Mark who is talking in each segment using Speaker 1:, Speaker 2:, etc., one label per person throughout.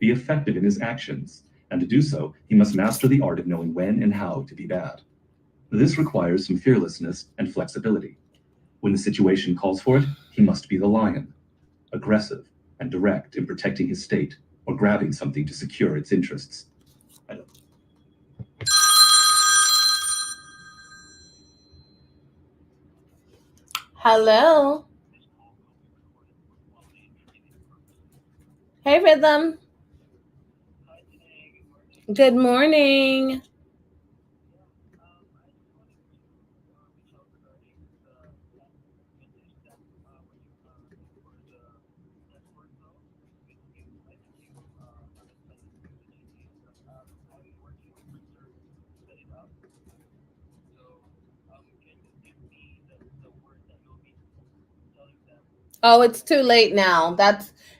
Speaker 1: be effective in his actions, and to do so, he must master the art of knowing when and how to be bad. This requires some fearlessness and flexibility. When the situation calls for it, he must be the lion, aggressive and direct in protecting his state or grabbing something to secure its interests.
Speaker 2: Hello. Hey, Rhythm. Good morning. Oh, it's too late now.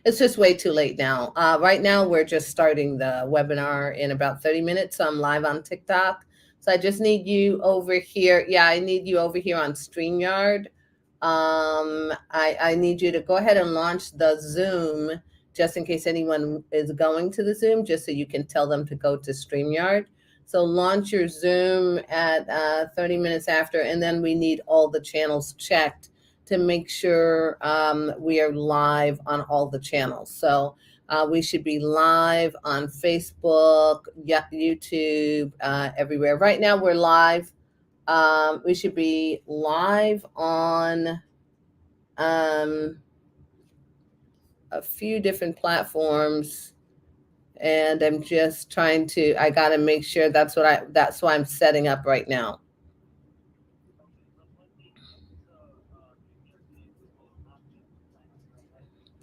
Speaker 2: It's just way too late now. Right now, we're just starting the webinar in about 30 minutes. So I'm live on TikTok. So I just need you over here. Yeah, I need you over here on StreamYard. I need you to go ahead and launch the Zoom just in case anyone is going to the Zoom, just so you can tell them to go to StreamYard. So launch your Zoom at 30 minutes after, and then we need all the channels checked to make sure we are live on all the channels. So we should be live on Facebook, YouTube, everywhere. Right now we're live. We should be live on a few different platforms. And I'm just trying to, I got to make sure that's why I'm setting up right now.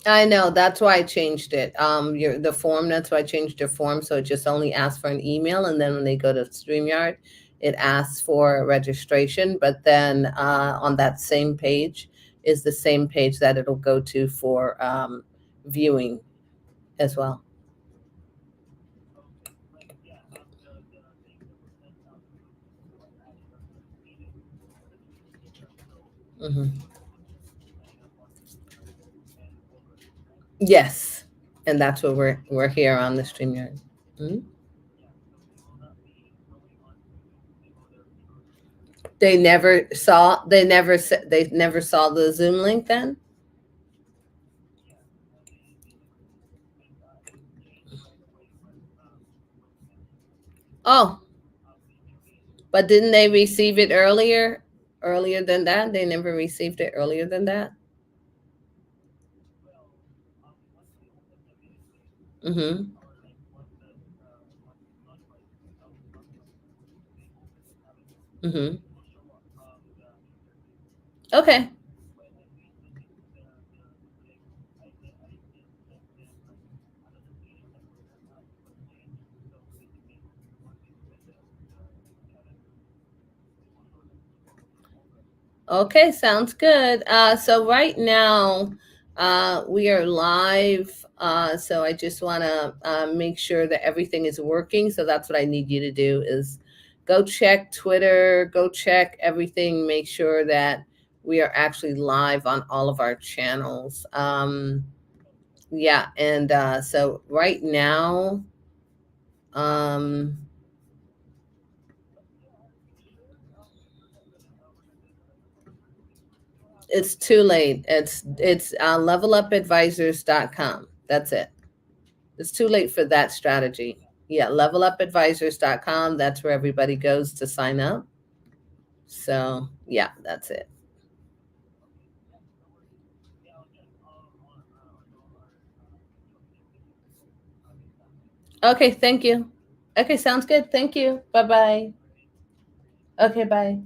Speaker 2: I know, that's why I changed it. The form, that's why I changed your form. So it just only asks for an email. And then when they go to StreamYard, it asks for registration. But then on that same page is the same page that it'll go to for viewing as well. Mm-hmm. Yes. And that's what we're here on the StreamYard. Mm-hmm. They never saw the Zoom link then? Oh, but didn't they receive it earlier than that? They never received it earlier than that? Mm-hmm. Mm-hmm. Okay. Okay, sounds good. So right now, we are live. So I just want to make sure that everything is working. So that's what I need you to do is go check Twitter, go check everything, make sure that we are actually live on all of our channels. Yeah, and so right now, um, it's too late. It's levelupadvisors.com. That's it. It's too late for that strategy. Yeah, levelupadvisors.com. That's where everybody goes to sign up. So, yeah, that's it. Okay, thank you. Okay, sounds good. Thank you. Bye-bye. Okay, bye.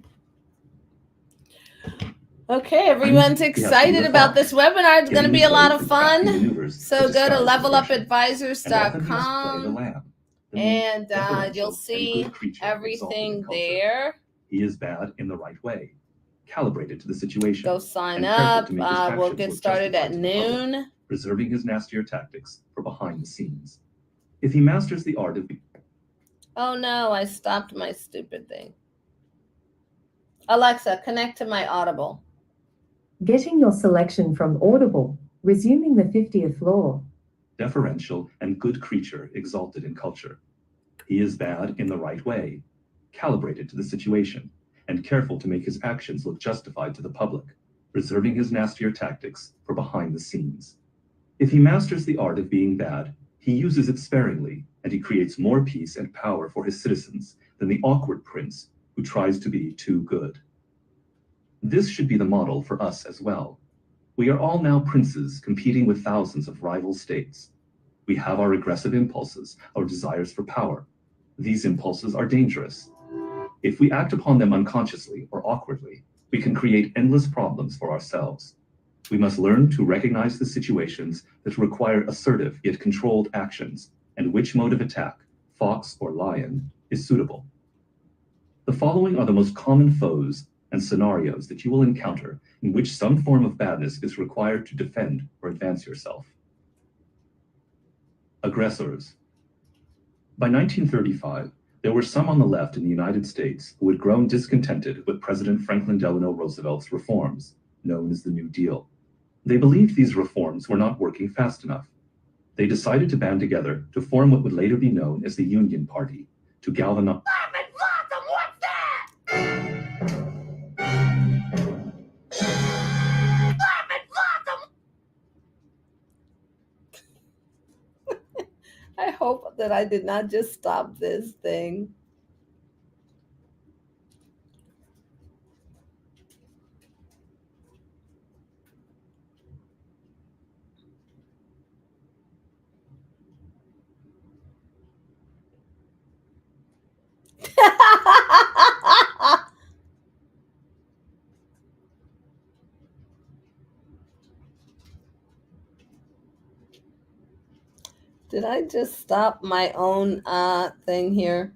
Speaker 2: Okay, everyone's excited about this webinar. It's going to be a lot of fun. So go to levelupadvisors.com and you'll see everything there.
Speaker 1: He is bad in the right way, calibrated to the situation.
Speaker 2: Go sign up. We'll get started at noon.
Speaker 1: Public, preserving his nastier tactics for behind the scenes. If he masters the art of...
Speaker 2: Oh no, I stopped my stupid thing. Alexa, connect to my Audible.
Speaker 3: Getting your selection from Audible, resuming the 50th law.
Speaker 1: deferential, and good creature exalted in culture. He is bad in the right way, calibrated to the situation, and careful to make his actions look justified to the public, reserving his nastier tactics for behind the scenes. If he masters the art of being bad, he uses it sparingly, and he creates more peace and power for his citizens than the awkward prince who tries to be too good. This should be the model for us as well. We are all now princes competing with thousands of rival states. We have our aggressive impulses, our desires for power. These impulses are dangerous. If we act upon them unconsciously or awkwardly, we can create endless problems for ourselves. We must learn to recognize the situations that require assertive yet controlled actions, and which mode of attack, fox or lion, is suitable. The following are the most common foes and scenarios that you will encounter in which some form of badness is required to defend or advance yourself. Aggressors. By 1935, there were some on the left in the United States who had grown discontented with President Franklin Delano Roosevelt's reforms, known as the New Deal. They believed these reforms were not working fast enough. They decided to band together to form what would later be known as the Union Party, to galvanize.
Speaker 2: I hope that I did not just stop this thing. Did I just stop my own thing here?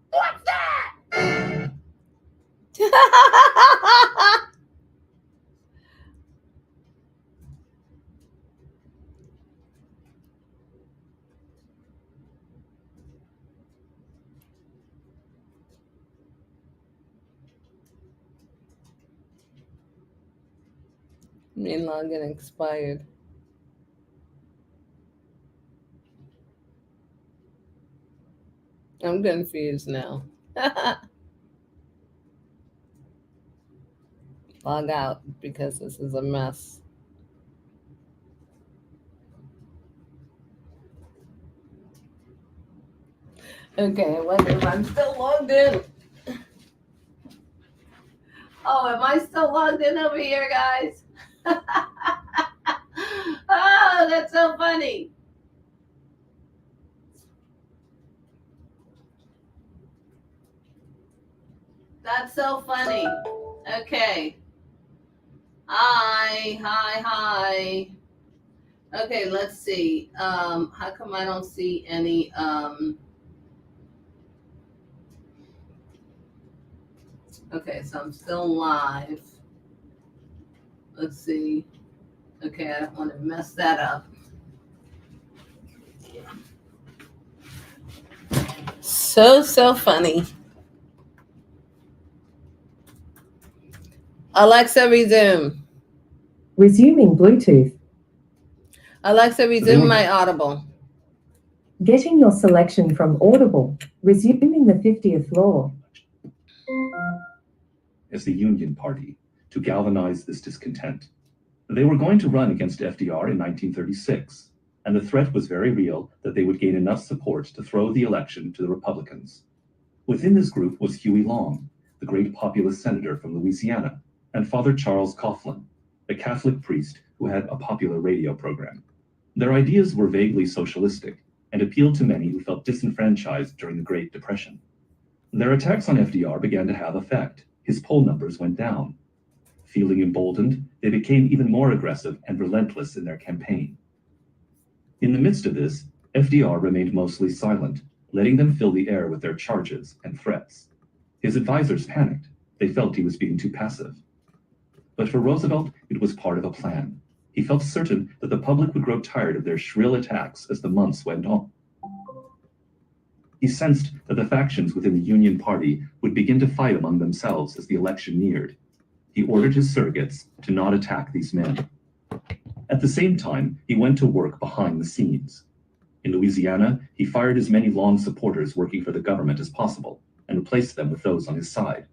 Speaker 2: What's that? Main login expired. I'm confused now. Log out because this is a mess. Okay, I wonder if I'm still logged in. Oh, am I still logged in over here, guys? Oh, that's so funny. That's so funny. Okay. Hi. Okay, let's see. How come I don't see any okay, so I'm still live. Let's see. Okay, I don't want to mess that up. So funny. Alexa, resume.
Speaker 3: Resuming Bluetooth.
Speaker 2: Alexa, resume my Audible.
Speaker 3: Getting your selection from Audible. Resuming the 50th law.
Speaker 1: As the Union Party, to galvanize this discontent. They were going to run against FDR in 1936, and the threat was very real that they would gain enough support to throw the election to the Republicans. Within this group was Huey Long, the great populist senator from Louisiana, and Father Charles Coughlin, a Catholic priest who had a popular radio program. Their ideas were vaguely socialistic and appealed to many who felt disenfranchised during the Great Depression. Their attacks on FDR began to have effect. His poll numbers went down. Feeling emboldened, they became even more aggressive and relentless in their campaign. In the midst of this, FDR remained mostly silent, letting them fill the air with their charges and threats. His advisors panicked. They felt he was being too passive. But for Roosevelt, it was part of a plan. He felt certain that the public would grow tired of their shrill attacks as the months went on. He sensed that the factions within the Union Party would begin to fight among themselves as the election neared. He ordered his surrogates to not attack these men. At the same time, he went to work behind the scenes. In Louisiana, he fired as many long supporters working for the government as possible and replaced them with those on his side.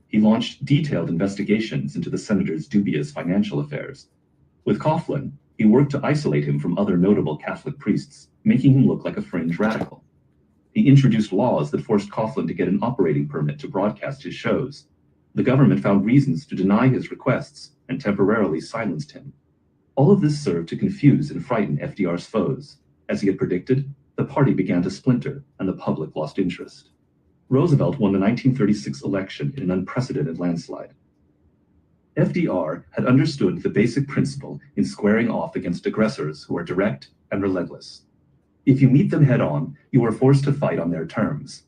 Speaker 1: He launched detailed investigations into the senator's dubious financial affairs. With Coughlin, he worked to isolate him from other notable Catholic priests, making him look like a fringe radical. He introduced laws that forced Coughlin to get an operating permit to broadcast his shows. The government found reasons to deny his requests and temporarily silenced him. All of this served to confuse and frighten FDR's foes. As he had predicted, the party began to splinter and the public lost interest. Roosevelt won the 1936 election in an unprecedented landslide. FDR had understood the basic principle in squaring off against aggressors who are direct and relentless. If you meet them head-on, you are forced to fight on their terms.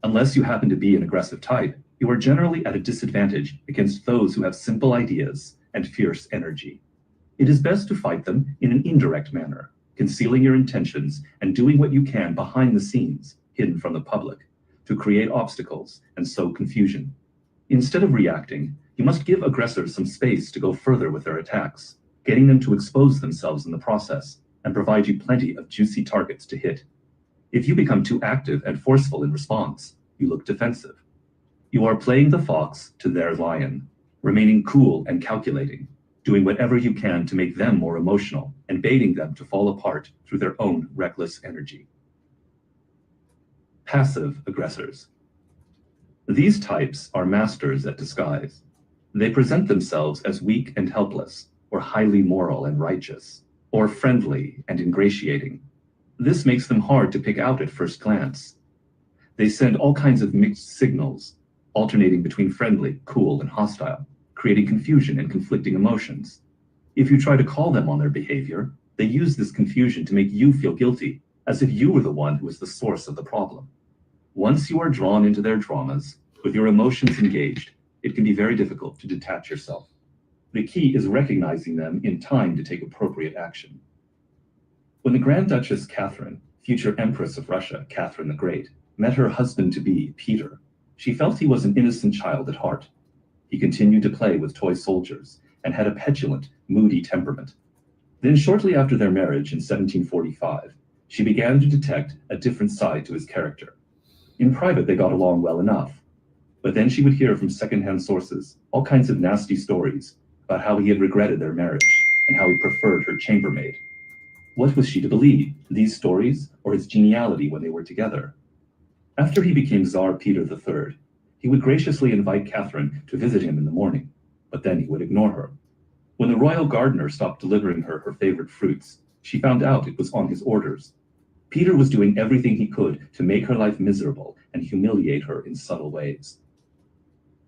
Speaker 1: Unless you happen to be an aggressive type, you are generally at a disadvantage against those who have simple ideas and fierce energy. It is best to fight them in an indirect manner, concealing your intentions and doing what you can behind the scenes, hidden from the public, to create obstacles and sow confusion. Instead of reacting, you must give aggressors some space to go further with their attacks, getting them to expose themselves in the process and provide you plenty of juicy targets to hit. If you become too active and forceful in response, you look defensive. You are playing the fox to their lion, remaining cool and calculating, doing whatever you can to make them more emotional and baiting them to fall apart through their own reckless energy. Passive aggressors. These types are masters at disguise. They present themselves as weak and helpless, or highly moral and righteous, or friendly and ingratiating. This makes them hard to pick out at first glance. They send all kinds of mixed signals, alternating between friendly, cool, and hostile, creating confusion and conflicting emotions. If you try to call them on their behavior, they use this confusion to make you feel guilty, as if you were the one who is the source of the problem. Once you are drawn into their dramas, with your emotions engaged, it can be very difficult to detach yourself. The key is recognizing them in time to take appropriate action. When the Grand Duchess Catherine, future Empress of Russia, Catherine the Great, met her husband-to-be, Peter, she felt he was an innocent child at heart. He continued to play with toy soldiers and had a petulant, moody temperament. Then shortly after their marriage in 1745, she began to detect a different side to his character. In private, they got along well enough, but then she would hear from secondhand sources all kinds of nasty stories about how he had regretted their marriage and how he preferred her chambermaid. What was she to believe, these stories or his geniality when they were together? After he became Tsar Peter III, he would graciously invite Catherine to visit him in the morning, but then he would ignore her. When the royal gardener stopped delivering her favorite fruits, she found out it was on his orders. Peter was doing everything he could to make her life miserable and humiliate her in subtle ways.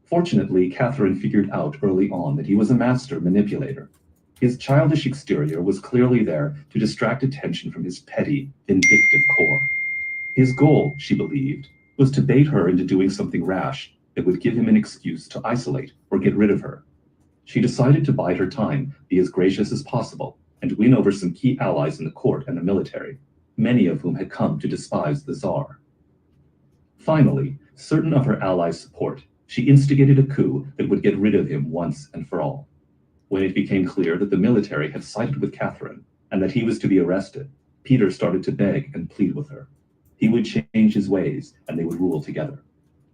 Speaker 1: Fortunately, Catherine figured out early on that he was a master manipulator. His childish exterior was clearly there to distract attention from his petty, vindictive core. His goal, she believed, was to bait her into doing something rash that would give him an excuse to isolate or get rid of her. She decided to bide her time, be as gracious as possible, and win over some key allies in the court and the military, many of whom had come to despise the Tsar. Finally, certain of her allies' support, she instigated a coup that would get rid of him once and for all. When it became clear that the military had sided with Catherine and that he was to be arrested, Peter started to beg and plead with her. He would change his ways and they would rule together.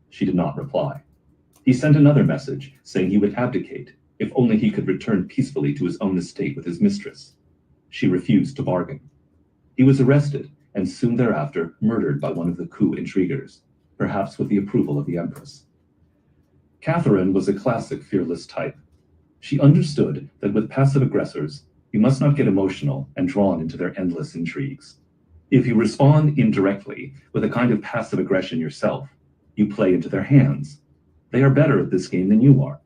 Speaker 1: She did not reply. He sent another message saying he would abdicate if only he could return peacefully to his own estate with his mistress. She refused to bargain. He was arrested and soon thereafter murdered by one of the coup intriguers, perhaps with the approval of the Empress. Catherine was a classic fearless type. She understood that with passive aggressors, you must not get emotional and drawn into their endless intrigues. If you respond indirectly with a kind of passive aggression yourself, you play into their hands. They are better at this game than you are.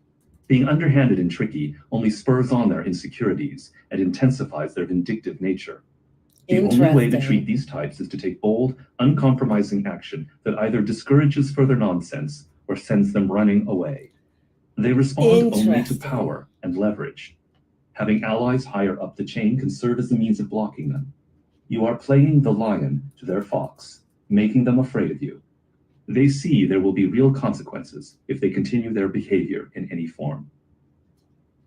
Speaker 1: Being underhanded and tricky only spurs on their insecurities and intensifies their vindictive nature. The only way to treat these types is to take bold, uncompromising action that either discourages further nonsense or sends them running away. They respond only to power and leverage. Having allies higher up the chain can serve as a means of blocking them. You are playing the lion to their fox, making them afraid of you. They see there will be real consequences if they continue their behavior in any form.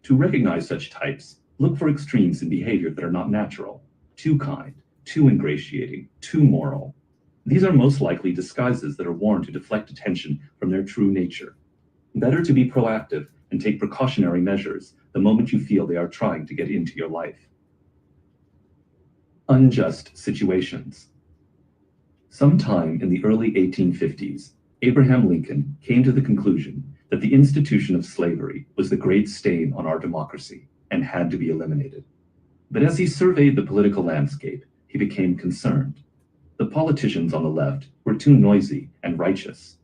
Speaker 1: To recognize such types, Look for extremes in behavior that are not natural, too kind, too ingratiating, too moral. These are most likely disguises that are worn to deflect attention from their true nature. Better to be proactive and take precautionary measures the moment you feel they are trying to get into your life. Unjust situations. Sometime in the early 1850s, Abraham Lincoln came to the conclusion that the institution of slavery was the great stain on our democracy and had to be eliminated. But as he surveyed the political landscape, he became concerned. The politicians on the left were too noisy and righteous.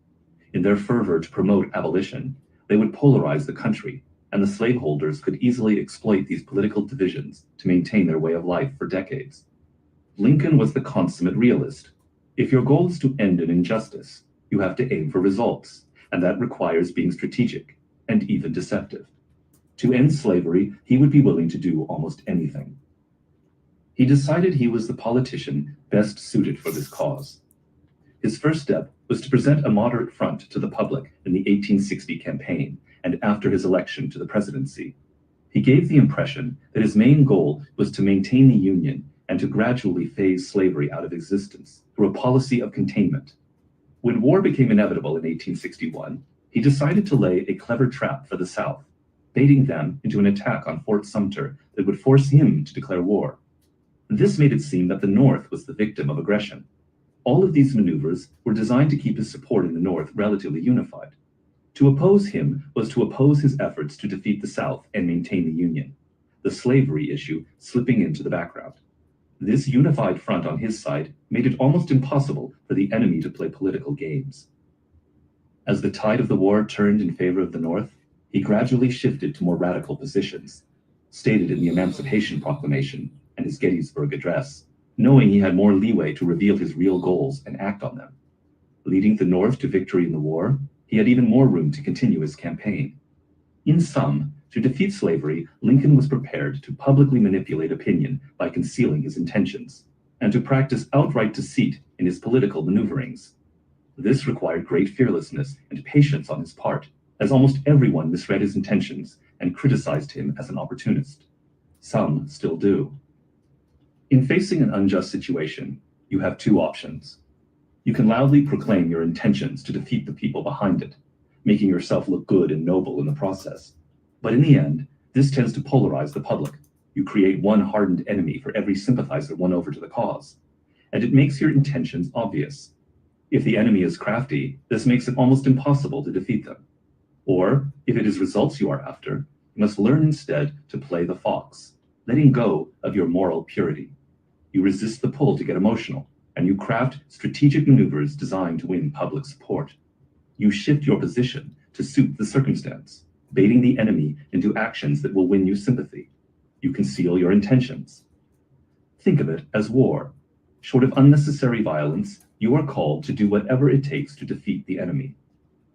Speaker 1: In their fervor to promote abolition, they would polarize the country, and the slaveholders could easily exploit these political divisions to maintain their way of life for decades. Lincoln was the consummate realist. If your goal is to end an injustice, you have to aim for results, and that requires being strategic and even deceptive. To end slavery, he would be willing to do almost anything. He decided he was the politician best suited for this cause. His first step was to present a moderate front to the public in the 1860 campaign and after his election to the presidency. He gave the impression that his main goal was to maintain the Union and to gradually phase slavery out of existence through a policy of containment. When war became inevitable in 1861, he decided to lay a clever trap for the South, baiting them into an attack on Fort Sumter that would force him to declare war. This made it seem that the North was the victim of aggression. All of these maneuvers were designed to keep his support in the North relatively unified. To oppose him was to oppose his efforts to defeat the South and maintain the Union, the slavery issue slipping into the background. This unified front on his side made it almost impossible for the enemy to play political games. As the tide of the war turned in favor of the North, he gradually shifted to more radical positions, stated in the Emancipation Proclamation and his Gettysburg Address, knowing he had more leeway to reveal his real goals and act on them. Leading the North to victory in the war, he had even more room to continue his campaign. In sum, to defeat slavery, Lincoln was prepared to publicly manipulate opinion by concealing his intentions, and to practice outright deceit in his political maneuverings. This required great fearlessness and patience on his part, as almost everyone misread his intentions and criticized him as an opportunist. Some still do. In facing an unjust situation, you have two options. You can loudly proclaim your intentions to defeat the people behind it, making yourself look good and noble in the process. But in the end, this tends to polarize the public. You create one hardened enemy for every sympathizer won over to the cause, and it makes your intentions obvious. If the enemy is crafty, this makes it almost impossible to defeat them. Or, if it is results you are after, you must learn instead to play the fox, letting go of your moral purity. You resist the pull to get emotional, and you craft strategic maneuvers designed to win public support. You shift your position to suit the circumstance, baiting the enemy into actions that will win you sympathy. You conceal your intentions. Think of it as war. Short of unnecessary violence, you are called to do whatever it takes to defeat the enemy.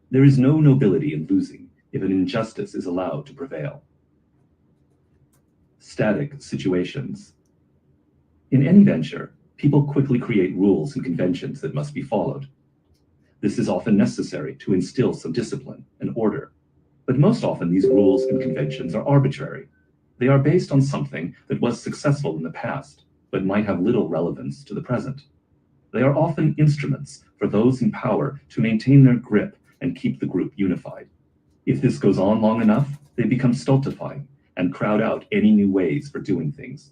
Speaker 1: There is no nobility in losing if an injustice is allowed to prevail. Static situations. In any venture, people quickly create rules and conventions that must be followed. This is often necessary to instill some discipline and order, but most often these rules and conventions are arbitrary. They are based on something that was successful in the past, but might have little relevance to the present. They are often instruments for those in power to maintain their grip and keep the group unified. If this goes on long enough, they become stultifying and crowd out any new ways for doing things.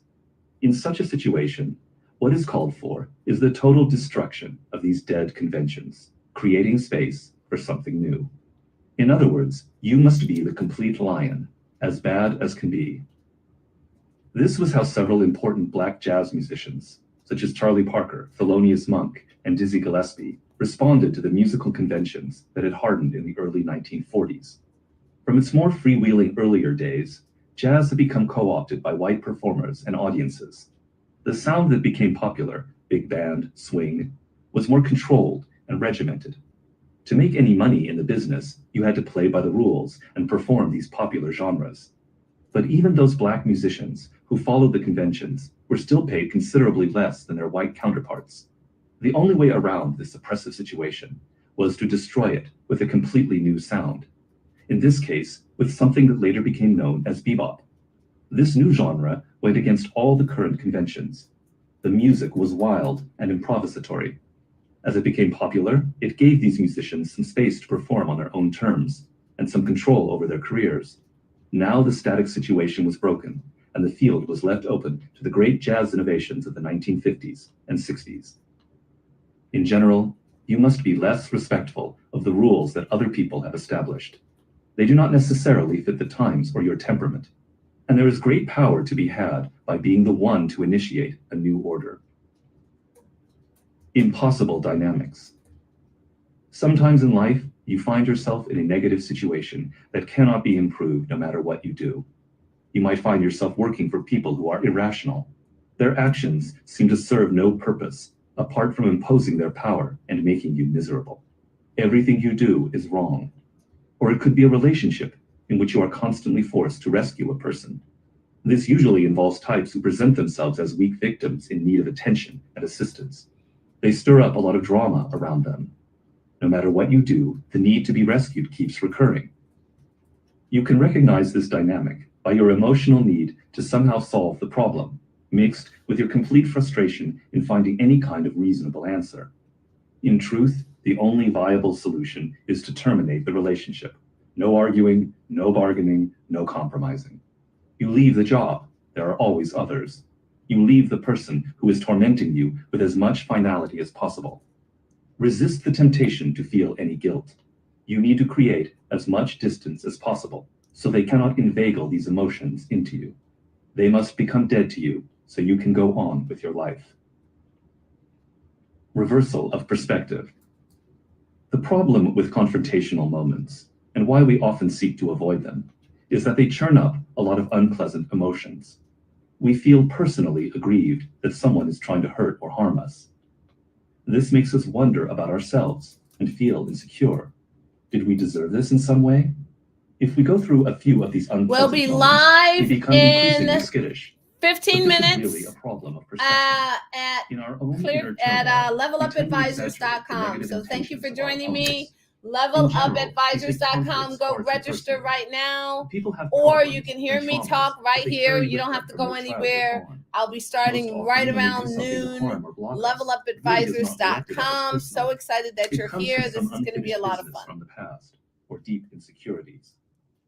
Speaker 1: In such a situation, what is called for is the total destruction of these dead conventions, creating space for something new. In other words, you must be the complete lion, as bad as can be. This was how several important black jazz musicians, such as Charlie Parker, Thelonious Monk, and Dizzy Gillespie, responded to the musical conventions that had hardened in the early 1940s. From its more freewheeling earlier days, jazz had become co-opted by white performers and audiences. The sound that became popular, big band, swing, was more controlled and regimented. To make any money in the business, you had to play by the rules and perform these popular genres. But even those black musicians who followed the conventions were still paid considerably less than their white counterparts. The only way around this oppressive situation was to destroy it with a completely new sound. In this case, with something that later became known as bebop. This new genre went against all the current conventions. The music was wild and improvisatory. As it became popular, it gave these musicians some space to perform on their own terms and some control over their careers. Now the static situation was broken, and the field was left open to the great jazz innovations of the 1950s and 60s. In general, you must be less respectful of the rules that other people have established. They do not necessarily fit the times or your temperament, and there is great power to be had by being the one to initiate a new order. Impossible dynamics. Sometimes in life, you find yourself in a negative situation that cannot be improved no matter what you do. You might find yourself working for people who are irrational. Their actions seem to serve no purpose apart from imposing their power and making you miserable. Everything you do is wrong. Or it could be a relationship in which you are constantly forced to rescue a person. This usually involves types who present themselves as weak victims in need of attention and assistance. They stir up a lot of drama around them. No matter what you do, the need to be rescued keeps recurring. You can recognize this dynamic by your emotional need to somehow solve the problem, mixed with your complete frustration in finding any kind of reasonable answer. In truth, the only viable solution is to terminate the relationship. No arguing, no bargaining, no compromising. You leave the job. There are always others. You leave the person who is tormenting you with as much finality as possible. Resist the temptation to feel any guilt. You need to create as much distance as possible so they cannot inveigle these emotions into you. They must become dead to you so you can go on with your life. Reversal of perspective. The problem with confrontational moments, and why we often seek to avoid them, is that they churn up a lot of unpleasant emotions. We feel personally aggrieved that someone is trying to hurt or harm us. This makes us wonder about ourselves and feel insecure. Did we deserve this in some way? If we go through a few of these unpleasant
Speaker 2: We'll be
Speaker 1: moments,
Speaker 2: live
Speaker 1: we become
Speaker 2: in
Speaker 1: increasingly skittish.
Speaker 2: 15
Speaker 1: But this
Speaker 2: minutes
Speaker 1: is really a problem of perception. In our own inner turmoil, we tend to exaggerate the
Speaker 2: levelupadvisors.com.
Speaker 1: negative
Speaker 2: So thank you for
Speaker 1: intentions of our
Speaker 2: joining me.
Speaker 1: opponents. In general, we take
Speaker 2: Levelupadvisors.com.
Speaker 1: conflicts
Speaker 2: Go
Speaker 1: far too
Speaker 2: register
Speaker 1: personally.
Speaker 2: right now.
Speaker 1: People have
Speaker 2: Or
Speaker 1: problems
Speaker 2: you can hear
Speaker 1: and
Speaker 2: me
Speaker 1: traumas
Speaker 2: talk
Speaker 1: that
Speaker 2: right
Speaker 1: they
Speaker 2: here.
Speaker 1: carry
Speaker 2: You
Speaker 1: with
Speaker 2: don't
Speaker 1: them
Speaker 2: have to
Speaker 1: from
Speaker 2: go
Speaker 1: their childhood
Speaker 2: anywhere.
Speaker 1: on.
Speaker 2: I'll be
Speaker 1: Most
Speaker 2: starting
Speaker 1: often,
Speaker 2: right
Speaker 1: when we
Speaker 2: around
Speaker 1: do something to
Speaker 2: noon.
Speaker 1: harm or block us, it really does not directed at us
Speaker 2: Levelupadvisors.com. So
Speaker 1: personally.
Speaker 2: excited that
Speaker 1: It
Speaker 2: you're
Speaker 1: comes
Speaker 2: here.
Speaker 1: from
Speaker 2: This
Speaker 1: some
Speaker 2: is going to be a
Speaker 1: unfinished
Speaker 2: lot of
Speaker 1: business
Speaker 2: fun.
Speaker 1: from the past or deep insecurities.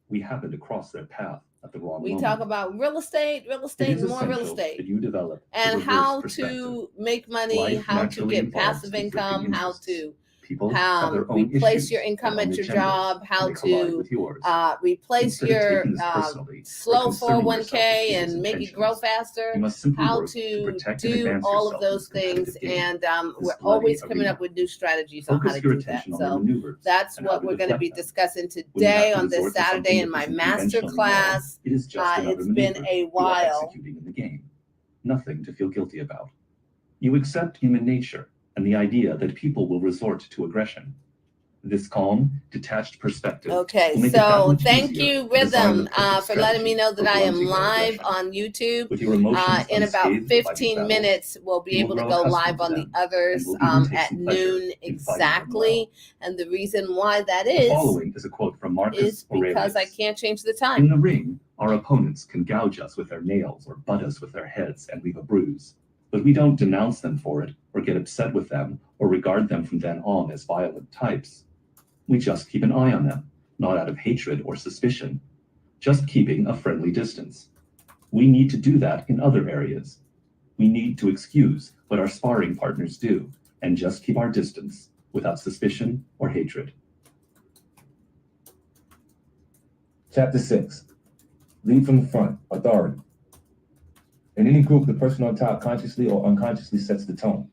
Speaker 1: We happen to cross their path at the wrong
Speaker 2: We
Speaker 1: moment.
Speaker 2: talk about real estate,
Speaker 1: It
Speaker 2: and
Speaker 1: is
Speaker 2: more real
Speaker 1: essential
Speaker 2: estate,
Speaker 1: that you develop a
Speaker 2: and
Speaker 1: reverse
Speaker 2: how
Speaker 1: perspective.
Speaker 2: to make money,
Speaker 1: Life
Speaker 2: how to
Speaker 1: naturally
Speaker 2: get
Speaker 1: involves
Speaker 2: passive
Speaker 1: conflicting
Speaker 2: income, how
Speaker 1: interests.
Speaker 2: to
Speaker 1: People have their own
Speaker 2: replace
Speaker 1: issues
Speaker 2: your
Speaker 1: and
Speaker 2: income
Speaker 1: own
Speaker 2: at your
Speaker 1: agendas,
Speaker 2: job,
Speaker 1: and
Speaker 2: how
Speaker 1: they collide
Speaker 2: to
Speaker 1: with yours.
Speaker 2: replace
Speaker 1: Instead of
Speaker 2: your
Speaker 1: taking this personally or
Speaker 2: slow
Speaker 1: concerning yourself with
Speaker 2: 401k
Speaker 1: people's
Speaker 2: and make it grow
Speaker 1: intentions,
Speaker 2: faster,
Speaker 1: you must simply
Speaker 2: how
Speaker 1: work to
Speaker 2: to
Speaker 1: protect and
Speaker 2: do
Speaker 1: advance
Speaker 2: all of
Speaker 1: yourself in
Speaker 2: those
Speaker 1: this
Speaker 2: things.
Speaker 1: competitive game,
Speaker 2: And
Speaker 1: this
Speaker 2: we're
Speaker 1: bloody
Speaker 2: always coming
Speaker 1: arena.
Speaker 2: up with new strategies on how
Speaker 1: Focus
Speaker 2: to
Speaker 1: your
Speaker 2: do that.
Speaker 1: attention on their
Speaker 2: So
Speaker 1: maneuvers
Speaker 2: that's
Speaker 1: and how
Speaker 2: what
Speaker 1: to
Speaker 2: we're going to
Speaker 1: deflect
Speaker 2: be
Speaker 1: them.
Speaker 2: discussing
Speaker 1: When you
Speaker 2: today
Speaker 1: have to
Speaker 2: on this
Speaker 1: resort to something
Speaker 2: Saturday in
Speaker 1: that
Speaker 2: my
Speaker 1: isn't
Speaker 2: master
Speaker 1: conventionally moral,
Speaker 2: class.
Speaker 1: it is just another
Speaker 2: It's
Speaker 1: maneuver
Speaker 2: been a
Speaker 1: you are
Speaker 2: while.
Speaker 1: executing in the game. Nothing to feel guilty about. You accept human nature and the idea that people will resort to aggression. This calm, detached perspective will
Speaker 2: Okay,
Speaker 1: make it that
Speaker 2: so
Speaker 1: much
Speaker 2: thank
Speaker 1: easier
Speaker 2: you,
Speaker 1: to design
Speaker 2: Rhythm,
Speaker 1: the perfect
Speaker 2: for letting me
Speaker 1: strategy
Speaker 2: know that
Speaker 1: for
Speaker 2: I am
Speaker 1: blunting their
Speaker 2: live
Speaker 1: aggression.
Speaker 2: on YouTube.
Speaker 1: With your emotions
Speaker 2: In about
Speaker 1: unscathed by these
Speaker 2: 15
Speaker 1: battles,
Speaker 2: minutes, we'll be
Speaker 1: you will
Speaker 2: able to
Speaker 1: grow
Speaker 2: go
Speaker 1: accustomed
Speaker 2: live
Speaker 1: to
Speaker 2: on the
Speaker 1: them
Speaker 2: others
Speaker 1: and will even take
Speaker 2: at
Speaker 1: some pleasure
Speaker 2: noon
Speaker 1: in fighting them
Speaker 2: exactly. And the reason why that
Speaker 1: The
Speaker 2: is
Speaker 1: following is a quote from Marcus
Speaker 2: because I
Speaker 1: Aurelius.
Speaker 2: can't change the
Speaker 1: In
Speaker 2: time.
Speaker 1: the ring, our opponents can gouge us with their nails or butt us with their heads and leave a bruise. But we don't denounce them for it, or get upset with them, or regard them from then on as violent types. We just keep an eye on them, not out of hatred or suspicion, just keeping a friendly distance. We need to do that in other areas. We need to excuse what our sparring partners do and just keep our distance without suspicion or hatred.
Speaker 4: Chapter 6. Lead from the front, authority. In any group, the person on top consciously or unconsciously sets the tone.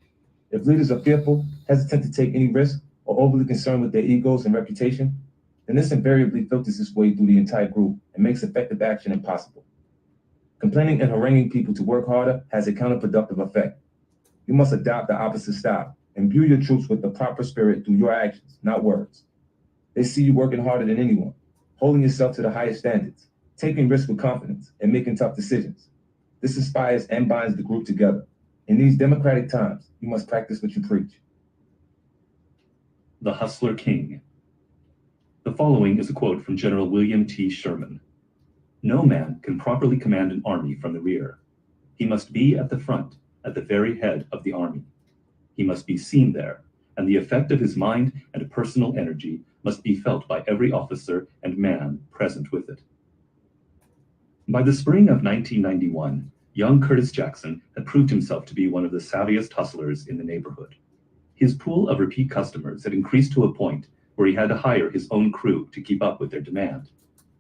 Speaker 4: If leaders are fearful, hesitant to take any risk, or overly concerned with their egos and reputation, then this invariably filters its way through the entire group and makes effective action impossible. Complaining and haranguing people to work harder has a counterproductive effect. You must adopt the opposite style. Imbue your troops with the proper spirit through your actions, not words. They see you working harder than anyone, holding yourself to the highest standards, taking risks with confidence, and making tough decisions. This inspires and binds the group together. In these democratic times, you must practice what you preach.
Speaker 1: The Hustler King. The following is a quote from General William T. Sherman. No man can properly command an army from the rear. He must be at the front, at the very head of the army. He must be seen there, and the effect of his mind and personal energy must be felt by every officer and man present with it. By the spring of 1991, young Curtis Jackson had proved himself to be one of the savviest hustlers in the neighborhood. His pool of repeat customers had increased to a point where he had to hire his own crew to keep up with their demand.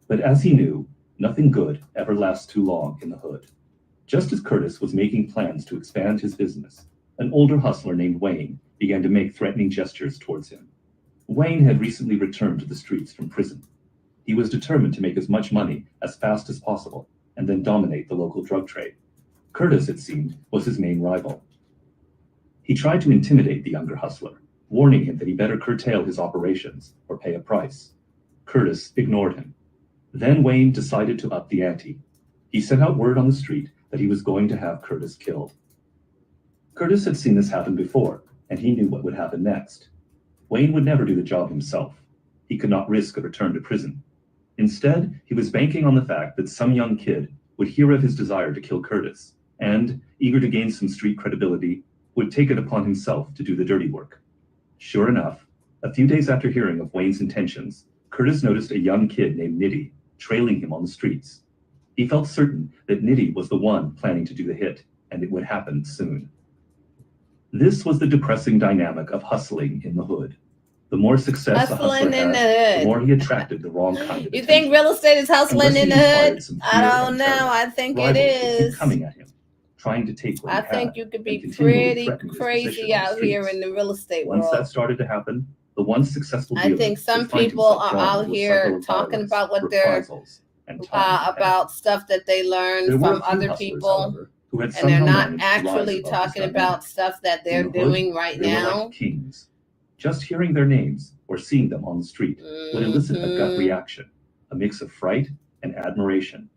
Speaker 1: But as he knew, nothing good ever lasts too long in the hood. Just as Curtis was making plans to expand his business, an older hustler named Wayne began to make threatening gestures towards him. Wayne had recently returned to the streets from prison. He was determined to make as much money as fast as possible and then dominate the local drug trade. Curtis, it seemed, was his main rival. He tried to intimidate the younger hustler, warning him that he better curtail his operations or pay a price. Curtis ignored him. Then Wayne decided to up the ante. He sent out word on the street that he was going to have Curtis killed. Curtis had seen this happen before, and he knew what would happen next. Wayne would never do the job himself. He could not risk a return to prison. Instead, he was banking on the fact that some young kid would hear of his desire to kill Curtis, and, eager to gain some street credibility, would take it upon himself to do the dirty work. Sure enough, a few days after hearing of Wayne's intentions, Curtis noticed a young kid named Nitty trailing him on the streets. He felt certain that Nitty was the one planning to do the hit, and it would happen soon. This was the depressing dynamic of hustling in the hood. The more success a hustler
Speaker 2: Hustling in the
Speaker 1: had,
Speaker 2: hood.
Speaker 1: the more he attracted the wrong kind of
Speaker 2: You
Speaker 1: attention.
Speaker 2: think real estate is hustling
Speaker 1: Unless
Speaker 2: in
Speaker 1: he
Speaker 2: the
Speaker 1: inspired
Speaker 2: hood?
Speaker 1: some
Speaker 2: I
Speaker 1: fear
Speaker 2: don't
Speaker 1: and
Speaker 2: know.
Speaker 1: terror,
Speaker 2: I think it
Speaker 1: rivals would keep
Speaker 2: is.
Speaker 1: coming at him, trying to take what
Speaker 2: I
Speaker 1: he had,
Speaker 2: think you could be
Speaker 1: and continually
Speaker 2: pretty
Speaker 1: threaten his
Speaker 2: crazy
Speaker 1: position on the
Speaker 2: out here
Speaker 1: streets.
Speaker 2: in the real estate
Speaker 1: Once that
Speaker 2: world.
Speaker 1: started to happen, the once successful
Speaker 2: I
Speaker 1: dealer
Speaker 2: think some
Speaker 1: would find
Speaker 2: people
Speaker 1: himself
Speaker 2: are
Speaker 1: drawn
Speaker 2: out
Speaker 1: into a
Speaker 2: here
Speaker 1: cycle of
Speaker 2: talking
Speaker 1: violence,
Speaker 2: about what they're
Speaker 1: reprisals, and time ahead.
Speaker 2: about stuff that they learned
Speaker 1: There were
Speaker 2: from
Speaker 1: a few
Speaker 2: other
Speaker 1: hustlers,
Speaker 2: people,
Speaker 1: however, who had
Speaker 2: and they're
Speaker 1: somehow
Speaker 2: not
Speaker 1: managed to rise
Speaker 2: actually
Speaker 1: above
Speaker 2: talking
Speaker 1: this
Speaker 2: about
Speaker 1: dynamic.
Speaker 2: stuff that they're
Speaker 1: In the hood,
Speaker 2: doing right
Speaker 1: they were
Speaker 2: now.
Speaker 1: like kings. Just hearing their names or seeing them on the street would elicit a gut
Speaker 2: Mhm.
Speaker 1: reaction, a mix of fright and admiration.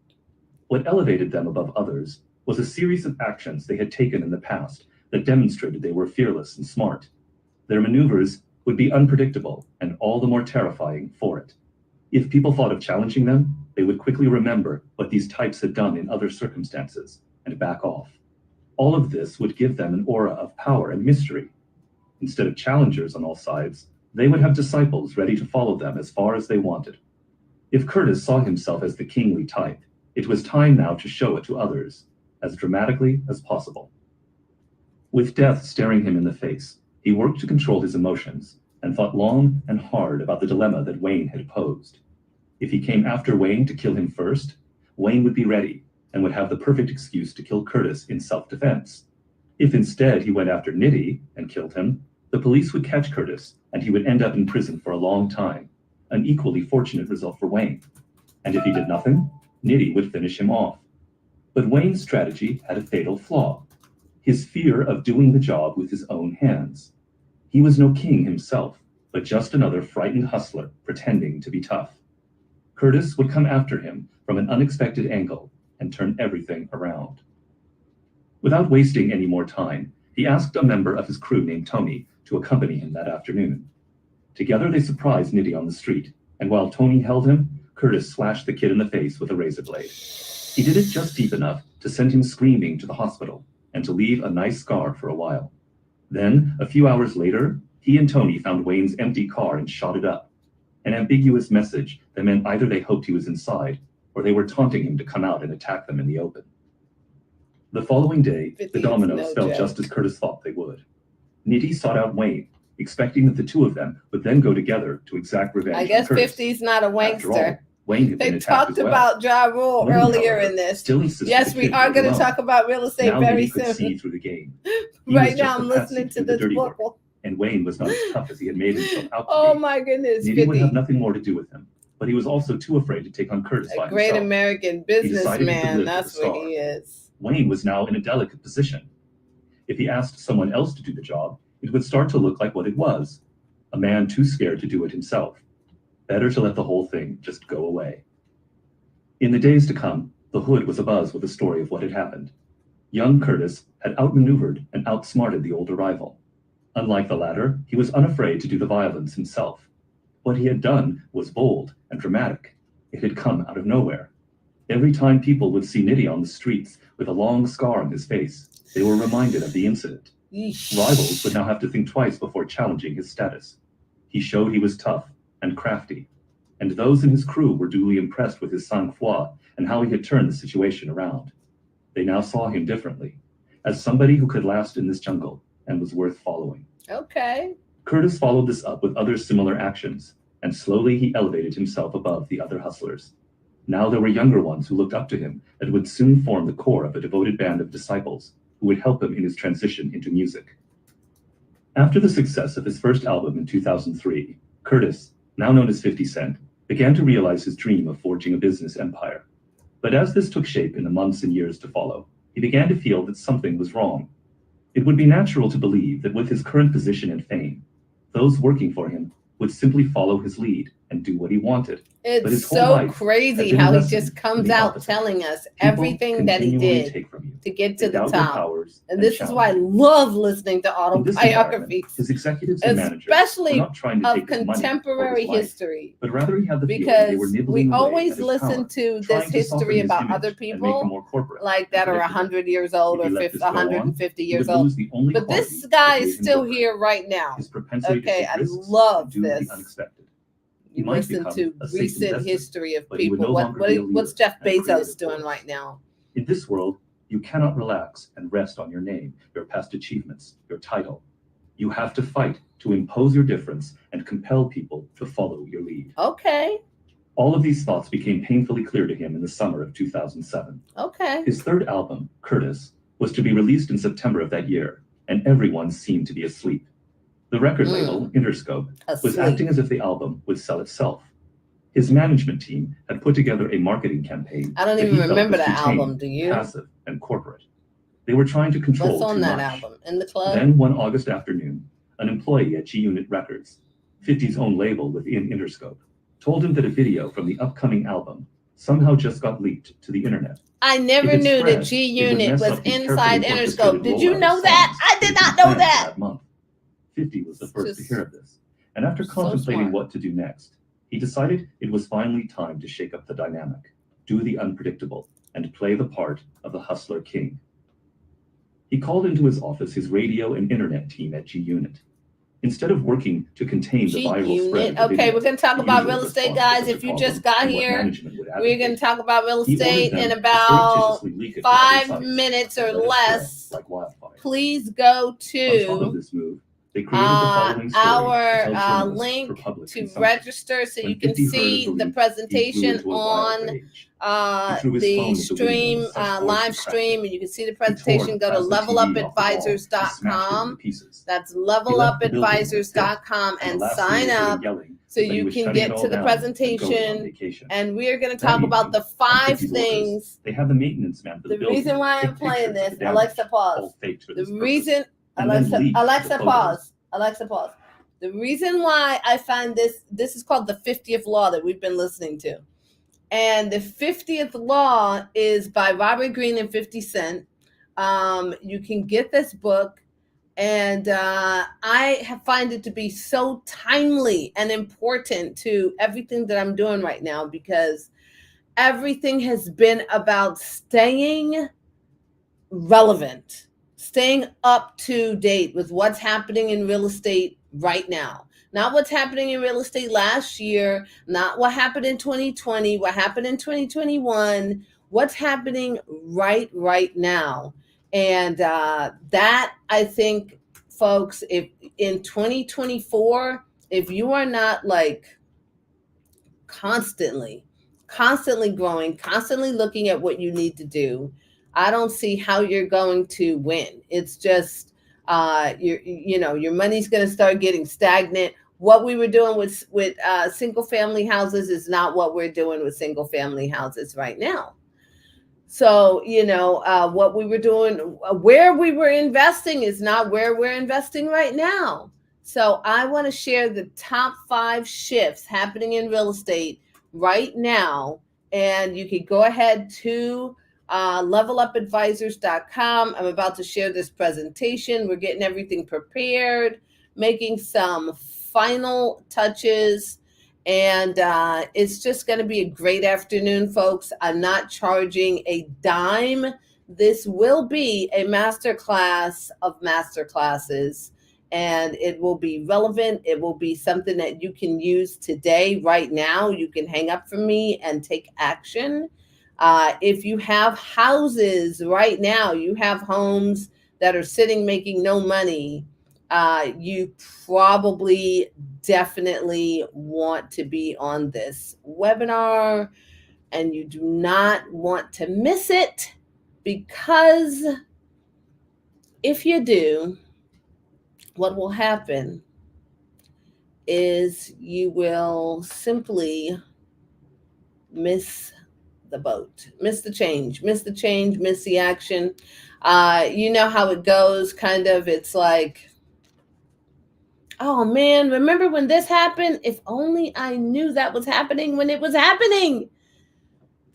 Speaker 1: What elevated them above others was a series of actions they had taken in the past that demonstrated they were fearless and smart. Their maneuvers would be unpredictable and all the more terrifying for it. If people thought of challenging them, they would quickly remember what these types had done in other circumstances and back off. All of this would give them an aura of power and mystery. Instead of challengers on all sides, they would have disciples ready to follow them as far as they wanted. If Curtis saw himself as the kingly type, it was time now to show it to others, as dramatically as possible. With death staring him in the face, he worked to control his emotions and thought long and hard about the dilemma that Wayne had posed. If he came after Wayne to kill him first, Wayne would be ready and would have the perfect excuse to kill Curtis in self-defense. If instead he went after Nitty and killed him, the police would catch Curtis and he would end up in prison for a long time, an equally fortunate result for Wayne. And if he did nothing, Nitty would finish him off. But Wayne's strategy had a fatal flaw: his fear of doing the job with his own hands. He was no king himself, but just another frightened hustler pretending to be tough. Curtis would come after him from an unexpected angle and turn everything around. Without wasting any more time, he asked a member of his crew named Tony to accompany him that afternoon. Together they surprised Nitty on the street, and while Tony held him, Curtis slashed the kid in the face with a razor blade. He did it just deep enough to send him screaming to the hospital and to leave a nice scar for a while. Then, a few hours later, he and Tony found Wayne's empty car and shot it up, an ambiguous message that meant either they hoped he was inside or they were taunting him to come out and attack them in the open. The following day,
Speaker 2: 50
Speaker 1: the
Speaker 2: is
Speaker 1: dominoes
Speaker 2: no
Speaker 1: fell
Speaker 2: joke.
Speaker 1: just as Curtis thought they would. Nitty sought out Wayne, expecting that the two of them would then go together to exact revenge
Speaker 2: I
Speaker 1: on
Speaker 2: guess
Speaker 1: Curtis.
Speaker 2: 50's not a
Speaker 1: After all,
Speaker 2: wankster.
Speaker 1: Wayne had been
Speaker 2: They
Speaker 1: attacked
Speaker 2: talked
Speaker 1: as well.
Speaker 2: about Ja Rule
Speaker 1: Wayne,
Speaker 2: earlier
Speaker 1: however,
Speaker 2: in this.
Speaker 1: still insisted
Speaker 2: Yes,
Speaker 1: the
Speaker 2: we
Speaker 1: kid
Speaker 2: are
Speaker 1: be
Speaker 2: going to
Speaker 1: alone.
Speaker 2: talk about real estate
Speaker 1: Now
Speaker 2: very
Speaker 1: Nitty could see
Speaker 2: soon.
Speaker 1: through the game. He
Speaker 2: Right
Speaker 1: was
Speaker 2: now,
Speaker 1: just
Speaker 2: I'm
Speaker 1: a patsy
Speaker 2: listening to
Speaker 1: do the
Speaker 2: this
Speaker 1: dirty work,
Speaker 2: book.
Speaker 1: and Wayne was not as tough as he had made himself out to
Speaker 2: Oh
Speaker 1: be.
Speaker 2: my goodness,
Speaker 1: Nitty would have
Speaker 2: 50.
Speaker 1: nothing more to do with him, but he was also too afraid to take on Curtis by
Speaker 2: A great
Speaker 1: himself.
Speaker 2: American
Speaker 1: decided he could
Speaker 2: businessman.
Speaker 1: live
Speaker 2: That's
Speaker 1: with a
Speaker 2: what
Speaker 1: star.
Speaker 2: he is.
Speaker 1: Wayne was now in a delicate position. If he asked someone else to do the job, it would start to look like what it was: a man too scared to do it himself. Better to let the whole thing just go away. In the days to come, the hood was abuzz with the story of what had happened. Young Curtis had outmaneuvered and outsmarted the older rival. Unlike the latter, he was unafraid to do the violence himself. What he had done was bold and dramatic. It had come out of nowhere. Every time people would see Nitty on the streets with a long scar on his face, they were reminded of the incident.
Speaker 2: Yeesh.
Speaker 1: Rivals would now have to think twice before challenging his status. He showed he was tough and crafty, and those in his crew were duly impressed with his sang-froid and how he had turned the situation around. They now saw him differently, as somebody who could last in this jungle and was worth following.
Speaker 2: Okay.
Speaker 1: Curtis followed this up with other similar actions, and slowly he elevated himself above the other hustlers. Now there were younger ones who looked up to him and would soon form the core of a devoted band of disciples who would help him in his transition into music. After the success of his first album in 2003, Curtis, now known as 50 Cent, began to realize his dream of forging a business empire. But as this took shape in the months and years to follow, he began to feel that something was wrong. It would be natural to believe that with his current position and fame, those working for him would simply follow his lead and do what he wanted. But his
Speaker 2: It's
Speaker 1: whole
Speaker 2: so
Speaker 1: life
Speaker 2: crazy
Speaker 1: been a
Speaker 2: how he
Speaker 1: lesson
Speaker 2: just
Speaker 1: in
Speaker 2: comes
Speaker 1: the
Speaker 2: out
Speaker 1: opposite.
Speaker 2: telling us
Speaker 1: People
Speaker 2: everything that he
Speaker 1: continually
Speaker 2: did
Speaker 1: take from you.
Speaker 2: to get to
Speaker 1: They
Speaker 2: the
Speaker 1: doubt their
Speaker 2: top.
Speaker 1: powers
Speaker 2: And this is
Speaker 1: challenge
Speaker 2: why I
Speaker 1: you.
Speaker 2: love listening to
Speaker 1: In this environment,
Speaker 2: autobiographies,
Speaker 1: his executives and managers were
Speaker 2: especially
Speaker 1: not trying to
Speaker 2: of
Speaker 1: take his money or
Speaker 2: contemporary
Speaker 1: his life,
Speaker 2: history,
Speaker 1: but rather he had the feeling they were
Speaker 2: because
Speaker 1: nibbling
Speaker 2: we
Speaker 1: away at
Speaker 2: always
Speaker 1: his
Speaker 2: listen
Speaker 1: power,
Speaker 2: to this
Speaker 1: trying to soften
Speaker 2: history
Speaker 1: his
Speaker 2: about
Speaker 1: image
Speaker 2: other
Speaker 1: and make him
Speaker 2: people,
Speaker 1: more corporate
Speaker 2: like
Speaker 1: and
Speaker 2: that are
Speaker 1: predictable.
Speaker 2: 100 years old
Speaker 1: If he
Speaker 2: or
Speaker 1: let this go on,
Speaker 2: 150
Speaker 1: he
Speaker 2: years
Speaker 1: would
Speaker 2: old.
Speaker 1: lose the only
Speaker 2: But
Speaker 1: quality
Speaker 2: this
Speaker 1: that
Speaker 2: guy
Speaker 1: made
Speaker 2: is
Speaker 1: him
Speaker 2: still
Speaker 1: different,
Speaker 2: here right now.
Speaker 1: his propensity
Speaker 2: Okay,
Speaker 1: to
Speaker 2: I
Speaker 1: take risks
Speaker 2: love
Speaker 1: and do
Speaker 2: this.
Speaker 1: the unexpected. He
Speaker 2: You
Speaker 1: might
Speaker 2: listen
Speaker 1: become
Speaker 2: to
Speaker 1: a safe
Speaker 2: recent
Speaker 1: investment,
Speaker 2: history of
Speaker 1: but he would
Speaker 2: people.
Speaker 1: no longer be a
Speaker 2: What's
Speaker 1: leader
Speaker 2: Jeff
Speaker 1: and a
Speaker 2: Bezos
Speaker 1: creative
Speaker 2: doing
Speaker 1: force.
Speaker 2: right now?
Speaker 1: In this world, you cannot relax and rest on your name, your past achievements, your title. You have to fight to impose your difference and compel people to follow your lead.
Speaker 2: Okay,
Speaker 1: All of these thoughts became painfully clear to him in the summer of 2007.
Speaker 2: okay.
Speaker 1: His third album, Curtis, was to be released in September of that year, and everyone seemed to be asleep. The record label, Interscope, was
Speaker 2: Asleep.
Speaker 1: acting as if the album would sell itself. His management team had put together a marketing campaign
Speaker 2: I don't
Speaker 1: that
Speaker 2: even
Speaker 1: he felt
Speaker 2: remember
Speaker 1: was
Speaker 2: that
Speaker 1: too tame,
Speaker 2: album. Do you?
Speaker 1: passive, and corporate. They were trying to control
Speaker 2: What's on
Speaker 1: too
Speaker 2: that
Speaker 1: much.
Speaker 2: album? In the club?
Speaker 1: Then one August afternoon, an employee at G-Unit Records, 50's own label within Interscope, told him that a video from the upcoming album somehow just got leaked to the internet.
Speaker 2: I never
Speaker 1: If it
Speaker 2: knew
Speaker 1: spread,
Speaker 2: that G
Speaker 1: it would
Speaker 2: Unit
Speaker 1: mess
Speaker 2: was
Speaker 1: up the
Speaker 2: inside
Speaker 1: carefully
Speaker 2: Interscope.
Speaker 1: orchestrated
Speaker 2: Did you
Speaker 1: rollout of
Speaker 2: know that?
Speaker 1: songs
Speaker 2: I did
Speaker 1: that
Speaker 2: not
Speaker 1: he
Speaker 2: know
Speaker 1: planned
Speaker 2: that.
Speaker 1: that month. 50 was the first to
Speaker 2: Just
Speaker 1: hear of this, and after
Speaker 2: so
Speaker 1: contemplating
Speaker 2: smart.
Speaker 1: what to do next, he decided it was finally time to shake up the dynamic, do the unpredictable, and play the part of the hustler king. He called into his office his radio and internet team at G-Unit. Instead of working to contain the
Speaker 2: G
Speaker 1: viral spread
Speaker 2: Unit.
Speaker 1: of the
Speaker 2: Okay,
Speaker 1: video,
Speaker 2: we're gonna talk
Speaker 1: the
Speaker 2: about
Speaker 1: usual
Speaker 2: real estate,
Speaker 1: response to
Speaker 2: guys.
Speaker 1: such a
Speaker 2: If you
Speaker 1: problem
Speaker 2: just got
Speaker 1: and what
Speaker 2: here,
Speaker 1: management would
Speaker 2: we're gonna
Speaker 1: advocate,
Speaker 2: talk about real
Speaker 1: he ordered
Speaker 2: estate
Speaker 1: them
Speaker 2: in
Speaker 1: to
Speaker 2: about
Speaker 1: surreptitiously leak it to other
Speaker 2: 5
Speaker 1: sites
Speaker 2: minutes or
Speaker 1: and let it
Speaker 2: less.
Speaker 1: spread like wildfire.
Speaker 2: Please go
Speaker 1: On top of
Speaker 2: to
Speaker 1: this move, they created the following story to tell
Speaker 2: our
Speaker 1: journalists for
Speaker 2: link
Speaker 1: public
Speaker 2: to
Speaker 1: consumption.
Speaker 2: register so
Speaker 1: When
Speaker 2: you can
Speaker 1: 50 heard of
Speaker 2: see
Speaker 1: the
Speaker 2: the
Speaker 1: leak, he
Speaker 2: presentation
Speaker 1: flew into a wild
Speaker 2: on
Speaker 1: rage. He threw his phone
Speaker 2: the
Speaker 1: at the window
Speaker 2: stream,
Speaker 1: with such force
Speaker 2: live
Speaker 1: he cracked
Speaker 2: stream,
Speaker 1: it.
Speaker 2: and you can see the
Speaker 1: He tore
Speaker 2: presentation.
Speaker 1: the
Speaker 2: Go to
Speaker 1: plasma TV off the wall and smashed it into
Speaker 2: levelupadvisors.com.
Speaker 1: pieces.
Speaker 2: That's
Speaker 1: He left the building in a
Speaker 2: levelupadvisors.com
Speaker 1: and the
Speaker 2: and
Speaker 1: last thing
Speaker 2: sign
Speaker 1: they heard him
Speaker 2: up
Speaker 1: yelling
Speaker 2: so
Speaker 1: was that he
Speaker 2: you
Speaker 1: was
Speaker 2: can
Speaker 1: shutting it
Speaker 2: get
Speaker 1: all
Speaker 2: to the
Speaker 1: down and going on
Speaker 2: presentation.
Speaker 1: vacation.
Speaker 2: And we are going to
Speaker 1: That
Speaker 2: talk about
Speaker 1: evening,
Speaker 2: the
Speaker 1: at
Speaker 2: 5
Speaker 1: 50's orders,
Speaker 2: things.
Speaker 1: they had the maintenance man for the
Speaker 2: The
Speaker 1: building
Speaker 2: reason why I'm
Speaker 1: take
Speaker 2: playing
Speaker 1: pictures of
Speaker 2: this,
Speaker 1: the damage,
Speaker 2: Alexa, pause.
Speaker 1: all faked for
Speaker 2: The
Speaker 1: this purpose,
Speaker 2: reason,
Speaker 1: and then leaked the
Speaker 2: Alexa,
Speaker 1: photos.
Speaker 2: pause. Alexa, pause. The reason why I find this is called the 50th Law that we've been listening to. And the 50th Law is by Robert Greene and 50 Cent. You can get this book, and I find it to be so timely and important to everything that I'm doing right now, because everything has been about staying relevant, staying up to date with what's happening in real estate right now. Not what's happening in real estate last year, not what happened in 2020, what happened in 2021, what's happening right now. And that, I think, folks, if in 2024, if you are not like constantly growing, constantly looking at what you need to do, I don't see how you're going to win. It's just your money's going to start getting stagnant. What we were doing with single family houses is not what we're doing with single family houses right now. So, what we were doing, where we were investing is not where we're investing right now. So I want to share the top 5 shifts happening in real estate right now. And you can go ahead to levelupadvisors.com. I'm about to share this presentation. We're getting everything prepared, making some final touches. And it's just going to be a great afternoon, folks. I'm not charging a dime. This will be a masterclass of masterclasses, and it will be relevant. It will be something that you can use today, right now. You can hang up from me and take action. If you have houses right now, you have homes that are sitting making no money, you probably definitely want to be on this webinar, and you do not want to miss it, because if you do, what will happen is you will simply miss the boat, miss the change, miss the action. You know how it goes, kind of. It's like, oh man, remember when this happened? If only I knew that was happening when it was happening.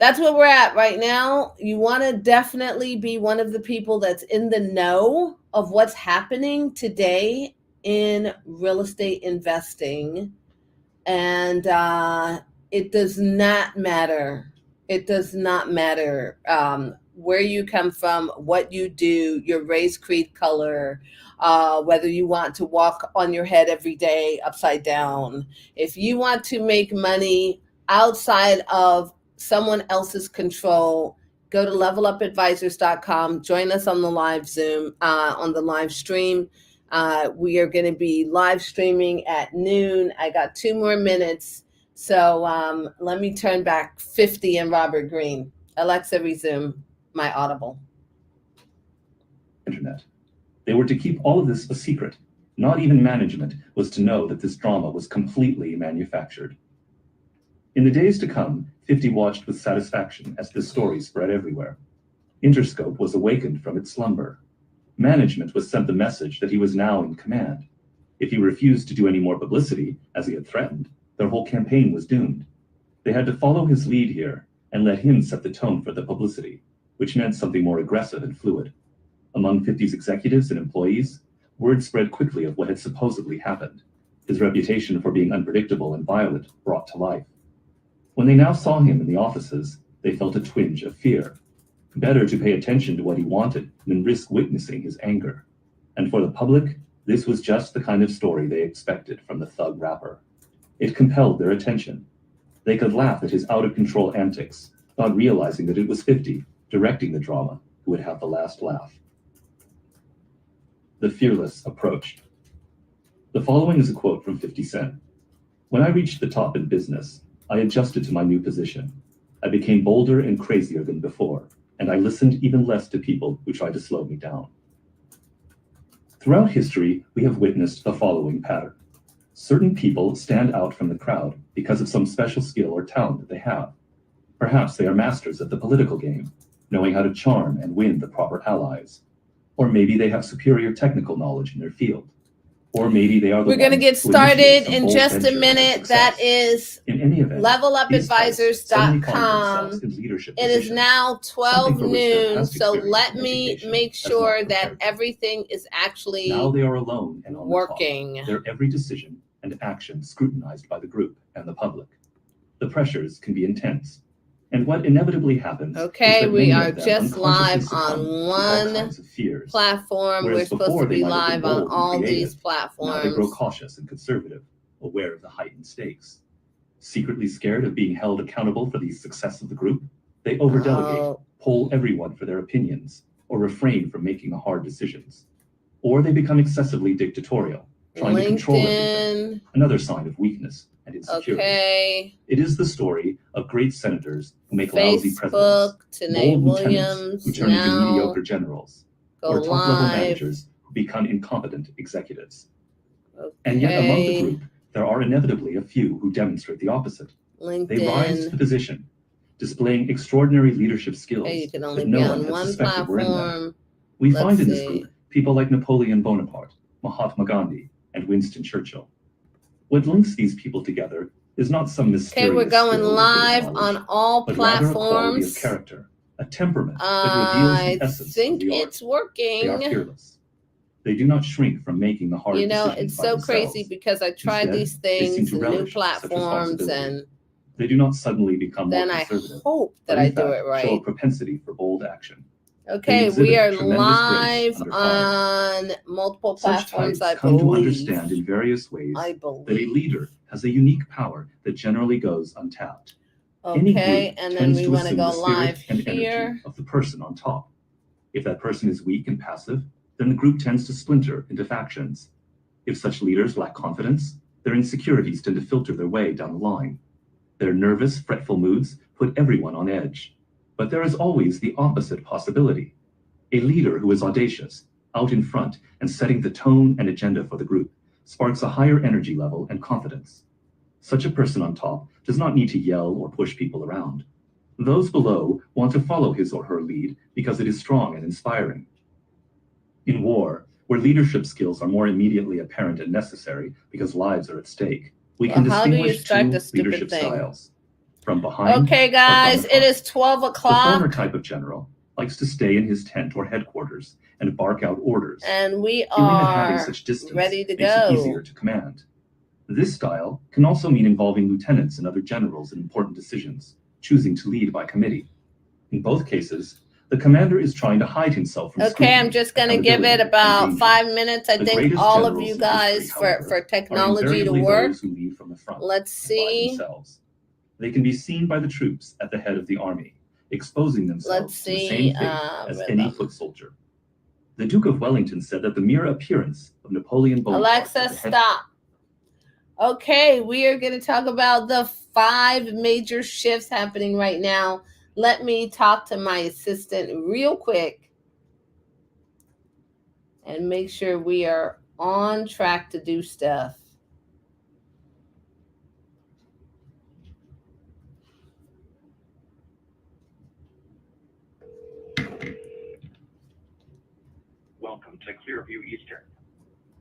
Speaker 2: That's where we're at right now. You want to definitely be one of the people that's in the know of what's happening today in real estate investing. And it does not matter. It does not matter where you come from, what you do, your race, creed, color, whether you want to walk on your head every day upside down. If you want to make money outside of someone else's control, go to levelupadvisors.com. Join us on the live Zoom, on the live stream. We are going to be live streaming at noon. I got 2 more minutes. So let me turn back 50 and Robert Greene. Alexa, resume my Audible.
Speaker 1: Internet. They were to keep all of this a secret. Not even management was to know that this drama was completely manufactured. In the days to come, 50 watched with satisfaction as this story spread everywhere. Interscope was awakened from its slumber. Management was sent the message that he was now in command. If he refused to do any more publicity, as he had threatened, their whole campaign was doomed. They had to follow his lead here and let him set the tone for the publicity, which meant something more aggressive and fluid. Among 50's executives and employees, word spread quickly of what had supposedly happened, his reputation for being unpredictable and violent brought to life. When they now saw him in the offices, they felt a twinge of fear. Better to pay attention to what he wanted than risk witnessing his anger. And for the public, this was just the kind of story they expected from the thug rapper. It compelled their attention. They could laugh at his out-of-control antics, not realizing that it was 50, directing the drama, who would have the last laugh. The fearless approached. The following is a quote from 50 Cent. When I reached the top in business, I adjusted to my new position. I became bolder and crazier than before, and I listened even less to people who tried to slow me down. Throughout history, we have witnessed the following pattern. Certain people stand out from the crowd because of some special skill or talent that they have. Perhaps they are masters at the political game, knowing how to charm and win the proper allies. Or maybe they have superior technical knowledge in their field. Or maybe they are the
Speaker 2: We're going to get started in just a minute. That is
Speaker 1: in any event,
Speaker 2: levelupadvisors.com. It is now 12 noon, so let me make sure that everything is actually
Speaker 1: now they are alone and on
Speaker 2: working.
Speaker 1: The top. Their every decision and action scrutinized by the group and the public. The pressures can be intense. And what inevitably happens
Speaker 2: okay, we are just live on one platform. We're supposed to be live on all these platforms.
Speaker 1: Now they grow cautious and conservative, aware of the heightened stakes. Secretly scared of being held accountable for the success of the group, they overdelegate, poll everyone for their opinions, or refrain from making the hard decisions. Or they become excessively dictatorial, trying to control everything. Another sign of weakness and insecurity.
Speaker 2: Okay.
Speaker 1: It is the story of great senators who make lousy presidents, bold lieutenants who turn into mediocre generals, or top-level managers who become incompetent executives. And yet among the group, there are inevitably a few who demonstrate the opposite. They rise to the position, displaying extraordinary leadership skills
Speaker 2: you can only
Speaker 1: that no
Speaker 2: be
Speaker 1: one
Speaker 2: on
Speaker 1: had
Speaker 2: one
Speaker 1: suspected were in them.
Speaker 2: platform.
Speaker 1: We find in this group people like Napoleon Bonaparte, Mahatma Gandhi, and Winston Churchill. What links these people together is not some mysterious
Speaker 2: Okay, we're going
Speaker 1: skill or
Speaker 2: live
Speaker 1: knowledge,
Speaker 2: on all
Speaker 1: but rather a quality
Speaker 2: platforms.
Speaker 1: of character, a temperament that reveals the essence of the art.
Speaker 2: It's working.
Speaker 1: They are fearless. They do not shrink from making the hard
Speaker 2: You know,
Speaker 1: decisions
Speaker 2: it's
Speaker 1: by
Speaker 2: so
Speaker 1: themselves.
Speaker 2: crazy because I tried
Speaker 1: Instead,
Speaker 2: these
Speaker 1: they seem
Speaker 2: things
Speaker 1: to
Speaker 2: and new
Speaker 1: relish such
Speaker 2: platforms,
Speaker 1: responsibility.
Speaker 2: and
Speaker 1: They do not suddenly become more
Speaker 2: then I
Speaker 1: conservative,
Speaker 2: hope
Speaker 1: but
Speaker 2: that
Speaker 1: in
Speaker 2: I do
Speaker 1: fact
Speaker 2: it
Speaker 1: show a
Speaker 2: right.
Speaker 1: propensity for bold action.
Speaker 2: Okay,
Speaker 1: exhibit
Speaker 2: we are
Speaker 1: tremendous grace
Speaker 2: live
Speaker 1: under fire.
Speaker 2: on multiple
Speaker 1: Such
Speaker 2: platforms,
Speaker 1: types
Speaker 2: I
Speaker 1: come to
Speaker 2: believe.
Speaker 1: understand in various ways
Speaker 2: I
Speaker 1: that a
Speaker 2: believe.
Speaker 1: leader has a unique power that generally goes untapped. Any
Speaker 2: Okay,
Speaker 1: group
Speaker 2: and then
Speaker 1: tends
Speaker 2: we
Speaker 1: to
Speaker 2: want to
Speaker 1: assume
Speaker 2: go
Speaker 1: the spirit
Speaker 2: live
Speaker 1: and energy
Speaker 2: here.
Speaker 1: of the person on top. If that person is weak and passive, then the group tends to splinter into factions. If such leaders lack confidence, their insecurities tend to filter their way down the line. Their nervous, fretful moods put everyone on edge. But there is always the opposite possibility. A leader who is audacious, out in front, and setting the tone and agenda for the group sparks a higher energy level and confidence. Such a person on top does not need to yell or push people around. Those below want to follow his or her lead because it is strong and inspiring. In war, where leadership skills are more immediately apparent and necessary because lives are at stake, we can
Speaker 2: Well, how do you
Speaker 1: distinguish
Speaker 2: start
Speaker 1: two
Speaker 2: the stupid
Speaker 1: leadership
Speaker 2: thing?
Speaker 1: styles: from behind
Speaker 2: Okay,
Speaker 1: or from
Speaker 2: guys,
Speaker 1: the
Speaker 2: it
Speaker 1: front.
Speaker 2: is 12
Speaker 1: The former
Speaker 2: o'clock,
Speaker 1: type of general likes to stay in his tent or headquarters and bark out orders,
Speaker 2: and we
Speaker 1: feeling that having
Speaker 2: are
Speaker 1: such distance
Speaker 2: ready to
Speaker 1: makes it easier
Speaker 2: go.
Speaker 1: to command. This style can also mean involving lieutenants and other generals in important decisions, choosing to lead by committee. In both cases, the commander is trying to hide himself from
Speaker 2: Okay, I'm
Speaker 1: scrutiny,
Speaker 2: just going to give it
Speaker 1: accountability, and
Speaker 2: about
Speaker 1: danger.
Speaker 2: 5 minutes. I
Speaker 1: The
Speaker 2: think
Speaker 1: greatest
Speaker 2: all of
Speaker 1: generals
Speaker 2: you
Speaker 1: in
Speaker 2: guys
Speaker 1: history, however,
Speaker 2: for
Speaker 1: are
Speaker 2: technology to
Speaker 1: invariably
Speaker 2: work.
Speaker 1: those who lead from the front
Speaker 2: Let's
Speaker 1: and by
Speaker 2: see.
Speaker 1: themselves. They can be seen by the troops at the head of the army, exposing
Speaker 2: Let's
Speaker 1: themselves to the
Speaker 2: see.
Speaker 1: same fate as any foot soldier. The Duke of Wellington said that the mere appearance of Napoleon Bonaparte
Speaker 2: Alexa,
Speaker 1: at the head
Speaker 2: stop. Okay, we are going to talk about the 5 major shifts happening right now. Let me talk to my assistant real quick and make sure we are on track to do stuff.
Speaker 5: Welcome to Clearview Eastern.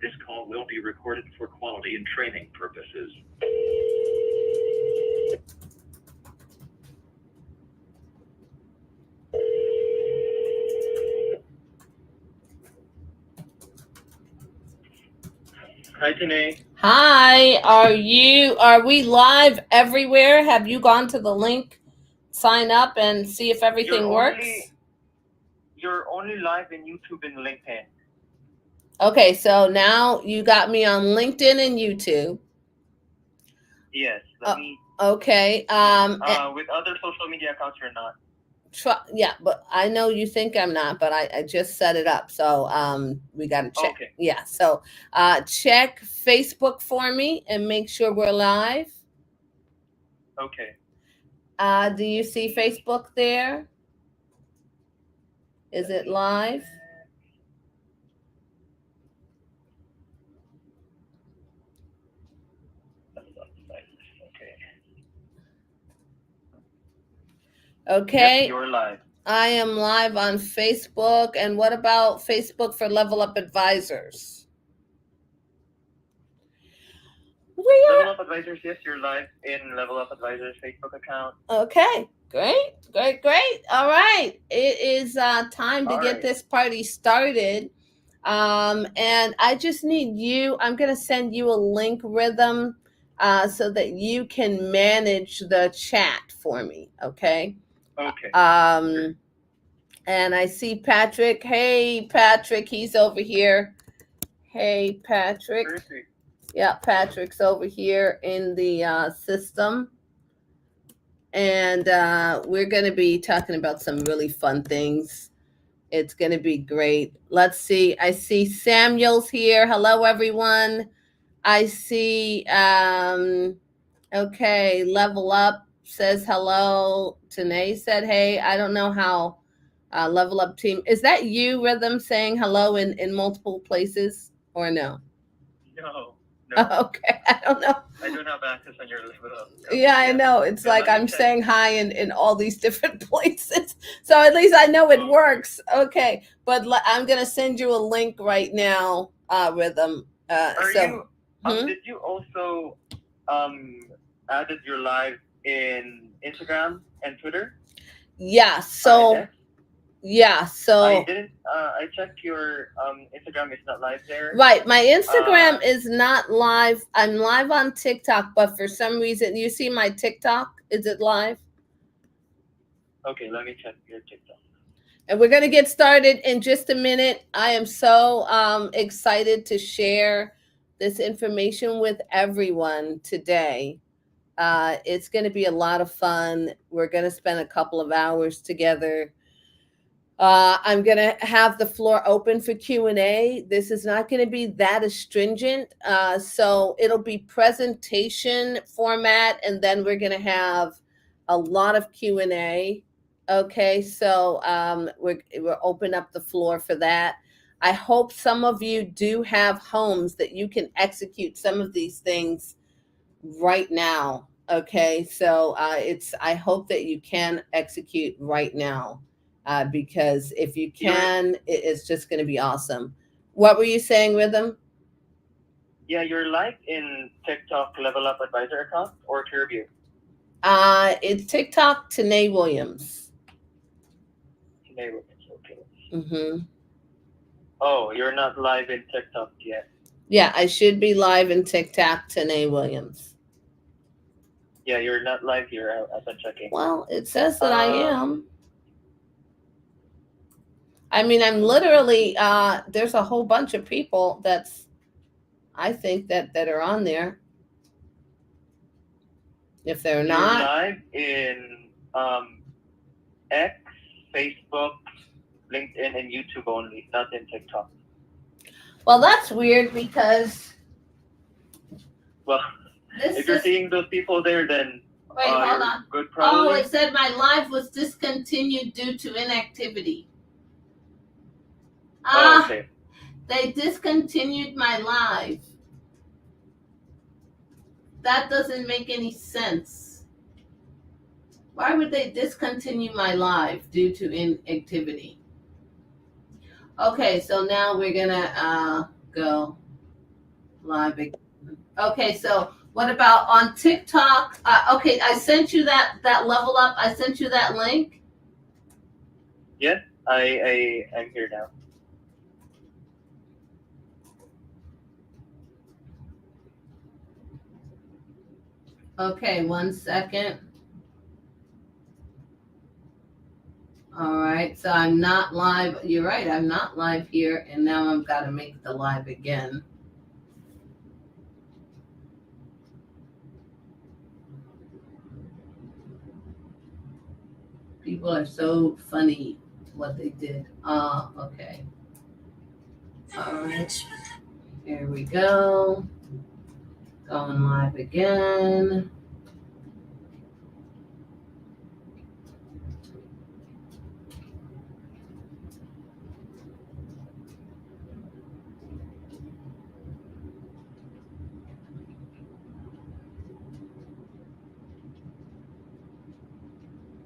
Speaker 5: This call will be recorded for quality and training purposes. Hi, Tanae.
Speaker 2: Hi, are we live everywhere? Have you gone to the link, sign up and see if everything works?
Speaker 5: You're only live in YouTube and LinkedIn.
Speaker 2: Okay, so now you got me on LinkedIn and YouTube.
Speaker 5: Yes, let me.
Speaker 2: Okay.
Speaker 5: With other social media accounts, you're not.
Speaker 2: Yeah, but I know you think I'm not, but I just set it up. So we got to check.
Speaker 5: Okay.
Speaker 2: Yeah. So check Facebook for me and make sure we're live.
Speaker 5: Okay.
Speaker 2: Do you see Facebook there? Is it live? Okay.
Speaker 5: Yep, you're live.
Speaker 2: I am live on Facebook. And what about Facebook for Level Up Advisors?
Speaker 5: Level Up Advisors, yes, you're live in Level Up Advisors Facebook account.
Speaker 2: Okay, great. All right. It is time to get this party started. And I just need you, I'm going to send you a link, Rhythm, so that you can manage the chat for me. Okay.
Speaker 5: Okay.
Speaker 2: And I see Patrick. Hey, Patrick, he's over here. Hey, Patrick.
Speaker 5: Perfect.
Speaker 2: Yeah, Patrick's over here in the system. And we're going to be talking about some really fun things. It's going to be great. Let's see. I see Samuel's here. Hello, everyone. I see, okay, Level Up says hello. Tanae said, hey, I don't know how Level Up team. Is that you, Rhythm, saying hello in multiple places or no?
Speaker 5: No.
Speaker 2: Okay, I don't know.
Speaker 5: I don't have access on your Level Up.
Speaker 2: Yeah, I know. It's like I'm saying hi in all these different places. So at least I know it works. Okay, but I'm going to send you a link right now, Rhythm.
Speaker 5: Did you also added your live in Instagram and Twitter?
Speaker 2: Yeah, so Yeah, so
Speaker 5: I didn't. I checked your Instagram is not live there.
Speaker 2: right, my Instagram is not live. I'm live on TikTok, but for some reason, you see my TikTok? Is it live?
Speaker 5: Okay, let me check your TikTok.
Speaker 2: And we're going to get started in just a minute. I am so excited to share this information with everyone today. It's going to be a lot of fun. We're going to spend a couple of hours together. I'm going to have the floor open for Q&A. This is not going to be that astringent. So it'll be presentation format, and then we're going to have a lot of Q&A. Okay, so we'll open up the floor for that. I hope some of you do have homes that you can execute some of these things right now. Okay, so I hope that you can execute right now, because if you can, it's just going to be awesome. What were you saying, Rhythm?
Speaker 5: Yeah, you're live in TikTok Level Up Advisor account or ClearView?
Speaker 2: It's TikTok Tanae Williams.
Speaker 5: Okay.
Speaker 2: Mm-hmm.
Speaker 5: Oh, you're not live in TikTok yet.
Speaker 2: Yeah, I should be live in TikTok Tanae Williams.
Speaker 5: Yeah, you're not live here. I've been checking.
Speaker 2: Well, it says that I am. I mean, I'm literally, there's a whole bunch of people I think that are on there. If they're not.
Speaker 5: You're live in X, Facebook, LinkedIn, and YouTube only, not in TikTok.
Speaker 2: Well, that's weird because.
Speaker 5: Well, if you're seeing those people there, then
Speaker 2: wait, hold on.
Speaker 5: Good, probably.
Speaker 2: Oh, it said my live was discontinued due to inactivity.
Speaker 5: Okay.
Speaker 2: They discontinued my live. That doesn't make any sense. Why would they discontinue my live due to inactivity? Okay, so now we're gonna go live again. Okay, so what about on TikTok? Okay, I sent you that level up. I sent you that link.
Speaker 5: Yeah, I'm here now.
Speaker 2: Okay, 1 second. All right, so I'm not live. You're right, I'm not live here, and now I've got to make the live again. People are so funny what they did. Okay. All right, here we go. Going live again.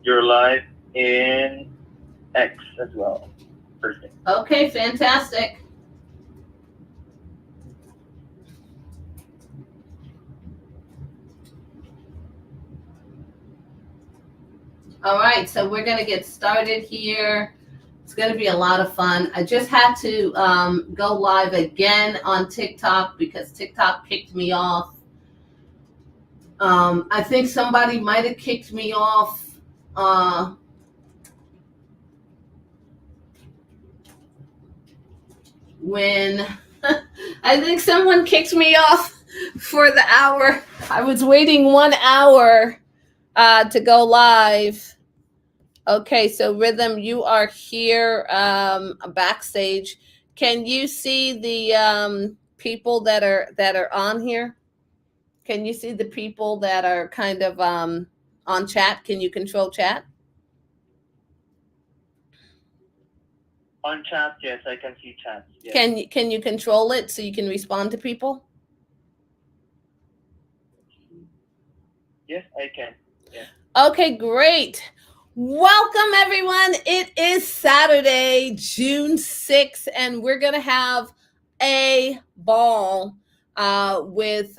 Speaker 5: You're live in X as well. Perfect.
Speaker 2: Okay, fantastic. All right, so we're going to get started here. It's going to be a lot of fun. I just had to go live again on TikTok because TikTok kicked me off. I think somebody might have kicked me off. When I think someone kicked me off for the hour. I was waiting 1 hour to go live. Okay, so Rhythm, you are here backstage. Can you see the people that are on here? Can you see the people that are kind of on chat? Can you control chat?
Speaker 5: On chat, yes, I can see chat. Yes.
Speaker 2: Can you control it so you can respond to people?
Speaker 5: Yes, I can. Yeah.
Speaker 2: Okay, great. Welcome, everyone. It is Saturday, June 6th, and we're going to have a ball with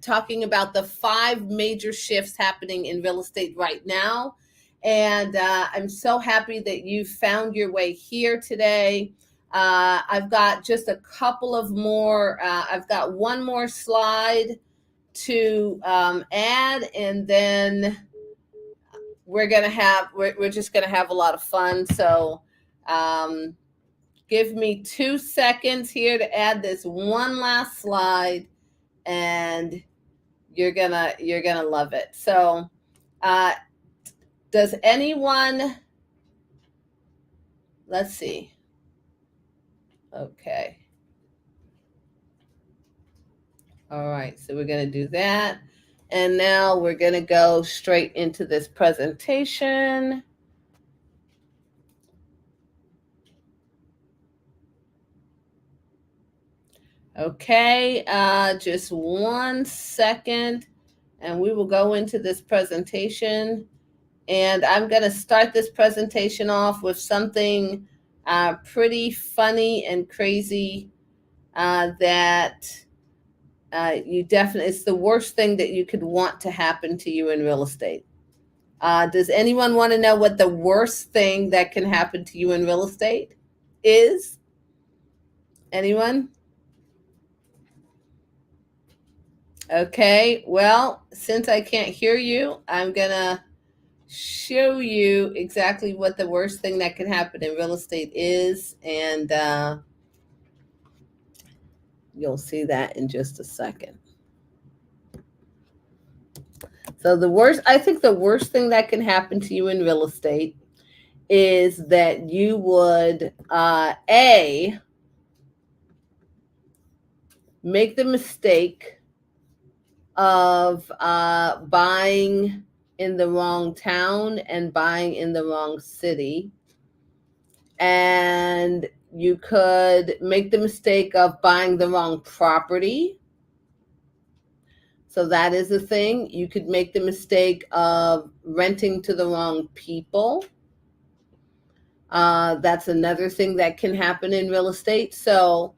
Speaker 2: talking about the 5 major shifts happening in real estate right now. And I'm so happy that you found your way here today. I've got just a couple of more, I've got one more slide to add, and then we're just gonna have a lot of fun. So give me 2 seconds here to add this one last slide, and you're gonna love it. So does anyone, let's see. Okay. All right, so we're going to do that. And now we're going to go straight into this presentation. Okay, just 1 second, and we will go into this presentation. And I'm going to start this presentation off with something pretty funny and crazy that it's the worst thing that you could want to happen to you in real estate. Does anyone want to know what the worst thing that can happen to you in real estate is? Anyone? Okay, well, since I can't hear you, I'm going to show you exactly what the worst thing that can happen in real estate is. And you'll see that in just a second. So I think the worst thing that can happen to you in real estate is that you would, make the mistake of buying in the wrong town and buying in the wrong city. And you could make the mistake of buying the wrong property. So that is a thing. You could make the mistake of renting to the wrong people. That's another thing that can happen in real estate. So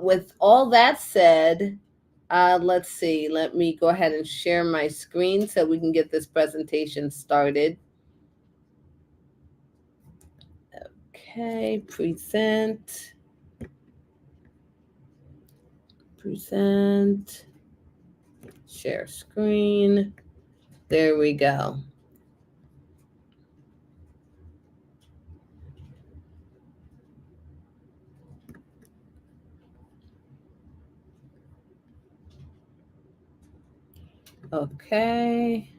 Speaker 2: with all that said, let's see. Let me go ahead and share my screen so we can get this presentation started. Okay, present, share screen. There we go. Okay.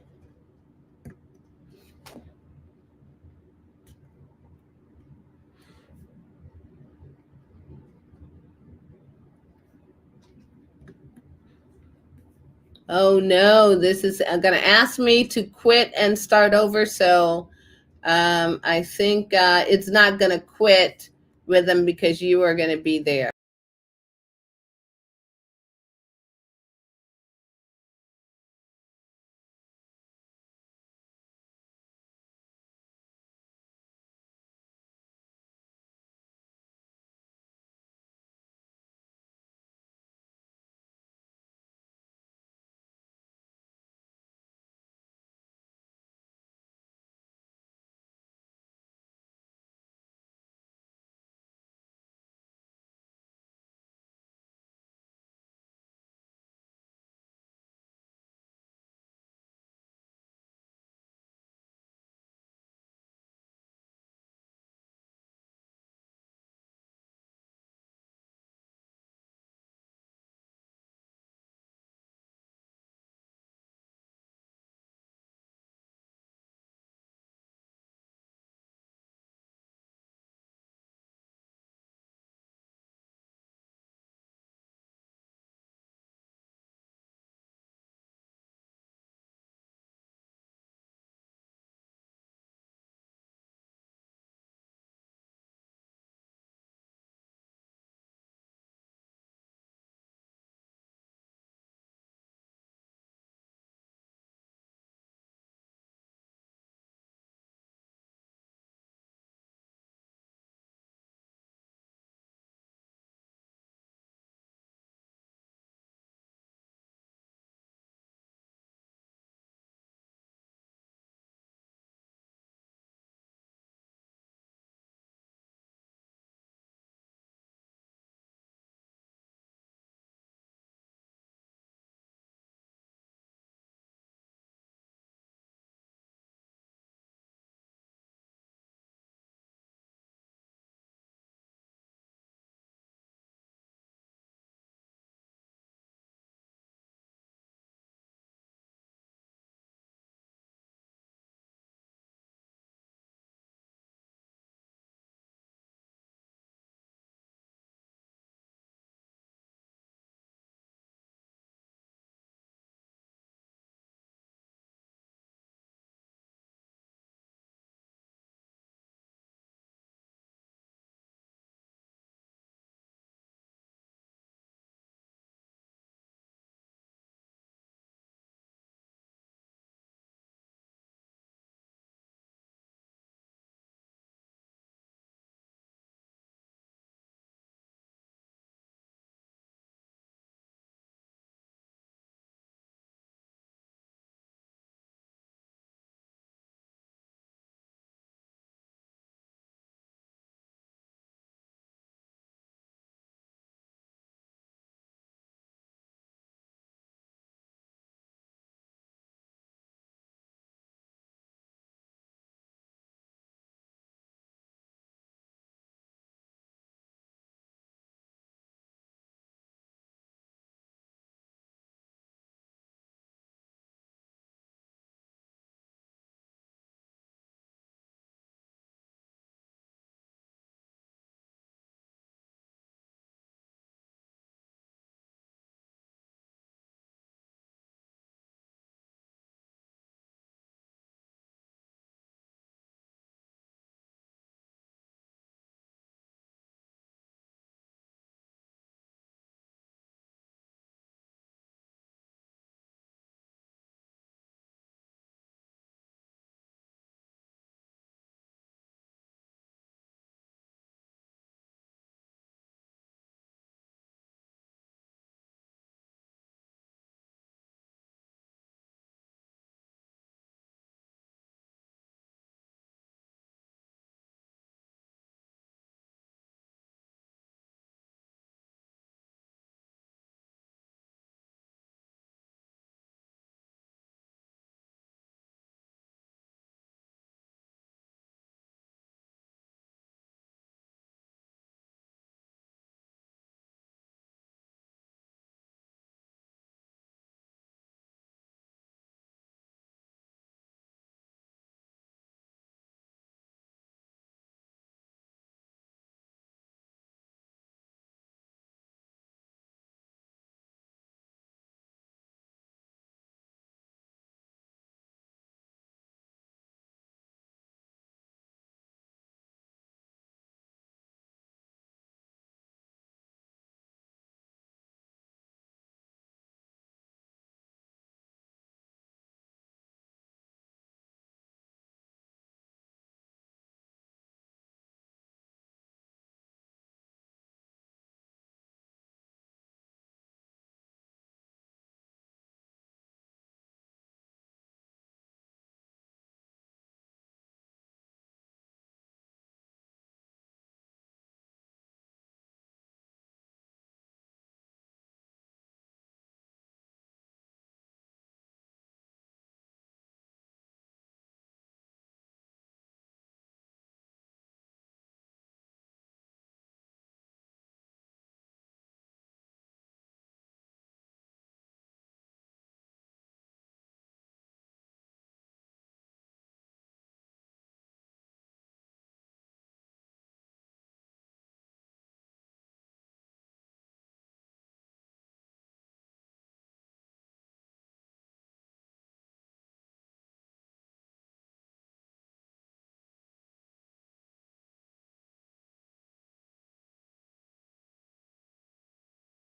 Speaker 2: Oh no, this is going to ask me to quit and start over. So I think it's not going to quit Rhythm because you are going to be there.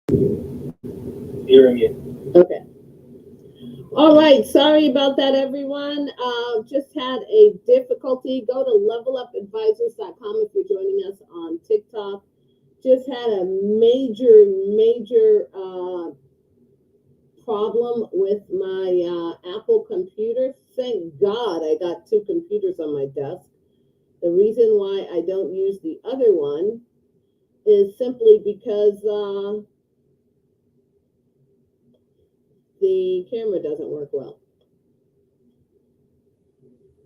Speaker 4: Hearing you.
Speaker 2: Okay. All right. Sorry about that, everyone. Just had a difficulty. Go to levelupadvisors.com if you're joining us on TikTok. Just had a major problem with my Apple computer. Thank God I got two computers on my desk. The reason why I don't use the other one is simply because the camera doesn't work well.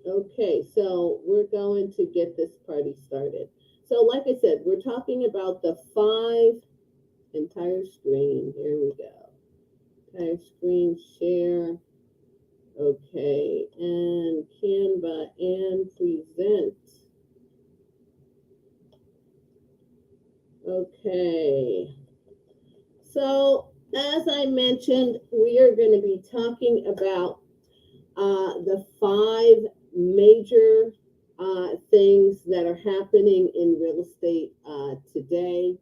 Speaker 2: Okay, so we're going to get this party started. So like I said, we're talking about the 5 entire screen. Here we go. Entire screen share. Okay, and Canva and present. Okay. So as I mentioned, we are going to be talking about the 5 major things that are happening in real estate today.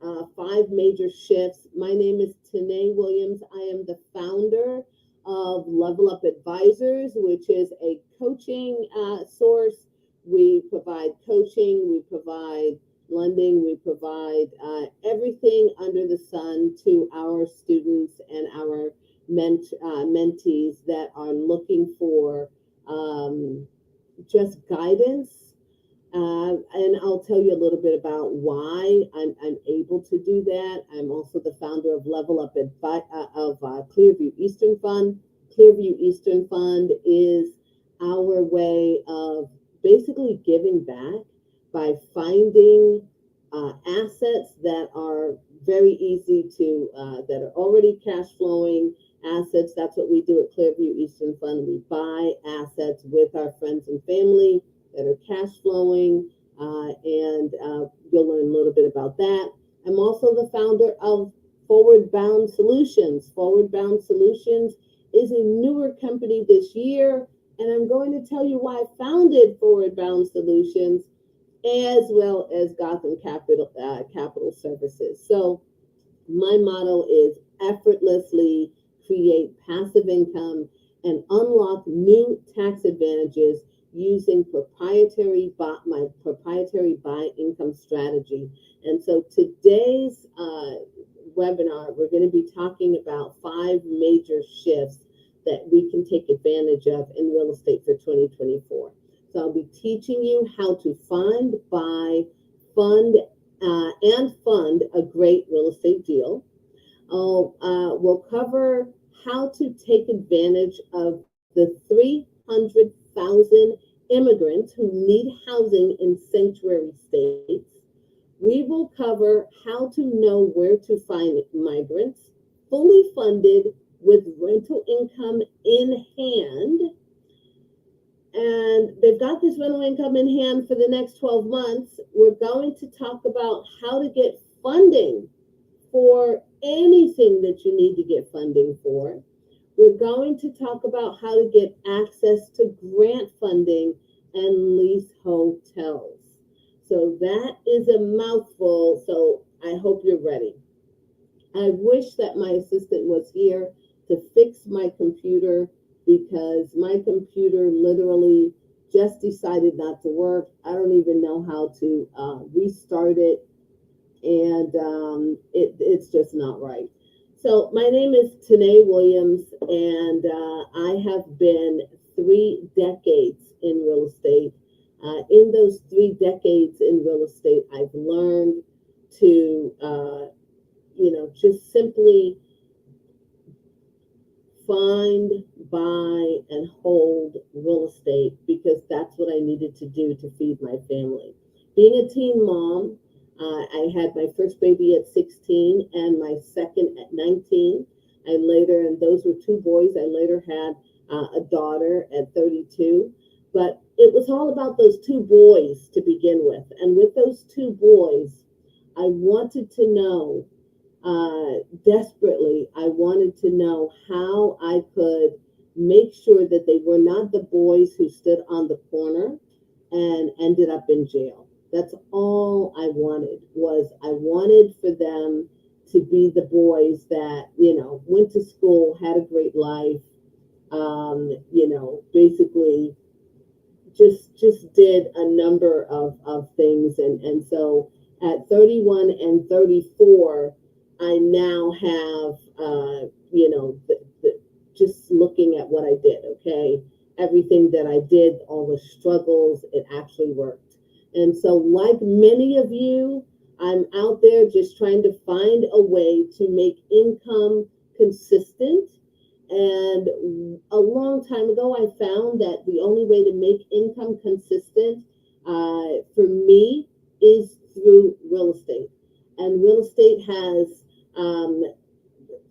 Speaker 2: 5 major shifts. My name is Tanae Williams. I am the founder of Level Up Advisors, which is a coaching source. We provide coaching, we provide lending, we provide everything under the sun to our students and our mentees that are looking for just guidance. And I'll tell you a little bit about why I'm able to do that. I'm also the founder of Level Up Clearview Eastern Fund. Clearview Eastern Fund is our way of basically giving back by finding assets that are very easy to, that are already cash flowing assets. That's what we do at Clearview Eastern Fund. We buy assets with our friends and family that are cash flowing, and you'll learn a little bit about that. I'm also the founder of Forward Bound Solutions. Forward Bound Solutions is a newer company this year, and I'm going to tell you why I founded Forward Bound Solutions, as well as Gotham Capital Services. So my motto is effortlessly create passive income and unlock new tax advantages using my proprietary buy income strategy. And so today's webinar, we're going to be talking about 5 major shifts that we can take advantage of in real estate for 2024. So I'll be teaching you how to find, buy, fund, and fund a great real estate deal. We'll cover how to take advantage of the 300,000 immigrants who need housing in sanctuary states. We will cover how to know where to find migrants fully funded with rental income in hand. And they've got this rental income in hand for the next 12 months. We're going to talk about how to get funding for anything that you need to get funding for. We're going to talk about how to get access to grant funding and lease hotels. So that is a mouthful, so I hope you're ready. I wish that my assistant was here to fix my computer, because my computer literally just decided not to work. I don't even know how to restart it, and it's just not right. So my name is Tanae Williams, and I have been 3 decades in real estate. In those 3 decades in real estate, I've learned to, just simply find, buy, and hold real estate, because that's what I needed to do to feed my family. Being a teen mom, I had my first baby at 16 and my second at 19. And those were 2 boys. I later had a daughter at 32. But it was all about those 2 boys to begin with. And with those 2 boys, I wanted to know, desperately, I wanted to know how I could make sure that they were not the boys who stood on the corner and ended up in jail. That's all I wanted for them to be the boys that, you know, went to school, had a great life, you know, basically just did a number of things. And so at 31 and 34, I now have, you know, just looking at what I did, okay? Everything that I did, all the struggles, it actually worked. And so like many of you, I'm out there just trying to find a way to make income consistent. And a long time ago, I found that the only way to make income consistent for me is through real estate. And real estate has,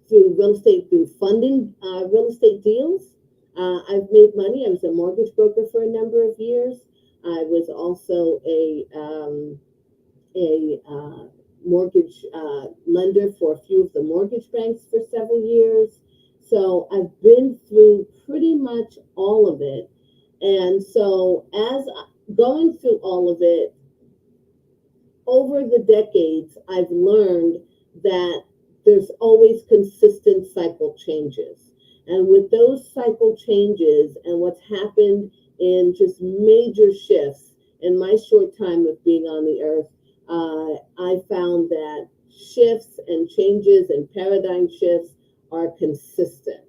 Speaker 2: through funding real estate deals, I've made money. I was a mortgage broker for a number of years. I was also a mortgage lender for a few of the mortgage banks for several years. So I've been through pretty much all of it. And so as going through all of it, over the decades, I've learned that there's always consistent cycle changes. And with those cycle changes and what's happened in just major shifts in my short time of being on the earth, I found that shifts and changes and paradigm shifts are consistent.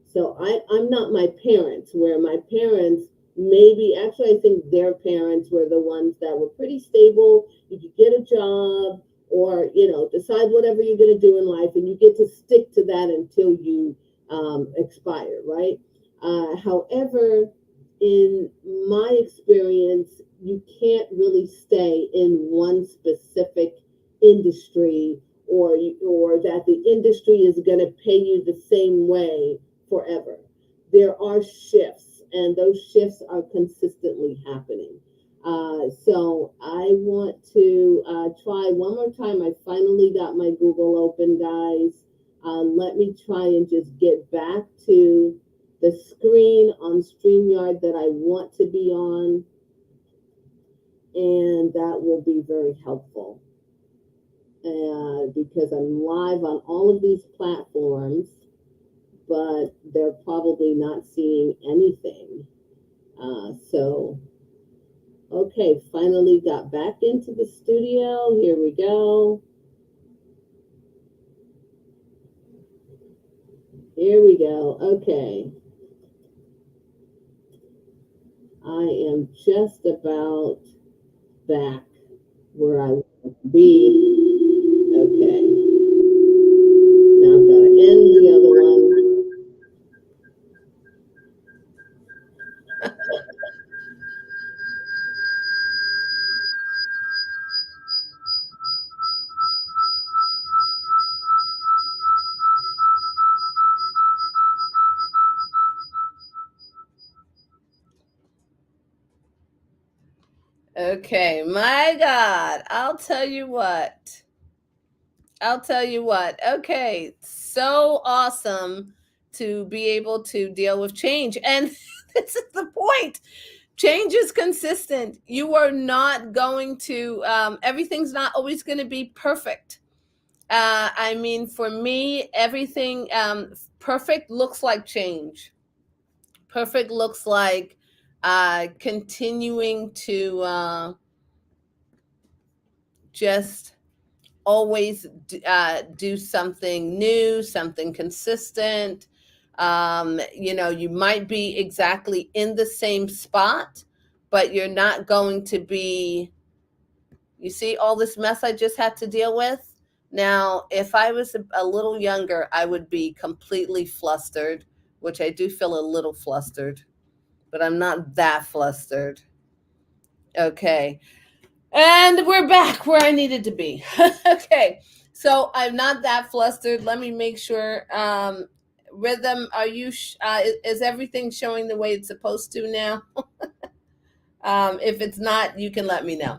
Speaker 2: So I'm not my parents, where my parents maybe, actually, I think their parents were the ones that were pretty stable. You could get a job or, you know, decide whatever you're going to do in life, and you get to stick to that until you expire, right? However, in my experience, you can't really stay in one specific industry, or that the industry is going to pay you the same way forever. There are shifts, and those shifts are consistently happening. So I want to try one more time. I finally got my Google open, guys. Let me try and just get back to the screen on StreamYard that I want to be on, and that will be very helpful. Because I'm live on all of these platforms, but they're probably not seeing anything. So, okay, finally got back into the studio. Here we go. Here we go. Okay. I am just about back where I want to be. Okay. Now I've got to end the other one. Okay, my God, I'll tell you what. Okay, so awesome to be able to deal with change. And this is the point. Change is consistent. You are not going to, everything's not always going to be perfect. I mean, for me, everything perfect looks like change. Perfect looks like continuing to just always do something new, something consistent. You know, you might be exactly in the same spot, but you're not going to be, you see all this mess I just had to deal with? Now, if I was a little younger, I would be completely flustered, which I do feel a little flustered, but I'm not that flustered. Okay. And we're back where I needed to be. Okay. So I'm not that flustered. Let me make sure. Rhythm, are you, is everything showing the way it's supposed to now? If it's not, you can let me know.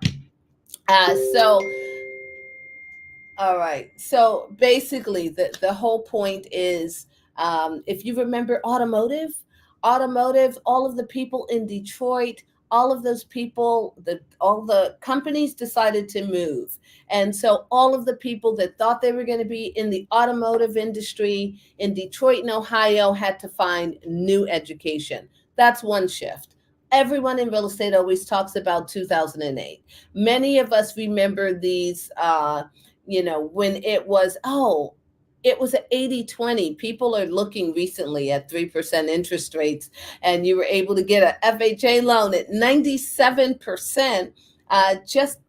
Speaker 2: All right. So basically, the whole point is, if you remember automotive, all of the people in Detroit, all of those people, all the companies decided to move. And so all of the people that thought they were going to be in the automotive industry in Detroit and Ohio had to find new education. That's one shift. Everyone in real estate always talks about 2008. Many of us remember these, when it was, it was an 80-20. People are looking recently at 3% interest rates, and you were able to get an FHA loan at 97% just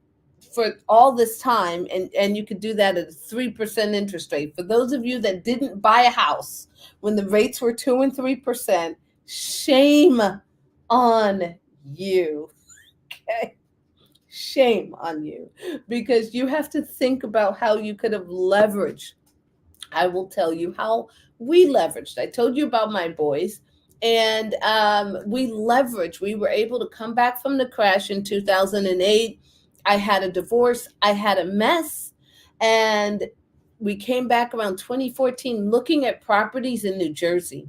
Speaker 2: for all this time. And you could do that at a 3% interest rate. For those of you that didn't buy a house when the rates were 2 and 3%, shame on you. Okay. Shame on you, because you have to think about how you could have leveraged. I will tell you how we leveraged. I told you about my boys, and we leveraged. We were able to come back from the crash in 2008. I had a divorce. I had a mess. And we came back around 2014 looking at properties in New Jersey.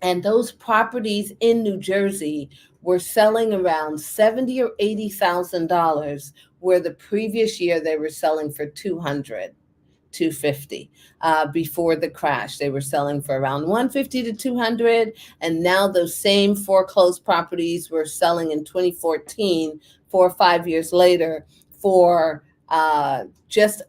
Speaker 2: And those properties in New Jersey were selling around $70,000 or $80,000, where the previous year they were selling for $200,000. $250,000 before the crash. They were selling for around $150,000 to $200,000, and now those same foreclosed properties were selling in 2014, 4 or 5 years later, for just,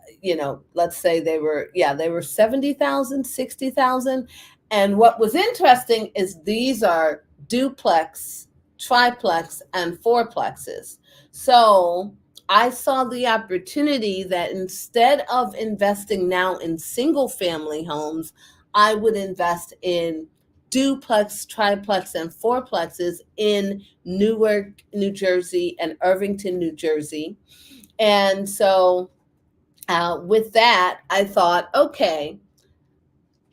Speaker 2: let's say they were $70,000, $60,000. And what was interesting is these are duplex, triplex, and fourplexes. So I saw the opportunity that instead of investing now in single family homes, I would invest in duplex, triplex, and fourplexes in Newark, New Jersey, and Irvington, New Jersey. And so with that, I thought, okay,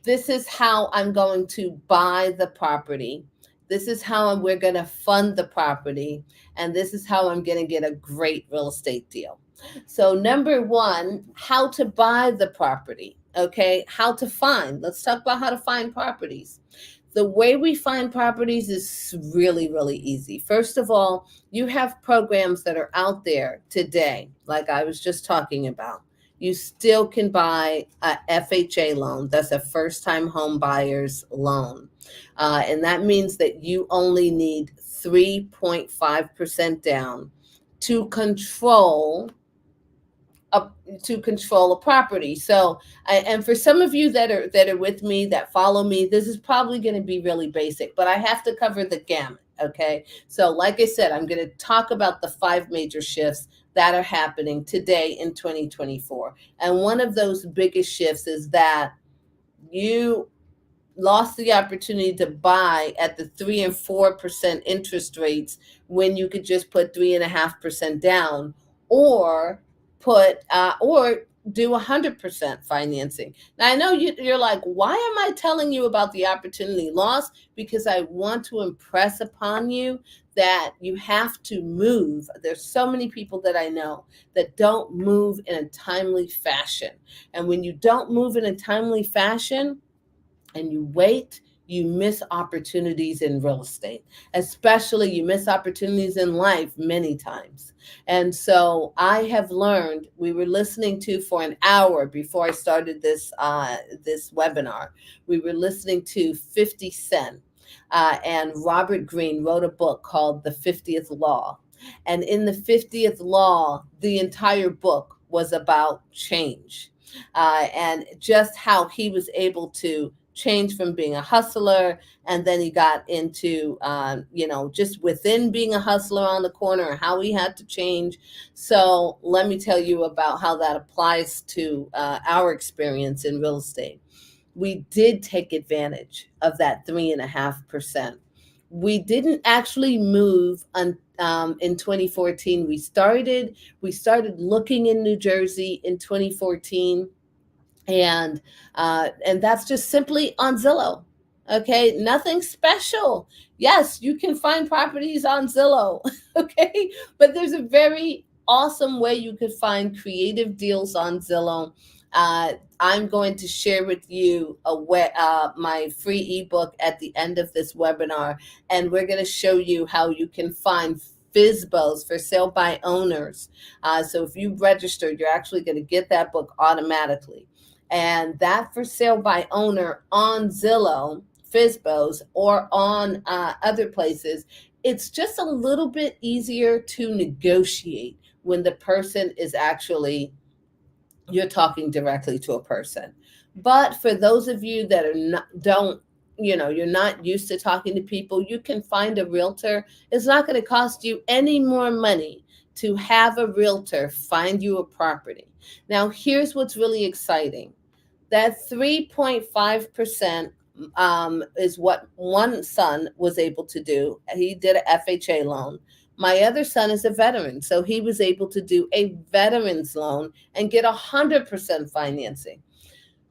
Speaker 2: this is how I'm going to buy the property. This is how we're going to fund the property. And this is how I'm going to get a great real estate deal. So number one, how to buy the property. Okay. How to find. Let's talk about how to find properties. The way we find properties is really, really easy. First of all, you have programs that are out there today, like I was just talking about. You still can buy a FHA loan. That's a first-time home buyer's loan. And that means that you only need 3.5% down to control a property. So, and for some of you that are with me, that follow me, this is probably going to be really basic, but I have to cover the gamut. Okay. So like I said, I'm going to talk about the 5 major shifts that are happening today in 2024. And one of those biggest shifts is that you lost the opportunity to buy at the 3 and 4% interest rates when you could just put 3.5% down, or do 100% financing. Now, I know you're like, why am I telling you about the opportunity loss? Because I want to impress upon you that you have to move. There's so many people that I know that don't move in a timely fashion. And when you don't move in a timely fashion and you wait, you miss opportunities in real estate. Especially you miss opportunities in life many times. And so I have learned, we were listening to for an hour before I started this webinar, we were listening to 50 Cent. And Robert Greene wrote a book called The 50th Law. And in the 50th Law, the entire book was about change and just how he was able to change from being a hustler, and then he got into just within being a hustler on the corner and how he had to change. So let me tell you about how that applies to our experience in real estate. We did take advantage of that 3.5%. We didn't actually move in 2014. We started looking in New Jersey in 2014. And that's just simply on Zillow. Okay, nothing special. Yes, you can find properties on Zillow. Okay, but there's a very awesome way you could find creative deals on Zillow. I'm going to share with you my free ebook at the end of this webinar, and we're going to show you how you can find FSBOs, for sale by owners. So if you registered, you're actually going to get that book automatically. And that for sale by owner on Zillow, FSBOs, or on other places, it's just a little bit easier to negotiate when the person is actually, you're talking directly to a person. But for those of you that are you're not used to talking to people, you can find a realtor. It's not going to cost you any more money to have a realtor find you a property. Now, here's what's really exciting. That 3.5% is what one son was able to do. He did an FHA loan. My other son is a veteran, so he was able to do a veteran's loan and get 100% financing.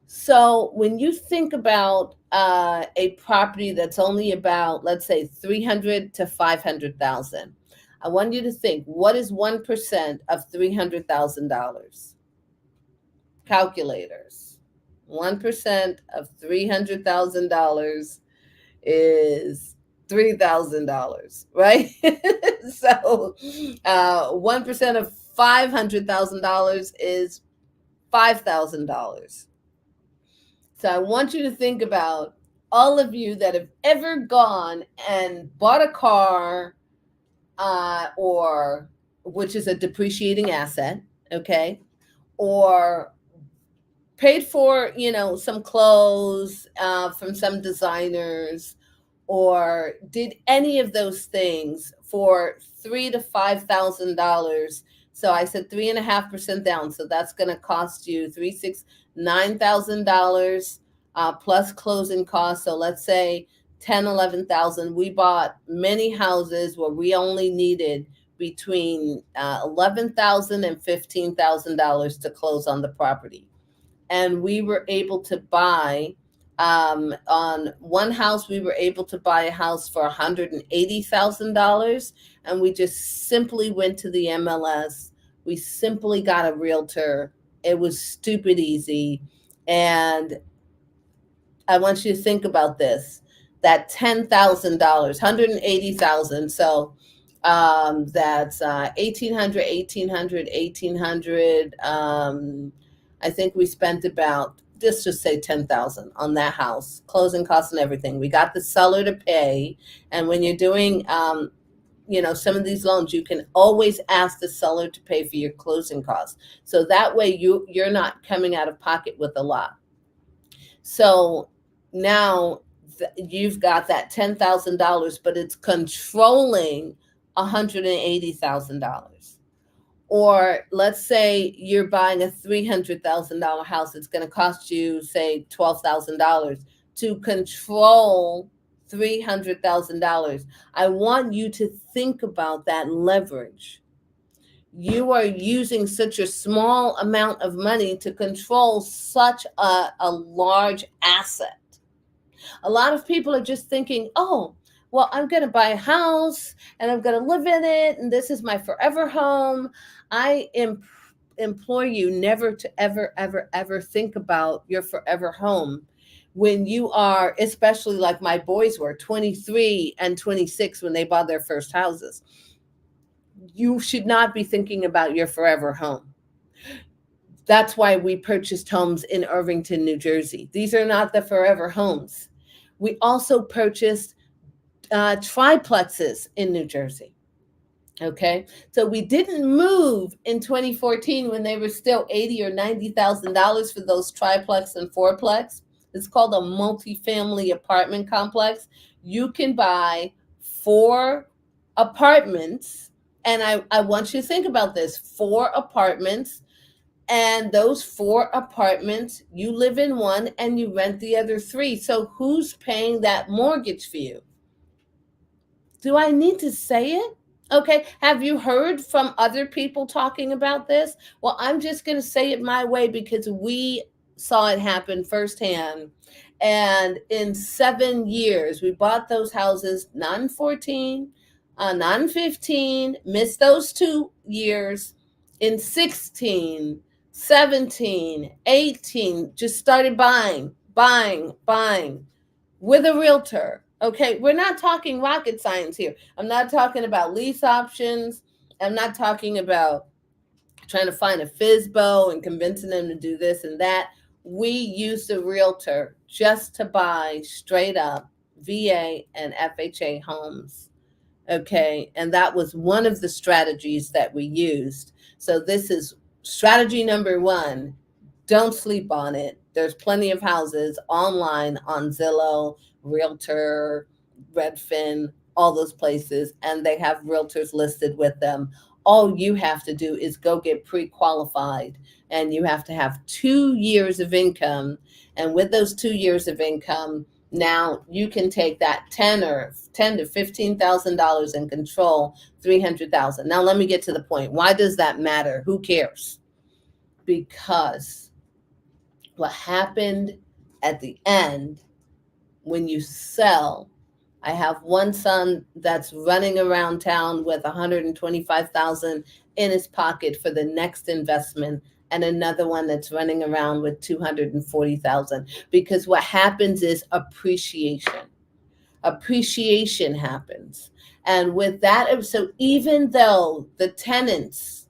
Speaker 2: So when you think about a property that's only about, let's say, 300 to 500,000, I want you to think, what is 1% of $300,000? Calculators. 1% of $300,000 is $3,000, right? So 1% of $500,000 is $5,000. So I want you to think about all of you that have ever gone and bought a car, or which is a depreciating asset, okay, or paid for, some clothes from some designers, or did any of those things for $3,000 to $5,000. So I said 3.5% down. So that's going to cost you $9,000 plus closing costs. So let's say 10, 11,000. We bought many houses where we only needed between $11,000 and $15,000 to close on the property. And we were able to buy, on one house, we were able to buy a house for $180,000. And we just simply went to the MLS. We simply got a realtor. It was stupid easy. And I want you to think about this, that $10,000, $180,000. So that's 1,800. I think we spent about, let's just say 10,000 on that house, closing costs and everything. We got the seller to pay. And when you're doing, some of these loans, you can always ask the seller to pay for your closing costs. So that way you're not coming out of pocket with a lot. So now you've got that $10,000, but it's controlling $180,000. Or let's say you're buying a $300,000 house. It's going to cost you, say, $12,000 to control $300,000. I want you to think about that leverage. You are using such a small amount of money to control such a large asset. A lot of people are just thinking, oh, well, I'm going to buy a house and I'm going to live in it, and this is my forever home. I implore you never to ever think about your forever home when you are, especially like my boys were 23 and 26 when they bought their first houses. You should not be thinking about your forever home. That's why we purchased homes in Irvington, New Jersey. These are not the forever homes. We also purchased triplexes in New Jersey. Okay, so we didn't move in 2014 when they were still $80,000 or $90,000 for those triplex and fourplex. It's called a multifamily apartment complex. You can buy 4 apartments, and I want you to think about this: 4 apartments, and those 4 apartments, you live in one and you rent the other 3. So who's paying that mortgage for you? Do I need to say it? Okay, have you heard from other people talking about this? Well, I'm just going to say it my way because we saw it happen firsthand. And in 7 years, we bought those houses, not in 14, not in 15, missed those 2 years. In 16, 17, 18, just started buying with a realtor. Okay, we're not talking rocket science here. I'm not talking about lease options. I'm not talking about trying to find a FSBO and convincing them to do this and that. We used a realtor just to buy straight up VA and FHA homes. Okay, and that was one of the strategies that we used. So this is strategy number one. Don't sleep on it. There's plenty of houses online on Zillow, Realtor, Redfin, all those places, and they have realtors listed with them. All you have to do is go get pre-qualified, and you have to have 2 years of income. And with those 2 years of income, now you can take that ten to $15,000 and control 300,000. Now let me get to the point. Why does that matter? Who cares? Because what happened at the end when you sell, I have one son that's running around town with 125,000 in his pocket for the next investment, and another one that's running around with 240,000, because what happens is appreciation happens. And with that, so even though the tenants,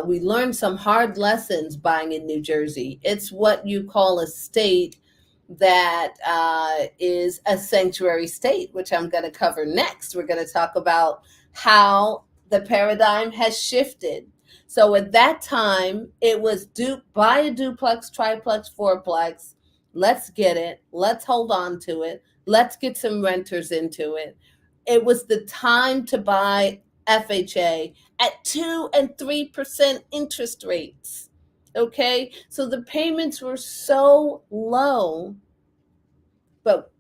Speaker 2: we learned some hard lessons buying in New Jersey. It's what you call a state that is a sanctuary state, which I'm going to cover next. We're going to talk about how the paradigm has shifted. So at that time, it was buy a duplex, triplex, fourplex. Let's get it. Let's hold on to it. Let's get some renters into it. It was the time to buy FHA at 2 and 3% interest rates. Okay, so the payments were so low. But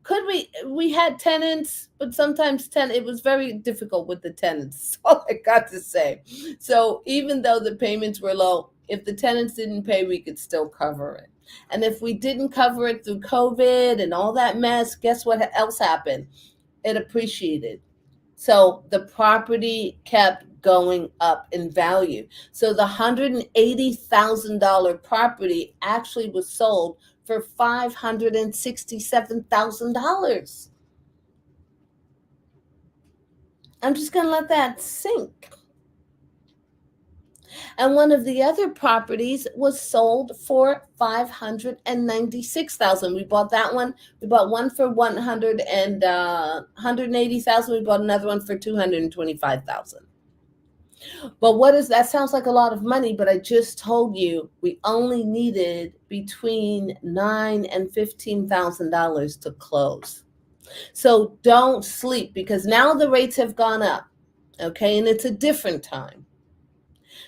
Speaker 2: we had tenants, but sometimes it was very difficult with the tenants. That's all I got to say. So even though the payments were low, if the tenants didn't pay, we could still cover it. And if we didn't cover it through COVID and all that mess, guess what else happened? It appreciated. So the property kept going up in value. So the $180,000 property actually was sold for $567,000. I'm just going to let that sink. And one of the other properties was sold for $596,000. We bought that one. We bought one for $180,000. We bought another one for $225,000. But that sounds like a lot of money, but I just told you we only needed between $9,000 and $15,000 to close. So don't sleep, because now the rates have gone up. Okay, and it's a different time.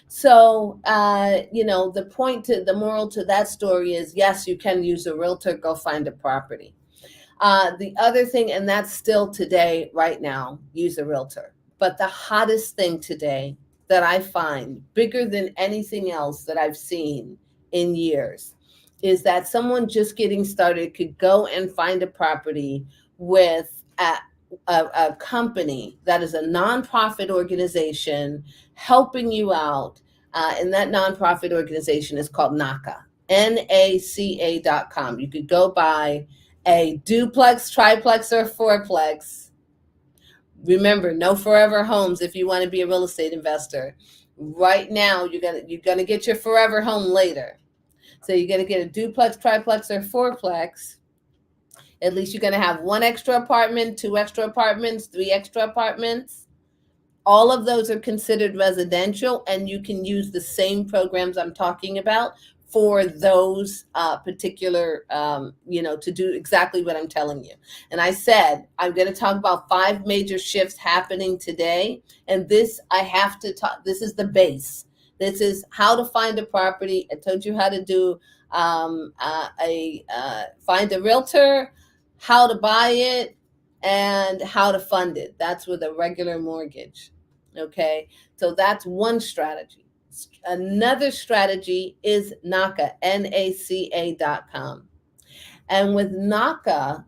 Speaker 2: So, the moral to that story is, yes, you can use a realtor, go find a property. The other thing, and that's still today, right now, use a realtor. But the hottest thing today that I find, bigger than anything else that I've seen in years, is that someone just getting started could go and find a property with a company that is a nonprofit organization helping you out. And that nonprofit organization is called NACA, NACA.com. You could go buy a duplex, triplex, or fourplex. Remember, no forever homes if you want to be a real estate investor. Right now, you're gonna get your forever home later. So you're gonna get a duplex, triplex, or fourplex. At least you're gonna have 1 extra apartment, 2 extra apartments, 3 extra apartments. All of those are considered residential, and you can use the same programs I'm talking about for those particular, to do exactly what I'm telling you. And I said, I'm going to talk about 5 major shifts happening today. And this, I have to talk, this is the base. This is how to find a property. I told you how to do find a realtor, how to buy it, and how to fund it. That's with a regular mortgage. Okay, so that's one strategy. Another strategy is NACA, NACA.com. And with NACA,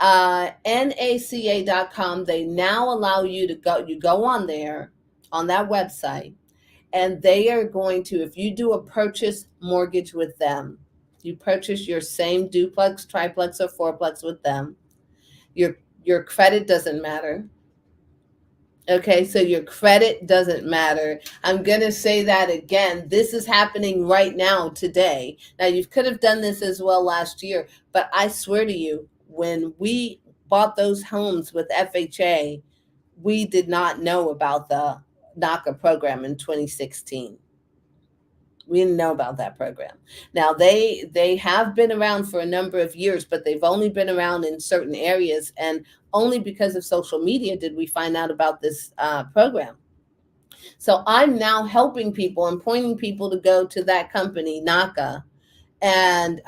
Speaker 2: NACA.com, they now allow you to go on there, on that website, And they are going to, if you do a purchase mortgage with them, you purchase your same duplex, triplex, or fourplex with them, your credit doesn't matter. Okay, so your credit doesn't matter. I'm going to say that again. This is happening right now, today. Now, you could have done this as well last year, but I swear to you, when we bought those homes with FHA, we did not know about the NACA program in 2016. We didn't know about that program. Now, they have been around for a number of years, but they've only been around in certain areas. And only because of social media did we find out about this program. So I'm now helping people and pointing people to go to that company, NACA, and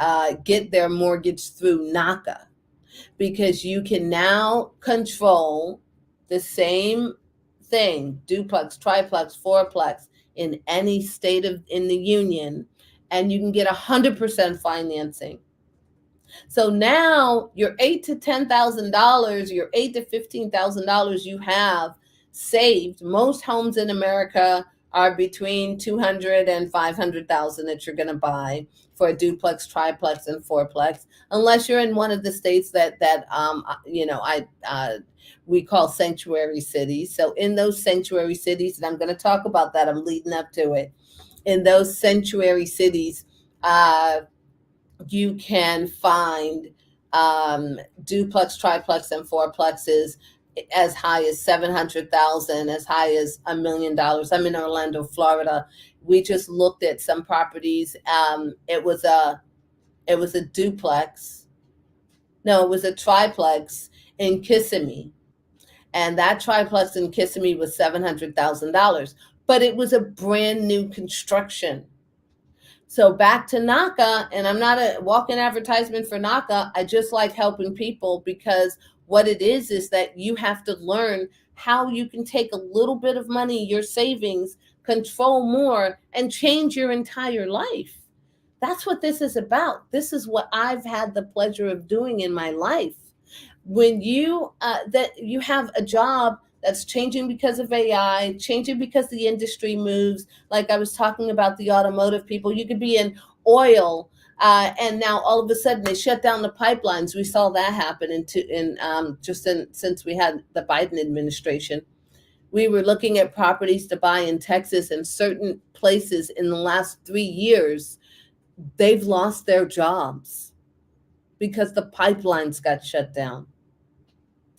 Speaker 2: get their mortgage through NACA, because you can now control the same thing, duplex, triplex, fourplex, in any state in the union, and you can get 100% financing. So now your $8,000 to $10,000, your $8,000 to $15,000 you have saved. Most homes in America are between $200,000 and $500,000 that you're going to buy for a duplex, triplex, and fourplex, unless you're in one of the states that we call sanctuary cities. So in those sanctuary cities, and I'm going to talk about that, I'm leading up to it. In those sanctuary cities, you can find duplex, triplex, and fourplexes as high as $700,000, as high as $1 million. I'm in Orlando, Florida. We just looked at some properties. It was a duplex. No, it was a triplex in Kissimmee. And that triplex in Kissimmee was $700,000, but it was a brand new construction. So back to NACA, and I'm not a walk-in advertisement for NACA. I just like helping people, because what it is that you have to learn how you can take a little bit of money, your savings, control more, and change your entire life. That's what this is about. This is what I've had the pleasure of doing in my life. When you you have a job that's changing because of AI, changing because the industry moves, like I was talking about the automotive people, you could be in oil, and now all of a sudden they shut down the pipelines. We saw that happen since we had the Biden administration. We were looking at properties to buy in Texas, and certain places in the last 3 years, they've lost their jobs because the pipelines got shut down.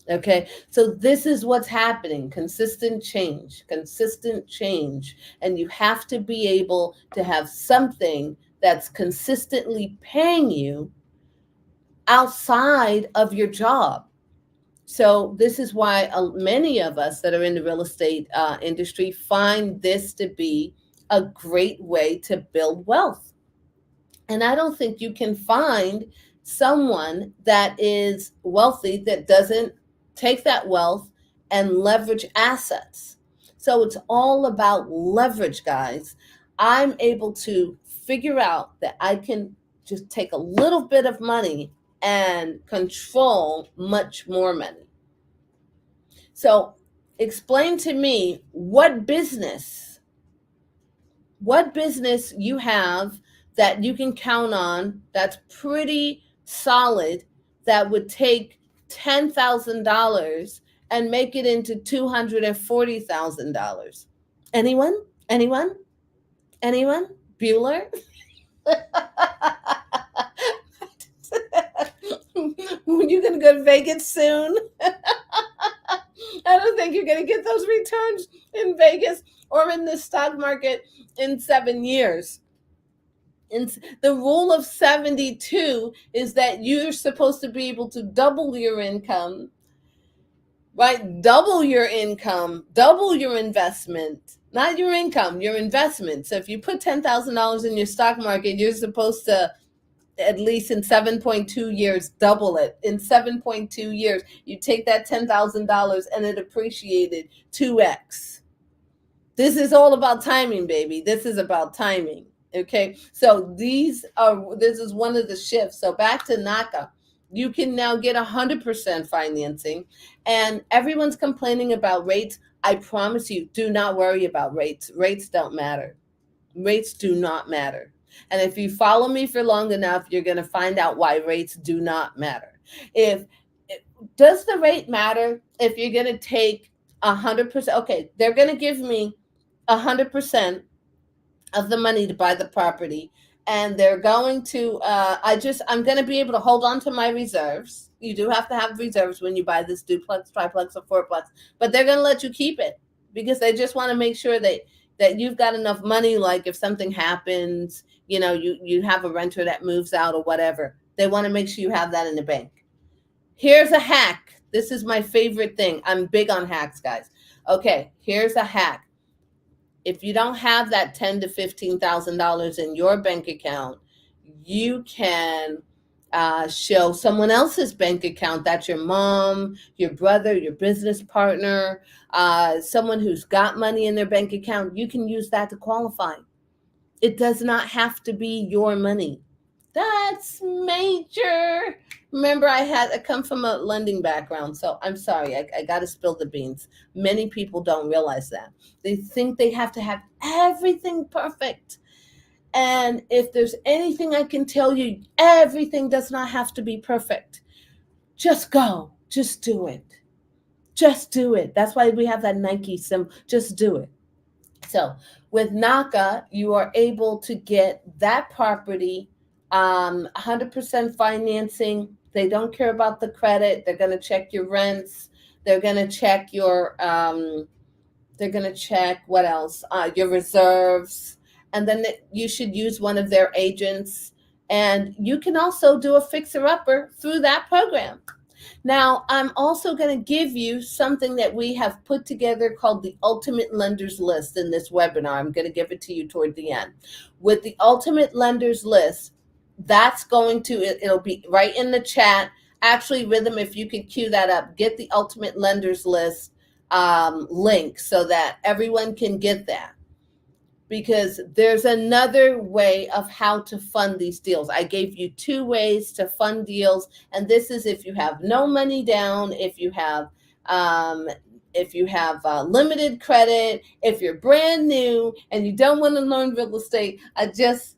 Speaker 2: Okay, so this is what's happening. Consistent change. And you have to be able to have something that's consistently paying you outside of your job. So this is why many of us that are in the real estate industry find this to be a great way to build wealth. And I don't think you can find someone that is wealthy that doesn't take that wealth and leverage assets. So it's all about leverage, guys. I'm able to figure out that I can just take a little bit of money and control much more money. So explain to me what business you have that you can count on, that's pretty solid, that would take $10,000 and make it into $240,000. Anyone? Bueller? You gonna go to Vegas soon? I don't think you're gonna get those returns in Vegas or in the stock market in 7 years. And the rule of 72 is that you're supposed to be able to double your income, right? Double your income, double your investment, not your income, your investment. So if you put $10,000 in your stock market, you're supposed to, at least in 7.2 years, double it. In 7.2 years, you take that $10,000 and it appreciated 2x. This is all about timing, baby. This is about timing. Okay, so this is one of the shifts. So back to NACA, you can now get 100% financing, and everyone's complaining about rates. I promise you, do not worry about rates. Rates don't matter. Rates do not matter. And if you follow me for long enough, you're going to find out why rates do not matter. Does the rate matter if you're going to take 100%? Okay, they're going to give me 100% of the money to buy the property, and they're going to I'm going to be able to hold on to my reserves. You do have to have reserves when you buy this duplex, triplex, or fourplex, but they're going to let you keep it because they just want to make sure that you've got enough money. Like if something happens, you have a renter that moves out or whatever, they want to make sure you have that in the bank. Here's a hack. This is my favorite thing. I'm big on hacks, guys. Okay, here's a hack. If you don't have that $10,000 to $15,000 in your bank account, you can show someone else's bank account. That's your mom, your brother, your business partner, someone who's got money in their bank account. You can use that to qualify. It does not have to be your money. That's major. Remember, I come from a lending background, so I'm sorry. I got to spill the beans. Many people don't realize that. They think they have to have everything perfect. And if there's anything I can tell you, everything does not have to be perfect. Just go. Just do it. Just do it. That's why we have that Nike symbol. Just do it. So with NACA, you are able to get that property 100% financing. They don't care about the credit. They're going to check your rents. They're going to check your, what else? Your reserves. And then you should use one of their agents. And you can also do a fixer-upper through that program. Now, I'm also going to give you something that we have put together called the Ultimate Lenders List in this webinar. I'm going to give it to you toward the end. With the Ultimate Lenders List, that's it'll be right in the chat. Actually, Rhythm, if you could cue that up, get the Ultimate Lenders List link so that everyone can get that. Because there's another way of how to fund these deals. I gave you 2 ways to fund deals, and this is if you have no money down, if you have limited credit, if you're brand new and you don't want to learn real estate. I just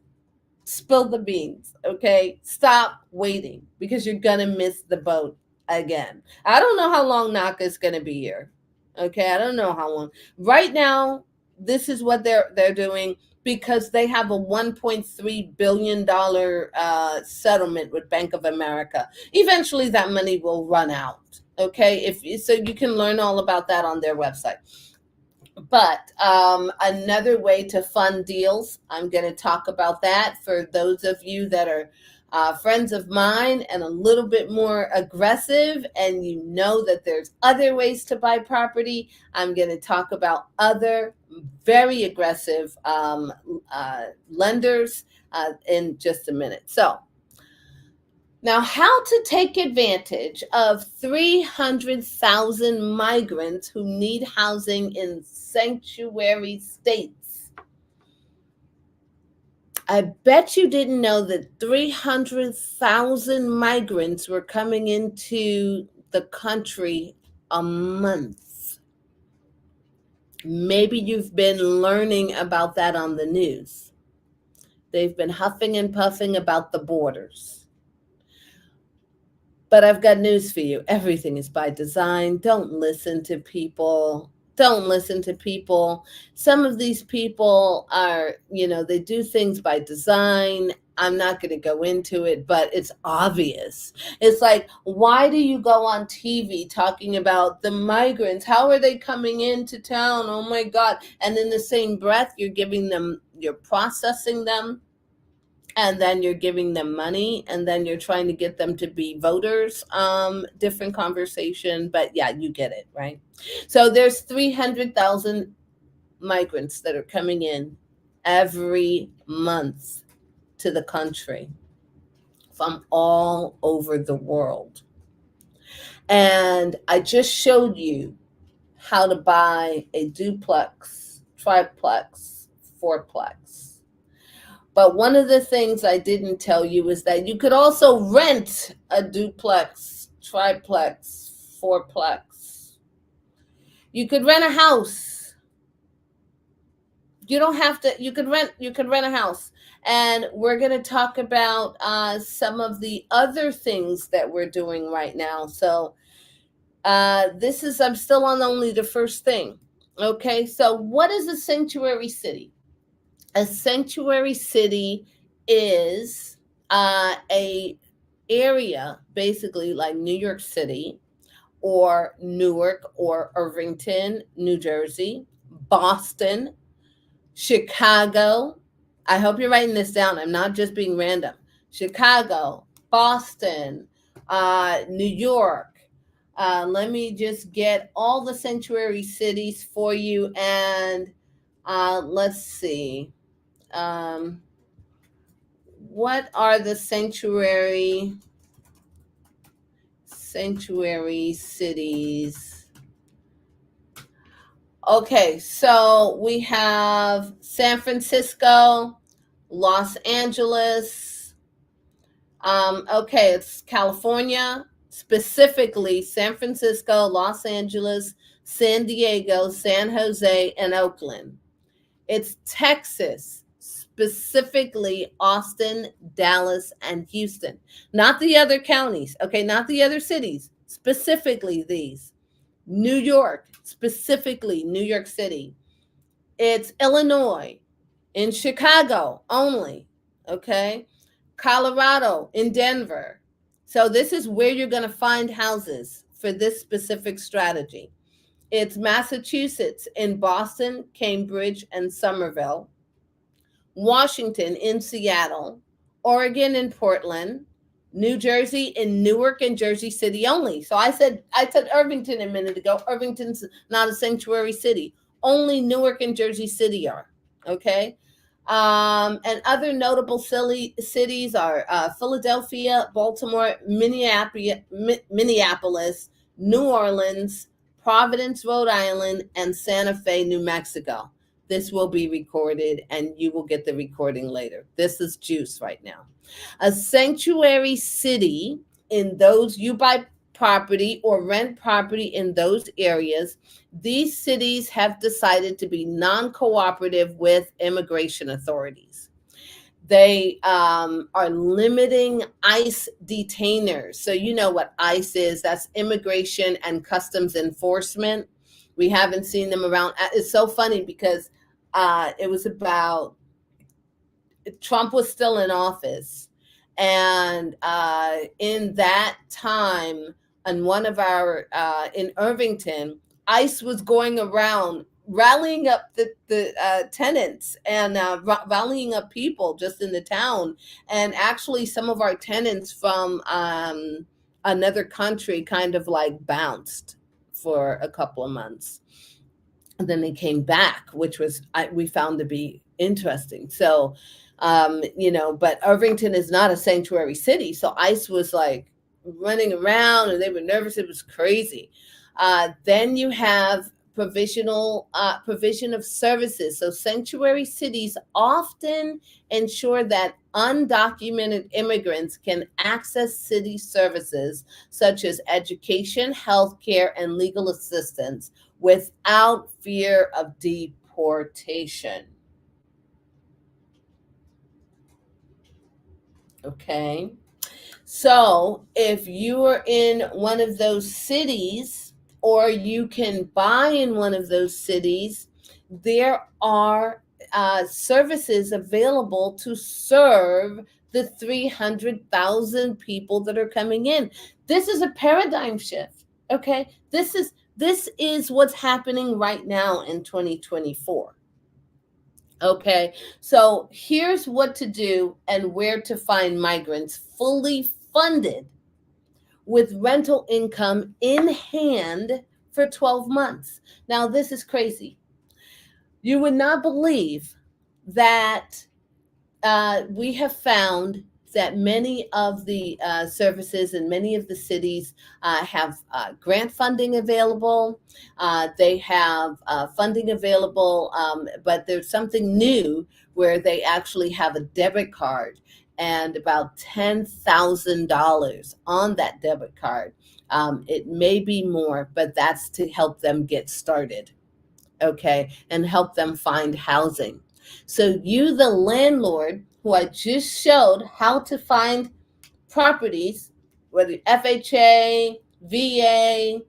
Speaker 2: spilled the beans. Okay, stop waiting because you're gonna miss the boat again. I don't know how long NACA is gonna be here. Okay, I don't know how long. Right now, this is what they're doing because they have a $1.3 billion settlement with Bank of America. Eventually, that money will run out. Okay, so you can learn all about that on their website. But another way to fund deals, I'm going to talk about that for those of you that are friends of mine and a little bit more aggressive, and you know that there's other ways to buy property. I'm going to talk about other very aggressive lenders in just a minute. So now, how to take advantage of 300,000 migrants who need housing in sanctuary states. I bet you didn't know that 300,000 migrants were coming into the country a month. Maybe you've been learning about that on the news. They've been huffing and puffing about the borders. But I've got news for you. Everything is by design. Don't listen to people. Don't listen to people. Some of these people are, they do things by design. I'm not going to go into it, but it's obvious. It's like, why do you go on TV talking about the migrants? How are they coming into town? Oh my God. And in the same breath, you're processing them. And then you're giving them money, and then you're trying to get them to be voters. Different conversation, but yeah, you get it, right? So there's 300,000 migrants that are coming in every month to the country from all over the world. And I just showed you how to buy a duplex, triplex, fourplex. But one of the things I didn't tell you is that you could also rent a duplex, triplex, fourplex. You could rent a house. You don't have to, you could rent a house. And we're going to talk about some of the other things that we're doing right now. So I'm still on only the first thing. Okay, so what is a sanctuary city? A sanctuary city is a area basically like New York City or Newark or Irvington, New Jersey, Boston, Chicago. I hope you're writing this down. I'm not just being random. Chicago, Boston, New York. Let me just get all the sanctuary cities for you. And let's see. What are the sanctuary cities? Okay, so we have San Francisco, Los Angeles. Okay, it's California, specifically San Francisco, Los Angeles, San Diego, San Jose, and Oakland. It's Texas, specifically Austin, Dallas, and Houston. Not the other counties, okay, not the other cities, specifically these. New York, specifically New York City. It's Illinois, in Chicago only, okay? Colorado, in Denver. So this is where you're going to find houses for this specific strategy. It's Massachusetts in Boston, Cambridge, and Somerville. Washington in Seattle. Oregon in Portland. New Jersey in Newark and Jersey City only. So I said Irvington a minute ago. Irvington's not a sanctuary city. Only Newark and Jersey City are. Okay. And other notable cities are Philadelphia, Baltimore, Minneapolis, New Orleans, Providence, Rhode Island, and Santa Fe, New Mexico. This will be recorded and you will get the recording later. This is juice right now. A sanctuary city in those you buy property or rent property in those areas, these cities have decided to be non-cooperative with immigration authorities. They are limiting ICE detainers. So you know what ICE is. That's Immigration and Customs Enforcement. We haven't seen them around. It's so funny because it was about Trump was still in office. And in that time, on one of our, in Irvington, ICE was going around rallying up the tenants and rallying up people just in the town. And actually some of our tenants from another country kind of like bounced for a couple of months. And then they came back, which was, we found to be interesting. So, but Irvington is not a sanctuary city. So ICE was like running around and they were nervous. It was crazy. Then you have provision of services. So sanctuary cities often ensure that undocumented immigrants can access city services such as education, healthcare, and legal assistance without fear of deportation. Okay. So if you are in one of those cities, or you can buy in one of those cities, there are services available to serve the 300,000 people that are coming in. This is a paradigm shift. Okay. This is what's happening right now in 2024. Okay, so here's what to do and where to find migrants fully funded with rental income in hand for 12 months. Now, this is crazy. You would not believe that we have found that many of the services in many of the cities have grant funding available. They have funding available, but there's something new where they actually have a debit card and about $10,000 on that debit card. It may be more, but that's to help them get started, okay, and help them find housing. So you, the landlord, who I just showed how to find properties, whether FHA, VA,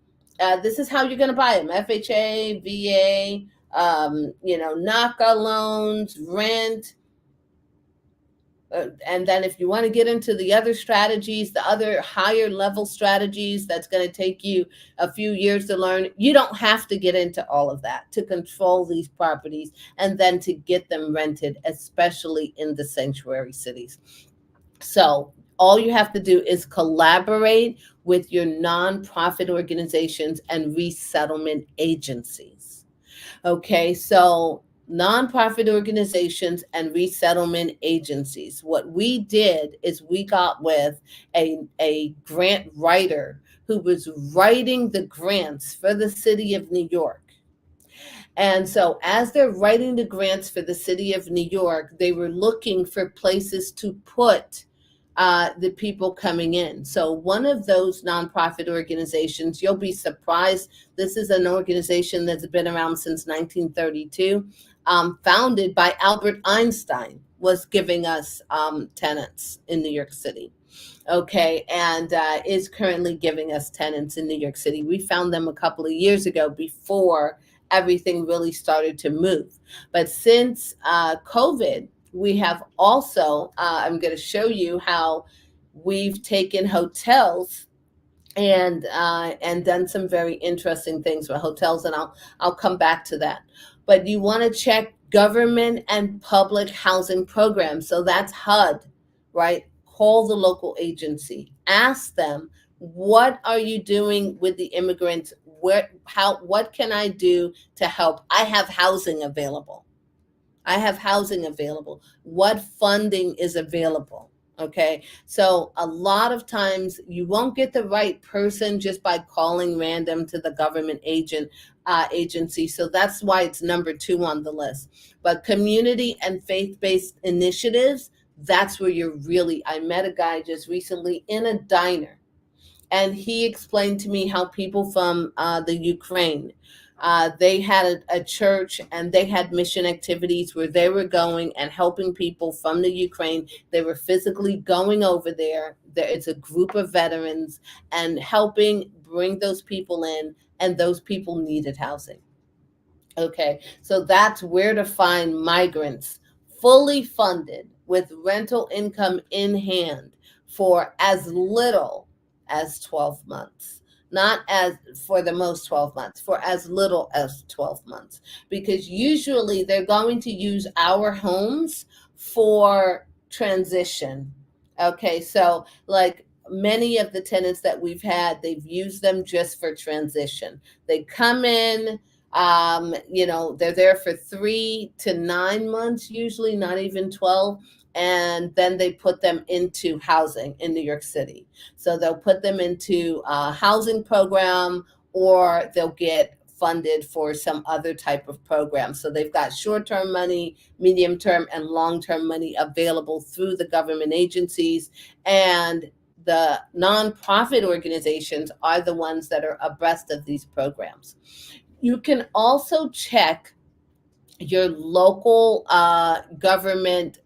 Speaker 2: this is how you're going to buy them: FHA, VA, NACA loans, rent. And then if you want to get into the other strategies, the other higher level strategies, that's going to take you a few years to learn. You don't have to get into all of that to control these properties and then to get them rented, especially in the sanctuary cities. So all you have to do is collaborate with your nonprofit organizations and resettlement agencies. Okay, so nonprofit organizations and resettlement agencies. What we did is we got with a grant writer who was writing the grants for the city of New York. And so as they're writing the grants for the city of New York, they were looking for places to put the people coming in. So one of those nonprofit organizations, you'll be surprised, this is an organization that's been around since 1932, founded by Albert Einstein, was giving us tenants in New York City. Okay, and is currently giving us tenants in New York City. We found them a couple of years ago before everything really started to move. But since COVID, we have also, I'm going to show you how we've taken hotels and done some very interesting things with hotels, and I'll come back to that. But you want to check government and public housing programs. So that's HUD, right? Call the local agency. Ask them, what are you doing with the immigrants? What can I do to help? I have housing available. I have housing available. What funding is available? Okay, so a lot of times you won't get the right person just by calling random to the government agency. So that's why it's number 2 on the list. But community and faith-based initiatives, that's where you're really, I met a guy just recently in a diner, and he explained to me how people from the Ukraine, they had a church and they had mission activities where they were going and helping people from the Ukraine. They were physically going over there. It's a group of veterans and helping bring those people in, and those people needed housing. Okay, so that's where to find migrants, fully funded with rental income in hand for as little as 12 months. Not as for the most 12 months, for as little as 12 months, because usually they're going to use our homes for transition. Okay, so like many of the tenants that we've had, they've used them just for transition. They come in, they're there for 3 to 9 months, usually not even 12. And then they put them into housing in New York City. So they'll put them into a housing program, or they'll get funded for some other type of program. So they've got short-term money, medium-term, and long-term money available through the government agencies. And the nonprofit organizations are the ones that are abreast of these programs. You can also check your local government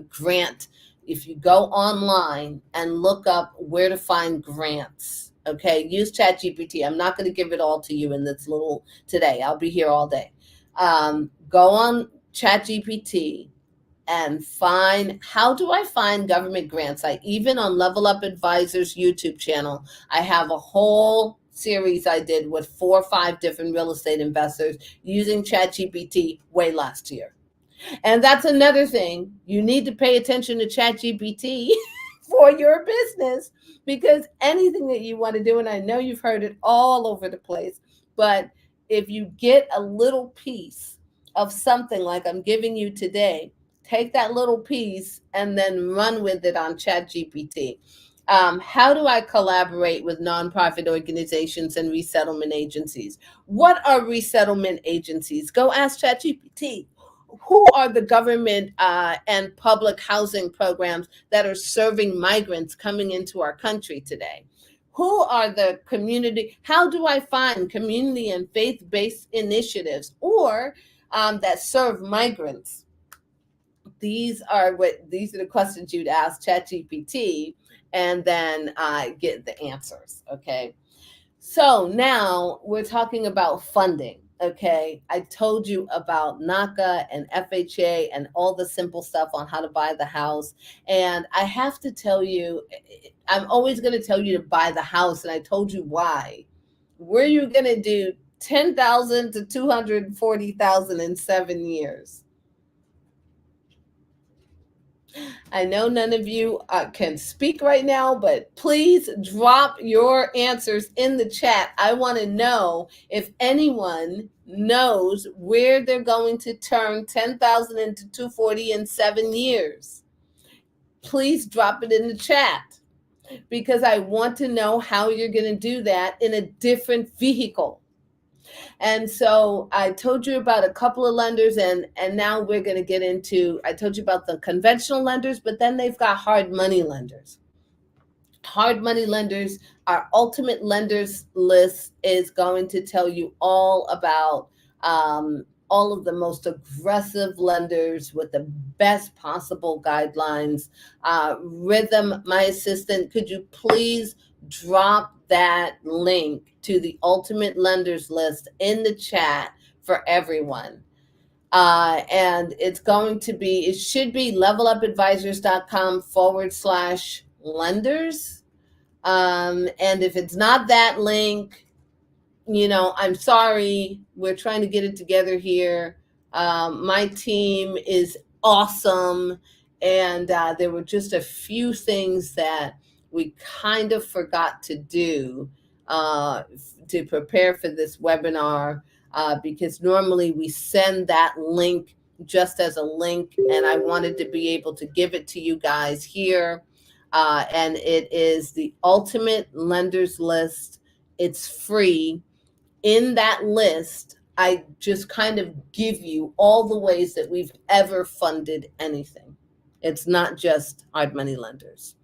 Speaker 2: grant. If you go online and look up where to find grants, okay, use ChatGPT. I'm not going to give it all to you in this little today. I'll be here all day. Go on ChatGPT and find, how do I find government grants? Even on Level Up Advisors YouTube channel, I have a whole series I did with 4 or 5 different real estate investors using ChatGPT way last year. And that's another thing. You need to pay attention to ChatGPT for your business, because anything that you want to do, and I know you've heard it all over the place, but if you get a little piece of something like I'm giving you today, take that little piece and then run with it on ChatGPT. How do I collaborate with nonprofit organizations and resettlement agencies? What are resettlement agencies? Go ask ChatGPT. Who are the government and public housing programs that are serving migrants coming into our country today? Who are the community? How do I find community and faith-based initiatives or that serve migrants? These are the questions you'd ask ChatGPT, and then get the answers. Okay. So now we're talking about funding. Okay. I told you about NACA and FHA and all the simple stuff on how to buy the house. And I have to tell you, I'm always going to tell you to buy the house. And I told you why. Were you going to do 10,000 to 240,000 in 7 years? I know none of you can speak right now, but please drop your answers in the chat. I want to know if anyone knows where they're going to turn 10,000 into 240 in 7 years. Please drop it in the chat, because I want to know how you're going to do that in a different vehicle. And so I told you about a couple of lenders, and now we're going to get into, I told you about the conventional lenders, but then they've got hard money lenders. Hard money lenders, our ultimate lenders list is going to tell you all about all of the most aggressive lenders with the best possible guidelines. Rhythm, my assistant, could you please drop that link to the ultimate lenders list in the chat for everyone? And it's going to be, it should be levelupadvisors.com/lenders. And if it's not that link, I'm sorry. We're trying to get it together here. My team is awesome. And there were just a few things that we kind of forgot to do to prepare for this webinar, because normally we send that link just as a link, and I wanted to be able to give it to you guys here. And it is the ultimate lenders list. It's free. In that list, I just kind of give you all the ways that we've ever funded anything. It's not just hard money lenders.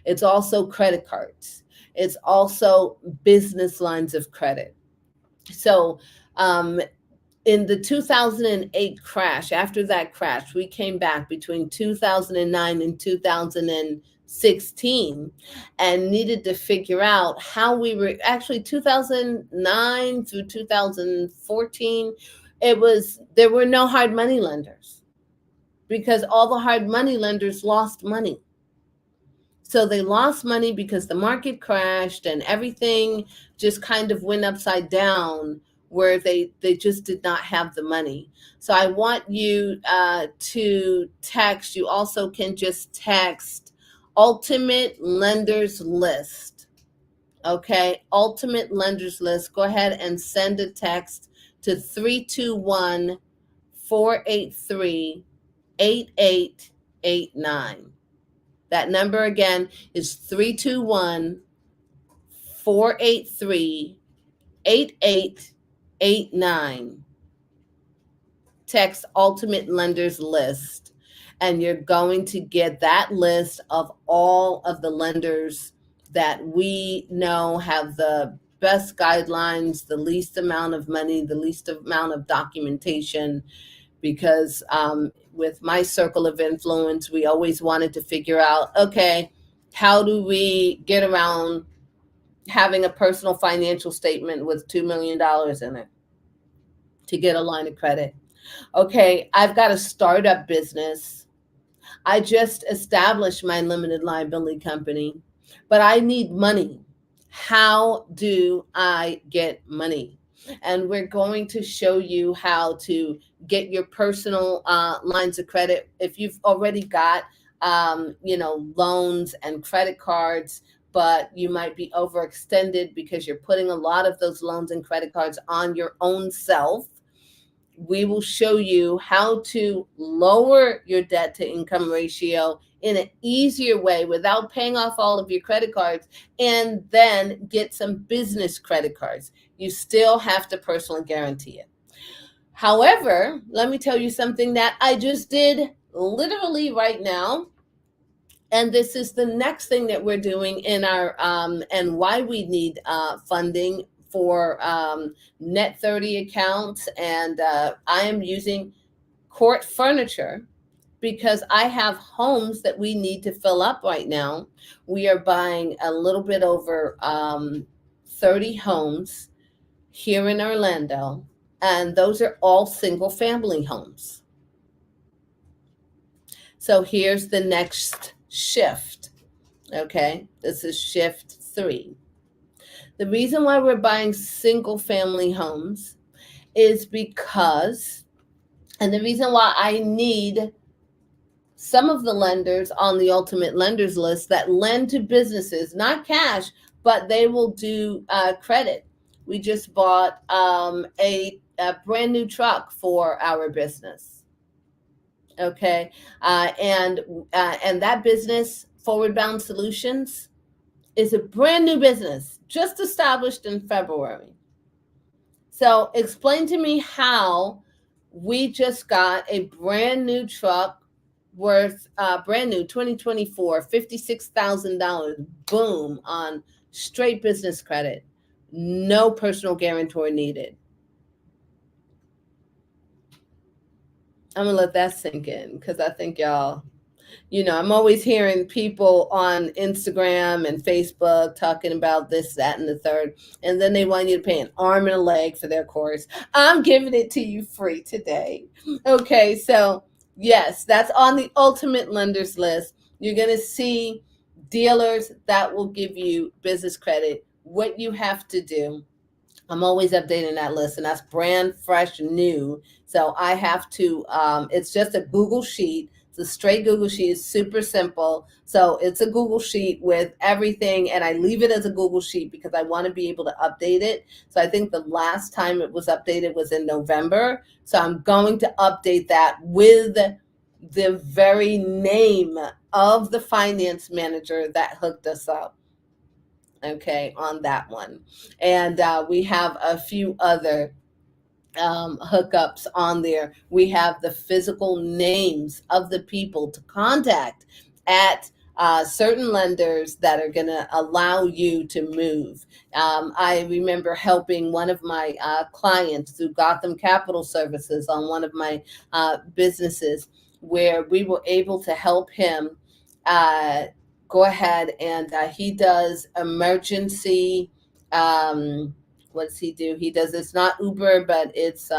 Speaker 2: It's also credit cards. It's also business lines of credit. So in the 2008 crash, after that crash, we came back between 2009 and 2016 and needed to figure out how we were, actually 2009 through 2014, there were no hard money lenders, because all the hard money lenders lost money. So they lost money because the market crashed and everything just kind of went upside down, where they just did not have the money. So I want you to text. You also can just text Ultimate Lenders List. Okay, Ultimate Lenders List. Go ahead and send a text to 321-483-8889. That number again is 321-483-8889. Text Ultimate Lenders List, and you're going to get that list of all of the lenders that we know have the best guidelines, the least amount of money, the least amount of documentation, because with my circle of influence, we always wanted to figure out, okay, how do we get around having a personal financial statement with $2 million in it to get a line of credit? Okay, I've got a startup business. I just established my limited liability company, but I need money. How do I get money? And we're going to show you how to get your personal lines of credit. If you've already got, loans and credit cards, but you might be overextended because you're putting a lot of those loans and credit cards on your own self, we will show you how to lower your debt to income ratio in an easier way without paying off all of your credit cards, and then get some business credit cards. You still have to personally guarantee it. However, let me tell you something that I just did literally right now. And this is the next thing that we're doing in our, and why we need funding for net 30 accounts. And I am using court furniture because I have homes that we need to fill up right now. We are buying a little bit over 30 homes here in Orlando, and those are all single family homes. So here's the next shift. Okay, this is shift 3. The reason why we're buying single family homes is because, and the reason why I need some of the lenders on the ultimate lenders list that lend to businesses, not cash, but they will do credit. We just bought a brand new truck for our business. Okay, and that business, Forward Bound Solutions, is a brand new business just established in February. So explain to me how we just got a brand new truck worth brand new 2024 $56,000, boom, on straight business credit, no personal guarantor needed. I'm gonna let that sink in because I think y'all, I'm always hearing people on Instagram and Facebook talking about this, that, and the third, and then they want you to pay an arm and a leg for their course. I'm giving it to you free today. Okay, so yes, that's on the ultimate lenders list. You're going to see dealers that will give you business credit. What you have to do, I'm always updating that list, and that's brand fresh new. So I have to, it's just a Google sheet. It's a straight Google sheet. It's super simple. So it's a Google sheet with everything, and I leave it as a Google sheet because I want to be able to update it. So I think the last time it was updated was in November. So I'm going to update that with the very name of the finance manager that hooked us up. Okay, on that one. And we have a few other hookups on there. We have the physical names of the people to contact at certain lenders that are going to allow you to move. I remember helping one of my clients through Gotham Capital Services on one of my businesses, where we were able to help him go ahead, and he does emergency, what does he do? He does, it's not Uber, but it's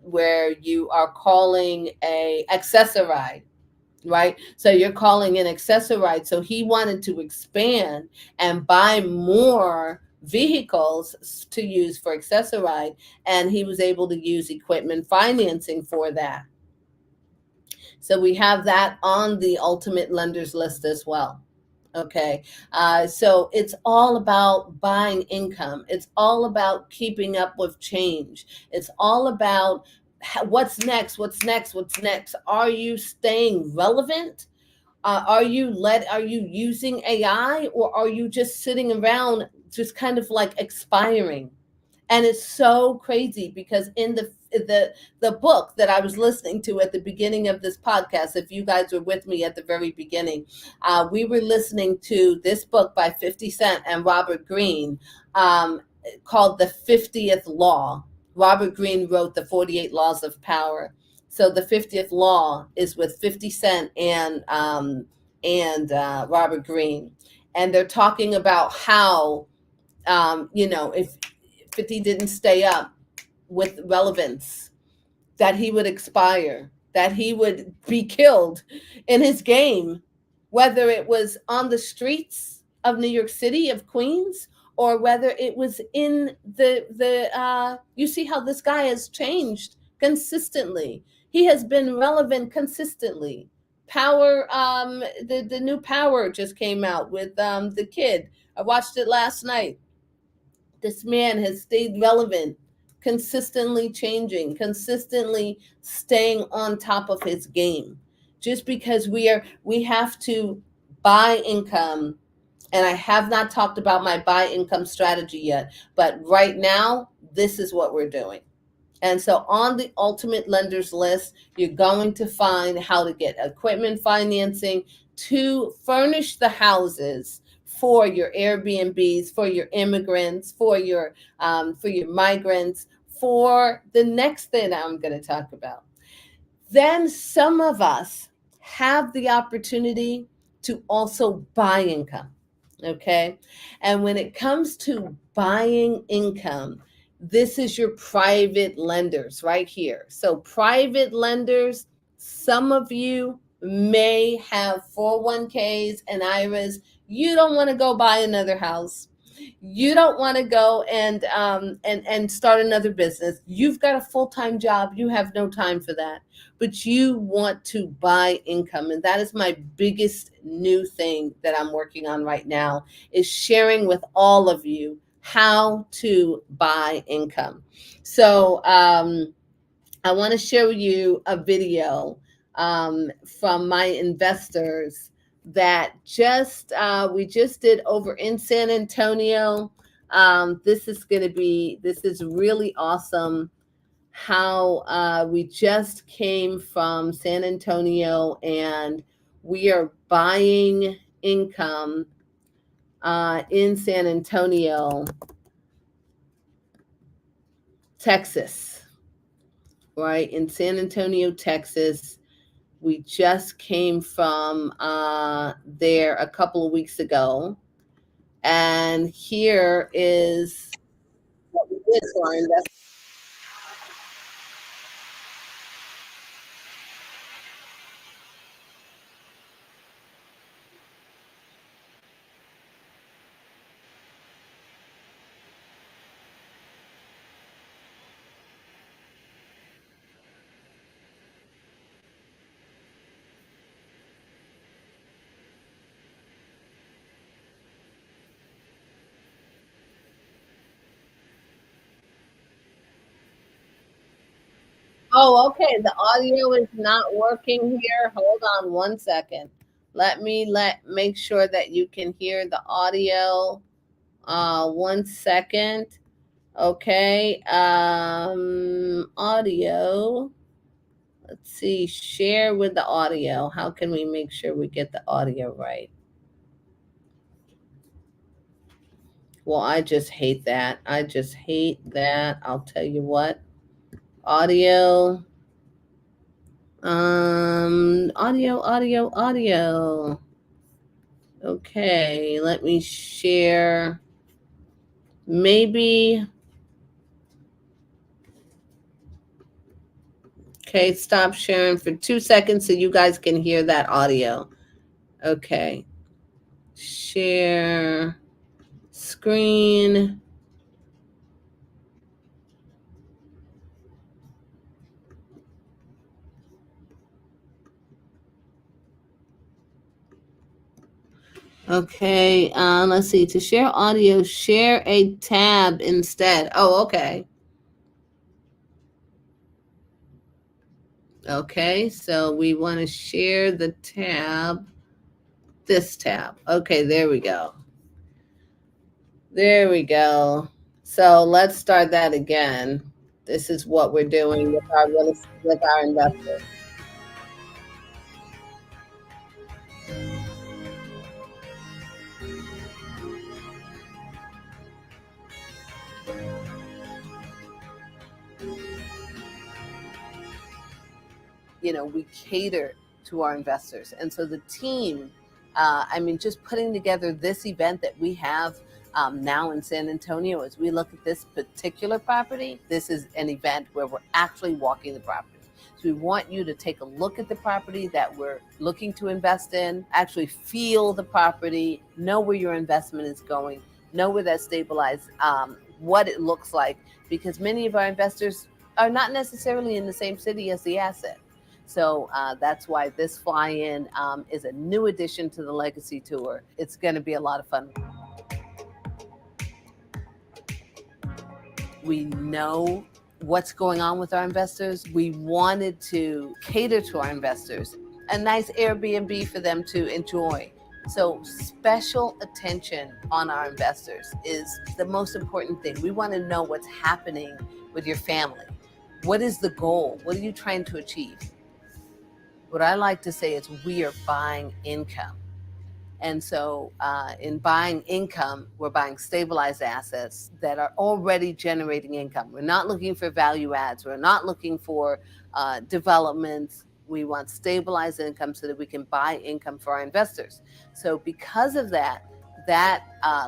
Speaker 2: where you are calling a Accessoride, right? So you're calling an Accessoride. So he wanted to expand and buy more vehicles to use for Accessoride, and he was able to use equipment financing for that. So we have that on the ultimate lenders list as well. Okay, so it's all about buying income. It's all about keeping up with change. It's all about what's next, what's next, what's next. Are you staying relevant? Are you using AI, or are you just sitting around just kind of like expiring? And it's so crazy because in the book that I was listening to at the beginning of this podcast, if you guys were with me at the very beginning, we were listening to this book by 50 Cent and Robert Greene, called The 50th Law. Robert Greene wrote the 48 Laws of Power. So the 50th Law is with 50 Cent and Robert Greene. And they're talking about how, if 50 didn't stay up with relevance, that he would expire, that he would be killed in his game, whether it was on the streets of New York City, of Queens, or whether it was in you see how this guy has changed consistently. He has been relevant consistently. Power, the new Power just came out with the kid. I watched it last night. This man has stayed relevant, consistently changing, consistently staying on top of his game. Just because we have to buy income, and I have not talked about my buy income strategy yet, but right now, this is what we're doing. And so on the ultimate lenders list, you're going to find how to get equipment financing, to furnish the houses for your Airbnbs, for your immigrants, for your migrants, for the next thing I'm going to talk about. Then some of us have the opportunity to also buy income. Okay. And when it comes to buying income, this is your private lenders right here. So, private lenders, some of you may have 401ks and IRAs. You don't want to go buy another house. You don't want to go and start another business. You've got a full-time job. You have no time for that, but you want to buy income. And that is my biggest new thing that I'm working on right now, is sharing with all of you how to buy income. So I want to show you a video from my investors that we just did over in San Antonio. This is really awesome how we just came from San Antonio and we are buying income in San Antonio, Texas, right? In San Antonio, Texas. We just came from there a couple of weeks ago. And here is what we did for our investors. Oh, okay. The audio is not working here. Hold on one second. Let me make sure that you can hear the audio. 1 second. Okay. Audio. Let's see. Share with the audio. How can we make sure we get the audio right? Well, I just hate that. I just hate that. I'll tell you what. Audio. Audio. Okay, let me share. Maybe. Okay, stop sharing for 2 seconds so you guys can hear that audio. Okay. Share screen. Okay, let's see. To share audio, share a tab instead. Oh, okay. Okay, so we want to share the tab, this tab. Okay, there we go. There we go. So let's start that again. This is what we're doing with our investors. We cater to our investors. And so the team, just putting together this event that we have now in San Antonio, as we look at this particular property, this is an event where we're actually walking the property. So we want you to take a look at the property that we're looking to invest in, actually feel the property, know where your investment is going, know where that's stabilized, what it looks like, because many of our investors are not necessarily in the same city as the asset. So that's why this fly-in is a new addition to the Legacy Tour. It's going to be a lot of fun. We know what's going on with our investors. We wanted to cater to our investors, a nice Airbnb for them to enjoy. So special attention on our investors is the most important thing. We want to know what's happening with your family. What is the goal? What are you trying to achieve? What I like to say is we are buying income. And so in buying income, we're buying stabilized assets that are already generating income. We're not looking for value adds. We're not looking for developments. We want stabilized income so that we can buy income for our investors. So because of that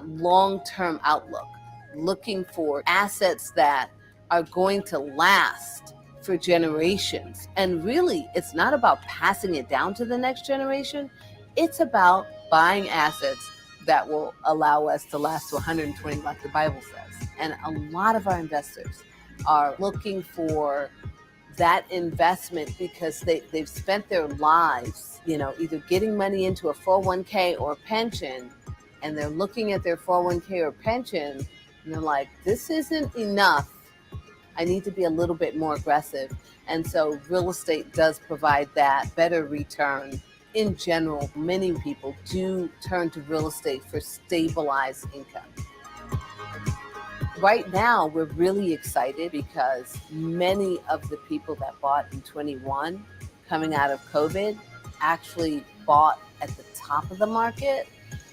Speaker 2: long-term outlook, looking for assets that are going to last for generations. And really, it's not about passing it down to the next generation. It's about buying assets that will allow us to last to 120, like the Bible says. And a lot of our investors are looking for that investment because they've spent their lives, either getting money into a 401k or a pension, and they're looking at their 401k or pension, and they're like, this isn't enough. I need to be a little bit more aggressive. And so real estate does provide that better return. In general, many people do turn to real estate for stabilized income. Right now, we're really excited because many of the people that bought in 21 coming out of COVID actually bought at the top of the market,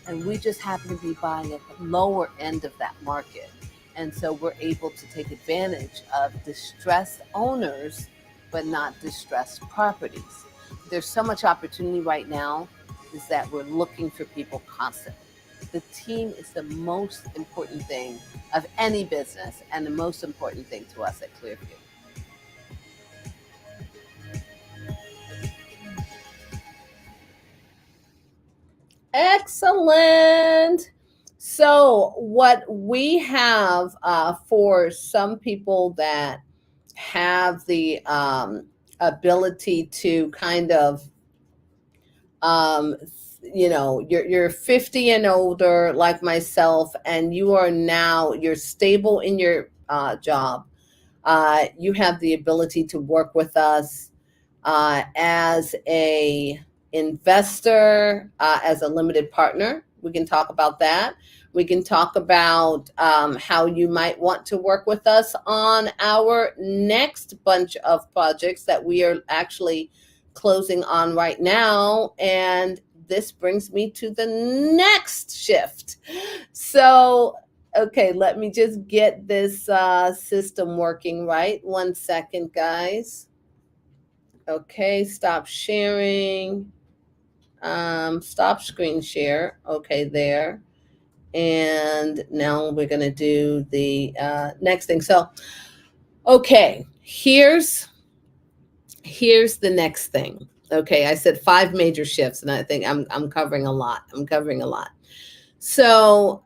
Speaker 2: and we just happen to be buying at the lower end of that market. And so we're able to take advantage of distressed owners, but not distressed properties. There's so much opportunity right now is that we're looking for people constantly. The team is the most important thing of any business and the most important thing to us at Clearview. Excellent. So what we have for some people that have the ability to kind of, you're 50 and older like myself, and you're stable in your job. You have the ability to work with us as a investor, as a limited partner. We can talk about that. We can talk about how you might want to work with us on our next bunch of projects that we are actually closing on right now. And this brings me to the next shift. So, okay, let me just get this system working right. 1 second, guys. Okay, stop sharing. Stop screen share. Okay, there. And now we're going to do the next thing. So, okay, here's the next thing. Okay, I said 5 major shifts, and I think I'm covering a lot. So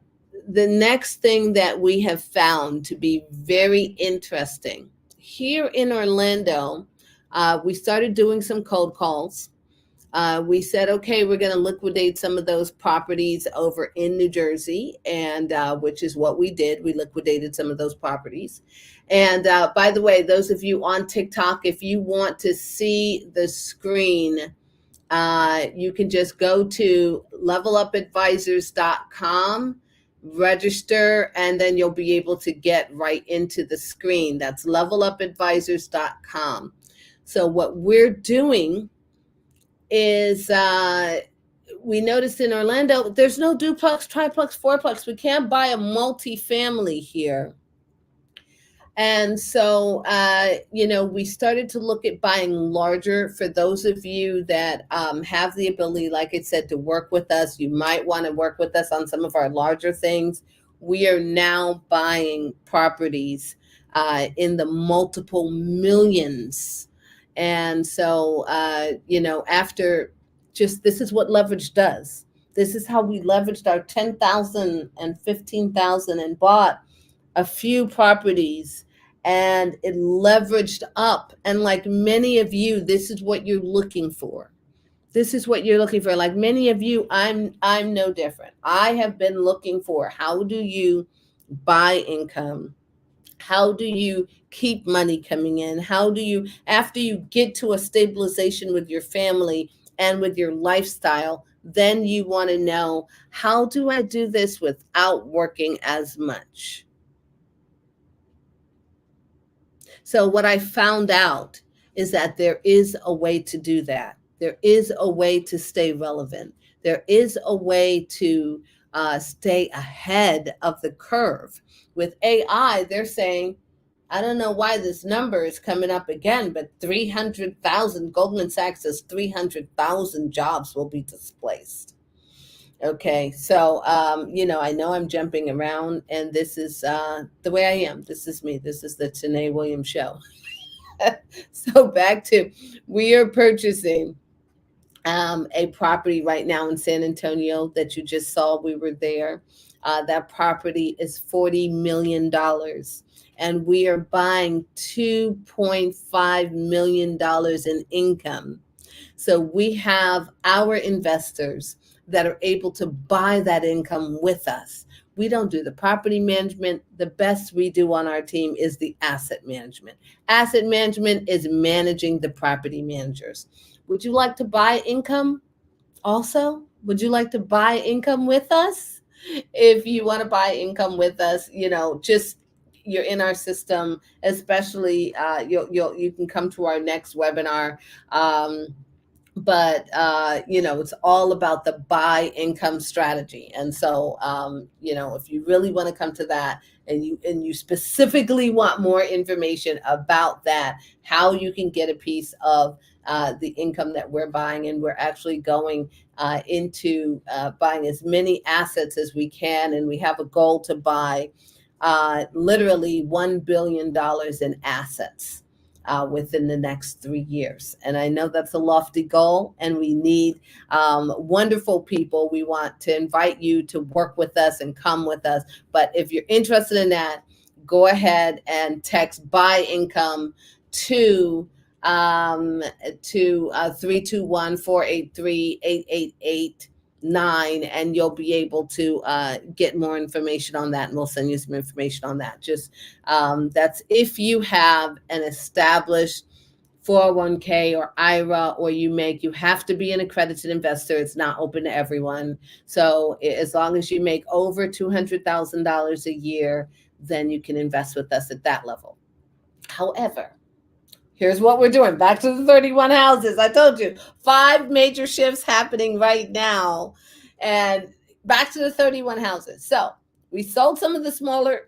Speaker 2: the next thing that we have found to be very interesting here in Orlando, we started doing some cold calls. We said, okay, we're going to liquidate some of those properties over in New Jersey, and which is what we did. We liquidated some of those properties. And by the way, those of you on TikTok, if you want to see the screen, you can just go to levelupadvisors.com, register, and then you'll be able to get right into the screen. That's levelupadvisors.com. So what we're doing is we noticed in Orlando, there's no duplex, triplex, fourplex. We can't buy a multi-family here. And so, we started to look at buying larger. For those of you that have the ability, like I said, to work with us, you might want to work with us on some of our larger things. We are now buying properties in the multiple millions. And so, after this is what leverage does. This is how we leveraged our 10,000 and 15,000 and bought a few properties, and it leveraged up. And like many of you, this is what you're looking for. Like many of you, I'm no different. I have been looking for, how do you buy income? How do you keep money coming in? How do you, after you get to a stabilization with your family and with your lifestyle, then you want to know, how do I do this without working as much? So what I found out is that there is a way to do that. There is a way to stay relevant. There is a way to stay ahead of the curve. With AI, they're saying, I don't know why this number is coming up again, but 300,000, Goldman Sachs says 300,000 jobs will be displaced. Okay, so, I know I'm jumping around, and this is the way I am. This is me. This is the Tanae Williams show. So back to, we are purchasing a property right now in San Antonio that you just saw. We were there. That property is $40 million. And we are buying $2.5 million in income. So we have our investors that are able to buy that income with us. We don't do the property management. The best we do on our team is the asset management. Asset management is managing the property managers. Would you like to buy income also? Would you like to buy income with us? If you want to buy income with us, just you're in our system, especially you can come to our next webinar. But it's all about the buy income strategy. And so, if you really want to come to that, and you specifically want more information about that, how you can get a piece of the income that we're buying, and we're actually going into buying as many assets as we can. And we have a goal to buy literally $1 billion in assets within the next 3 years. And I know that's a lofty goal, and we need wonderful people. We want to invite you to work with us and come with us. But if you're interested in that, go ahead and text buy income to 321-483-8889, and you'll be able to get more information on that, and we'll send you some information on that. Just that's if you have an established 401k or IRA, or you have to be an accredited investor. It's not open to everyone. So as long as you make over $200,000 a year, then you can invest with us at that level. However, here's what we're doing. Back to the 31 houses. I told you 5 major shifts happening right now. And back to the 31 houses. So we sold some of the smaller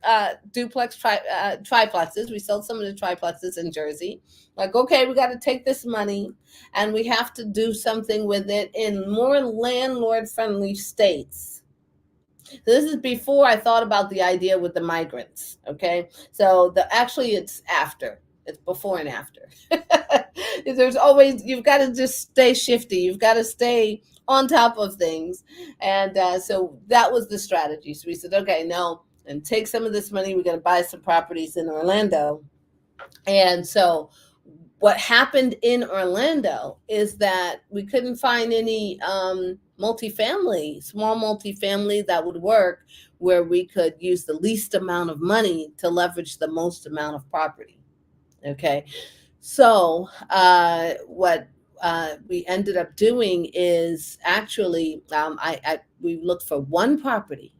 Speaker 2: duplex triplexes. We sold some of the triplexes in Jersey. Like, okay, we got to take this money and we have to do something with it in more landlord-friendly states. So this is before I thought about the idea with the migrants. Okay, so it's after. It's before and after. There's always, you've got to just stay shifty. You've got to stay on top of things. And so that was the strategy. So we said, okay, no, and take some of this money. We're going to buy some properties in Orlando. And so what happened in Orlando is that we couldn't find any small multifamily that would work, where we could use the least amount of money to leverage the most amount of property. Okay, so what we ended up doing is actually we looked for one property,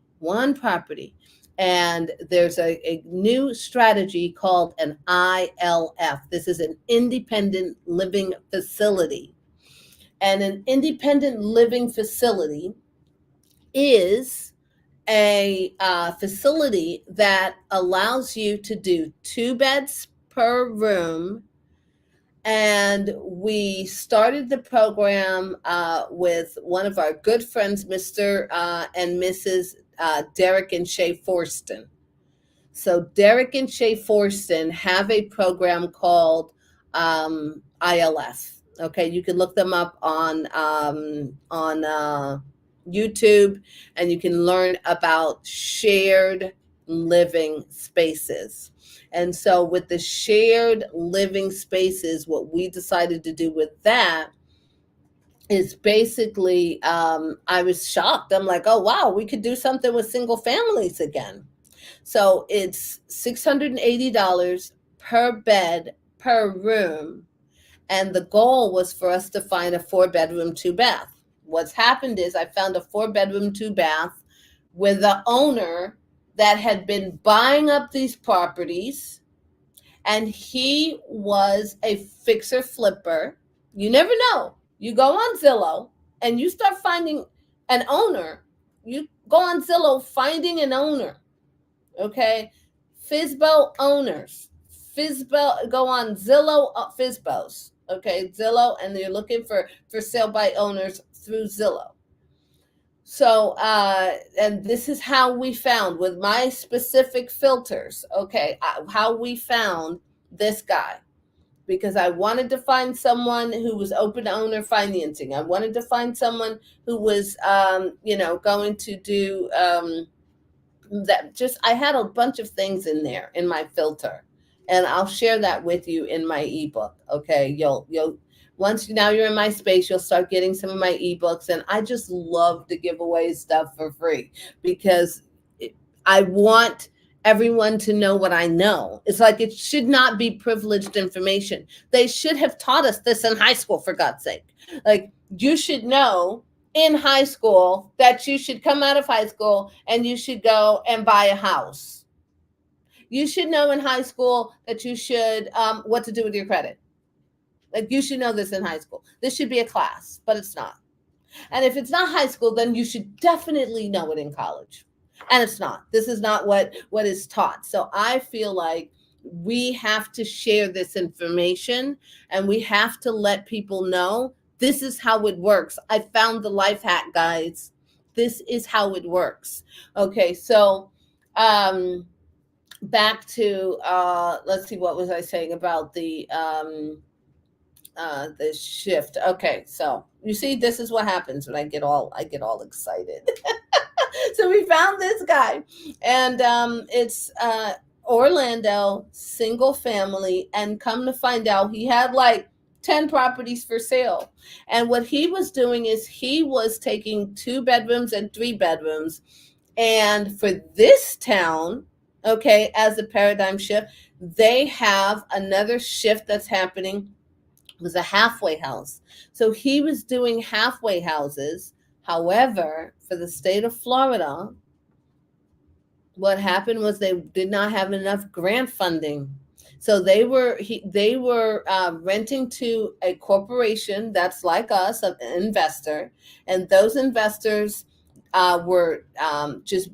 Speaker 2: and there's a new strategy called an ILF. This is an independent living facility, and an independent living facility is a facility that allows you to do 2 beds per room. And we started the program with one of our good friends, Mr. And Mrs. Derek and Shay Forston. So Derek and Shay Forston have a program called ILF. Okay, you can look them up on YouTube, and you can learn about shared living spaces. And so with the shared living spaces, what we decided to do with that is basically, I was shocked. I'm like, oh, wow, we could do something with single families again. So it's $680 per bed per room. And the goal was for us to find a 4-bedroom, 2-bath. What's happened is I found a 4-bedroom, 2-bath with the owner that had been buying up these properties, and he was a fixer flipper. You never know. You go on Zillow and you start finding an owner. You go on Zillow finding an owner. Okay. FSBO owners. FSBO, go on Zillow FSBOs. Okay. Zillow, and you're looking for sale by owners through Zillow. So, and this is how we found with my specific filters, okay, how we found this guy, because I wanted to find someone who was open owner financing. I wanted to find someone who was, going to do that. Just, I had a bunch of things in there in my filter, and I'll share that with you in my ebook. Okay. You'll, once now you're in my space, you'll start getting some of my ebooks. And I just love to give away stuff for free because I want everyone to know what I know. It's like, it should not be privileged information. They should have taught us this in high school, for God's sake. Like, you should know in high school that you should come out of high school and you should go and buy a house. You should know in high school that you should, what to do with your credit. Like, you should know this in high school. This should be a class, but it's not. And if it's not high school, then you should definitely know it in college. And it's not. This is not what is taught. So I feel like we have to share this information, and we have to let people know this is how it works. I found the life hack, guys. This is how it works. Okay, so back to let's see, what was I saying about the shift. Okay, so you see, this is what happens when I get all excited. So we found this guy, and it's Orlando, single family, and come to find out he had like 10 properties for sale. And what he was doing is he was taking 2 bedrooms and 3 bedrooms, and for this town, okay, as a paradigm shift, they have another shift that's happening. It was a halfway house. So he was doing halfway houses. However, for the state of Florida, what happened was they did not have enough grant funding. So they were renting to a corporation that's like us, an investor, and those investors were just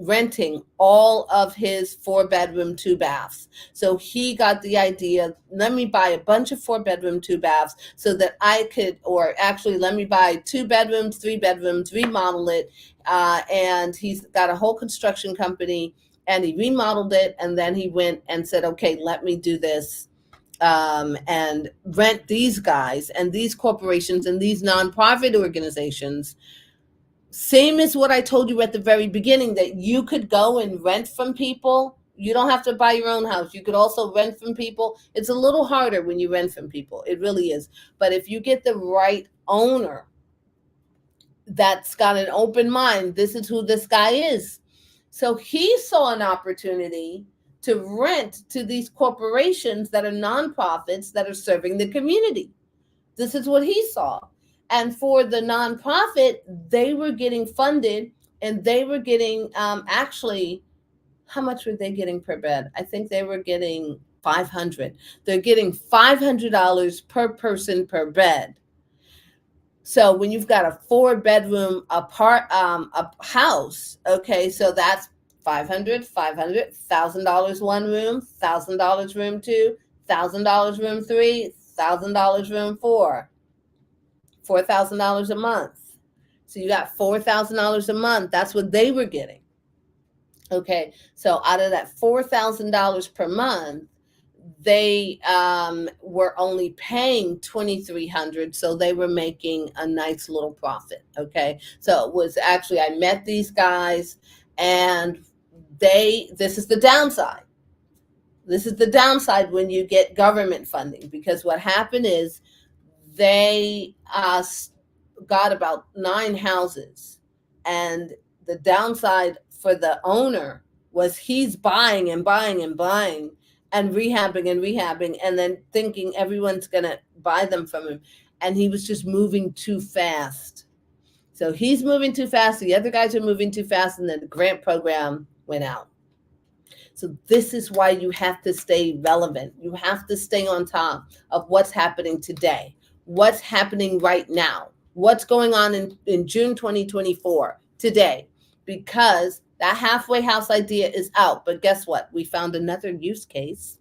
Speaker 2: renting all of his 4-bedroom, 2 baths. So he got the idea, let me buy a bunch of 4-bedroom, 2 baths so that I could, or actually let me buy 2 bedrooms, 3 bedrooms, remodel it. And he's got a whole construction company, and he remodeled it. And then he went and said, okay, let me do this and rent these guys and these corporations and these nonprofit organizations. Same as what I told you at the very beginning, that you could go and rent from people. You don't have to buy your own house. You could also rent from people. It's a little harder when you rent from people. It really is. But if you get the right owner that's got an open mind, this is who this guy is. So he saw an opportunity to rent to these corporations that are nonprofits that are serving the community. This is what he saw. And for the nonprofit, they were getting funded, and they were getting actually, how much were they getting per bed? I think they were getting $500. They're getting $500 per person per bed. So when you've got a 4-bedroom a house, okay, so that's $500, $1,000 one room, $1,000 room 2, $1,000 room 3, $1,000 room 4. $4,000 a month. So you got $4,000 a month. That's what they were getting. Okay. So out of that $4,000 per month, they were only paying $2,300. So they were making a nice little profit. Okay. So it was actually, I met these guys, and this is the downside. This is the downside when you get government funding, because what happened is, they got about 9 houses, and the downside for the owner was he's buying and buying and buying and rehabbing, and then thinking everyone's going to buy them from him. And he was just moving too fast. So he's moving too fast. The other guys are moving too fast, and then the grant program went out. So this is why you have to stay relevant. You have to stay on top of what's happening today. what's happening right now, what's going on in June 2024 today, because that halfway house idea is out. But guess what? We found another use case.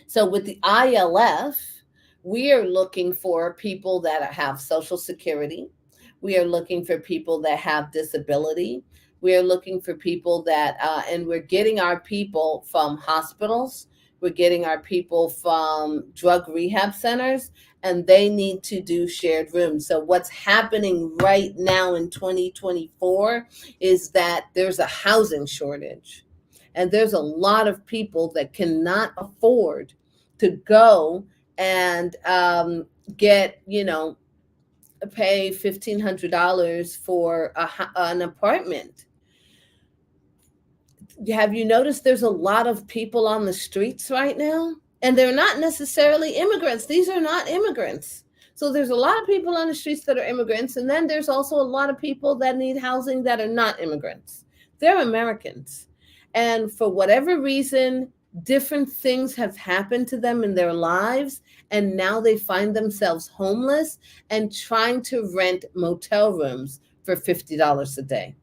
Speaker 2: So with the ILF, we are looking for people that have Social Security. We are looking for people that have disability. We are looking for people that, and we're getting our people from hospitals. We're getting our people from drug rehab centers, and they need to do shared rooms. So what's happening right now in 2024 is that there's a housing shortage, and there's a lot of people that cannot afford to go and get, pay $1,500 for an apartment. Have you noticed there's a lot of people on the streets right now? And they're not necessarily immigrants. These are not immigrants. So there's a lot of people on the streets that are immigrants. And then there's also a lot of people that need housing that are not immigrants. They're Americans. And for whatever reason, different things have happened to them in their lives. And now they find themselves homeless and trying to rent motel rooms for $50 a day.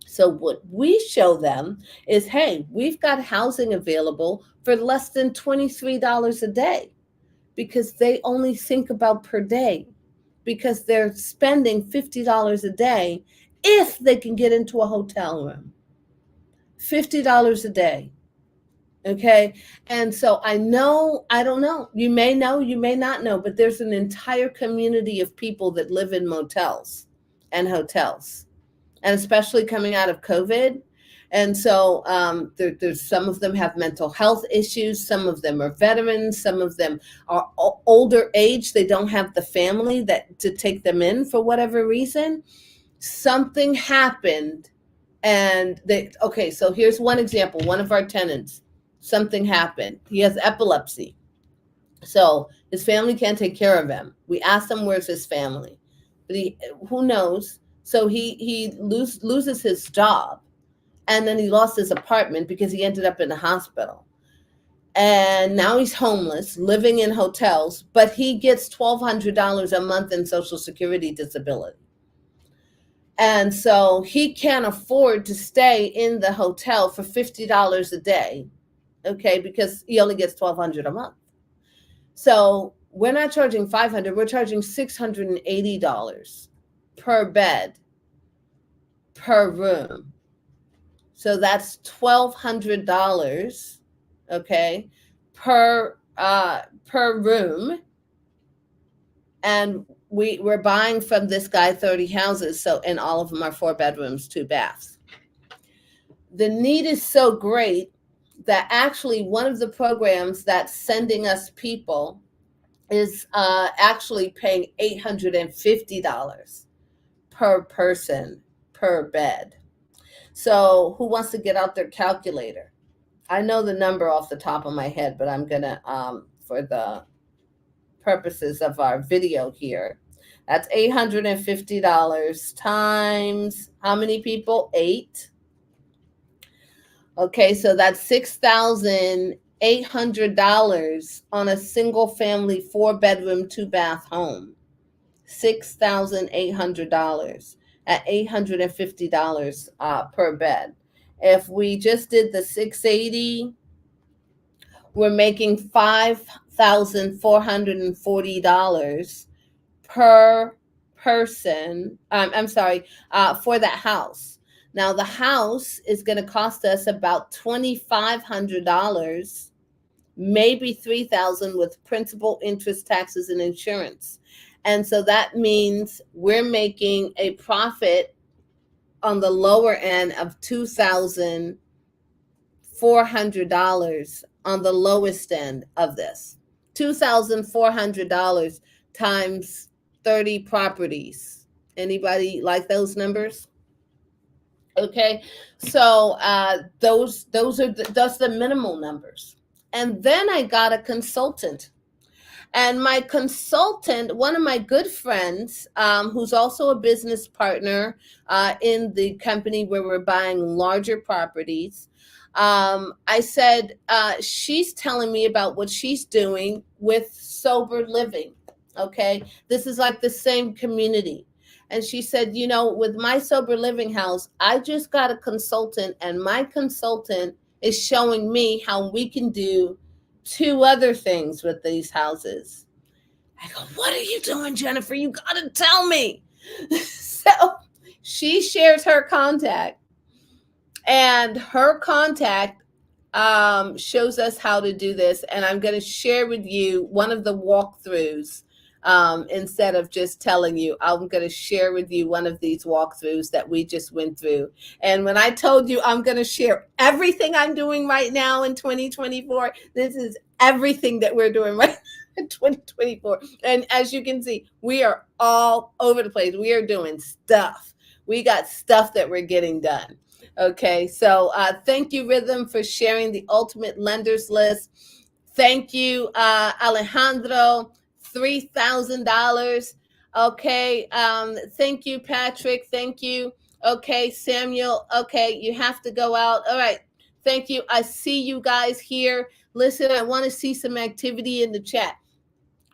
Speaker 2: So what we show them is, hey, we've got housing available for less than $23 a day, because they only think about per day, because they're spending $50 a day if they can get into a hotel room. $50 a day. Okay. And so I don't know, you may know, you may not know, but there's an entire community of people that live in motels and hotels, and especially coming out of COVID. And so there's some of them have mental health issues. Some of them are veterans. Some of them are older age. They don't have the family to take them in for whatever reason. Something happened, and so here's one example. One of our tenants, something happened. He has epilepsy. So his family can't take care of him. We asked him, where's his family? But who knows? So he loses his job, and then he lost his apartment because he ended up in the hospital. And now he's homeless, living in hotels, but he gets $1,200 a month in Social Security disability. And so he can't afford to stay in the hotel for $50 a day, okay, because he only gets $1,200 a month. So we're not charging $500, we're charging $680 per bed, per room. So that's $1,200, okay, per room. And we're buying from this guy 30 houses, and all of them are 4 bedrooms, 2 baths. The need is so great that actually one of the programs that's sending us people is actually paying $850 per person per bed. So who wants to get out their calculator? I know the number off the top of my head, but I'm going to, for the purposes of our video here, that's $850 times how many people? 8. Okay, so that's $6,800 on a single family 4 bedroom 2 bath home. $6,800 at $850 per bed. If we just did the 680, we're making $5,440 per person. For that house. Now the house is going to cost us about $2,500, maybe $3,000 with principal, interest, taxes, and insurance. And so that means we're making a profit on the lower end of $2,400 on the lowest end of this. $2,400 times 30 properties. Anybody like those numbers? Okay, so those are that's the minimal numbers. And then I got a consultant. And my consultant, one of my good friends, who's also a business partner in the company where we're buying larger properties, I said, she's telling me about what she's doing with sober living. Okay. This is like the same community. And she said, with my sober living house, I just got a consultant, and my consultant is showing me how we can do two other things with these houses. I go, what are you doing, Jennifer? You got to tell me. So she shares her contact, and her contact shows us how to do this. And I'm going to share with you one of the walkthroughs. Instead of just telling you, I'm going to share with you one of these walkthroughs that we just went through. And when I told you I'm going to share everything I'm doing right now in 2024, this is everything that we're doing right now in 2024. And as you can see, we are all over the place. We are doing stuff. We got stuff that we're getting done. Okay, so thank you, Rhythm, for sharing the ultimate lenders list. Thank you, Alejandro, $3,000. Okay, thank you, Patrick. Thank you. Okay, Samuel. Okay, you have to go out. All right, thank you. I see you guys here. Listen, I want to see some activity in the chat.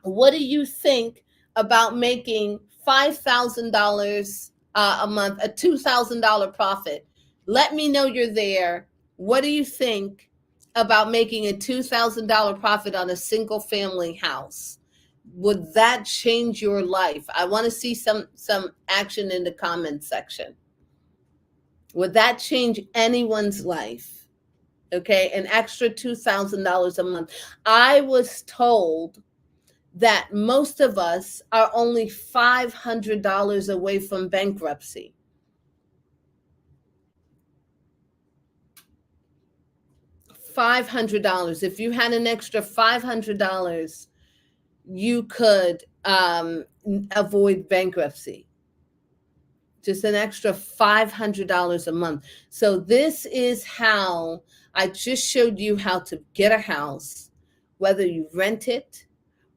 Speaker 2: What do you think about making $5,000 a month, a $2,000 profit? Let me know you're there. What do you think about making a $2,000 profit on a single family house? Would that change your life? I want to see some action in the comment section. Would that change anyone's life? Okay, an extra $2,000 a month. I was told that most of us are only $500 away from bankruptcy. $500. If you had an extra $500, you could avoid bankruptcy. Just an extra $500 a month. So this is how I just showed you how to get a house, whether you rent it,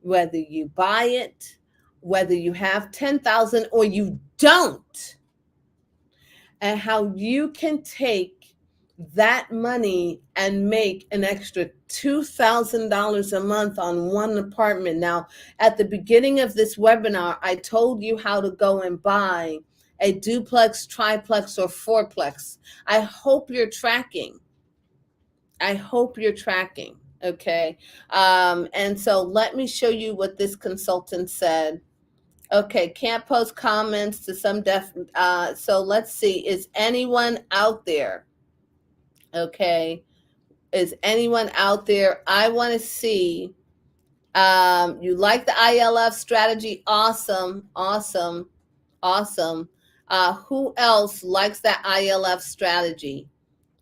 Speaker 2: whether you buy it, whether you have 10,000 or you don't, and how you can take that money and make an extra $2,000 a month on one apartment. Now, at the beginning of this webinar, I told you how to go and buy a duplex, triplex, or fourplex. I hope you're tracking. I hope you're tracking. Okay. And so let me show you what this consultant said. Okay, can't post comments to some so let's see. Is anyone out there? Okay. Is anyone out there? I want to see. You like the ILF strategy? Awesome, awesome, awesome. Who else likes that ILF strategy?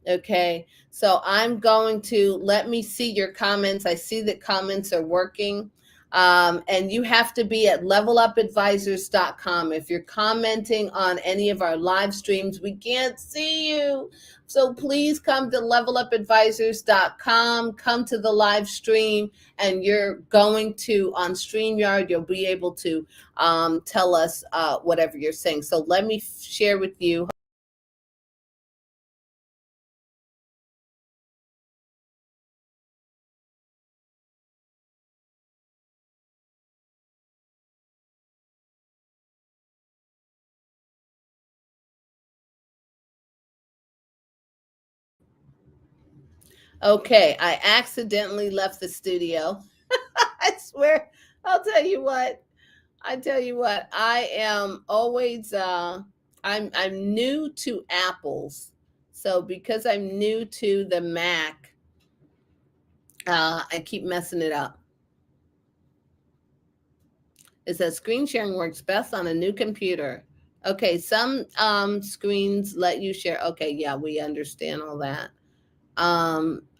Speaker 2: Okay, so I'm going to let me see your comments. I see that comments are working. And you have to be at levelupadvisors.com. If you're commenting on any of our live streams, we can't see you. So please come to levelupadvisors.com, come to the live stream, and you're going to, on StreamYard, you'll be able to tell us whatever you're saying. So let me share with you. Okay, I accidentally left the studio. I swear, I'll tell you what. I am always I'm new to apples. So because I'm new to the Mac, I keep messing it up. It says screen sharing works best on a new computer. Okay, some screens let you share. Okay, yeah, we understand all that.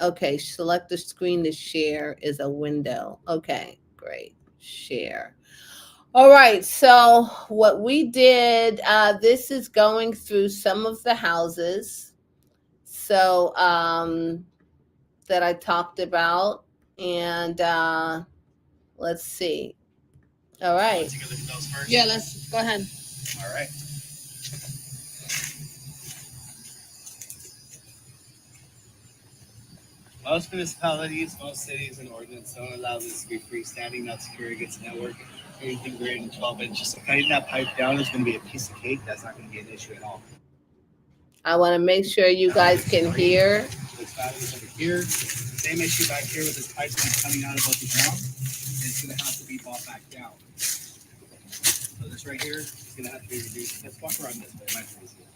Speaker 2: Okay, select the screen to share is a window. Okay, great. Share. All right, so what we did, this is going through some of the houses. So that I talked about. And let's see. All right.
Speaker 6: Let's take a look at those first.
Speaker 2: Yeah, let's go ahead.
Speaker 6: All right. Most municipalities, most cities, and ordinance don't allow this to be freestanding, not secure against network. anything greater than 12 inches. So cutting that pipe down is going to be a piece of cake. That's not going to be an issue at all.
Speaker 2: I want to make sure you guys can hear.
Speaker 6: This battery is over here. Same issue back here with this pipe coming out above the ground. It's going to have to be brought back down. So this right here is going to have to be reduced. Let's walk around this way. It might be easier.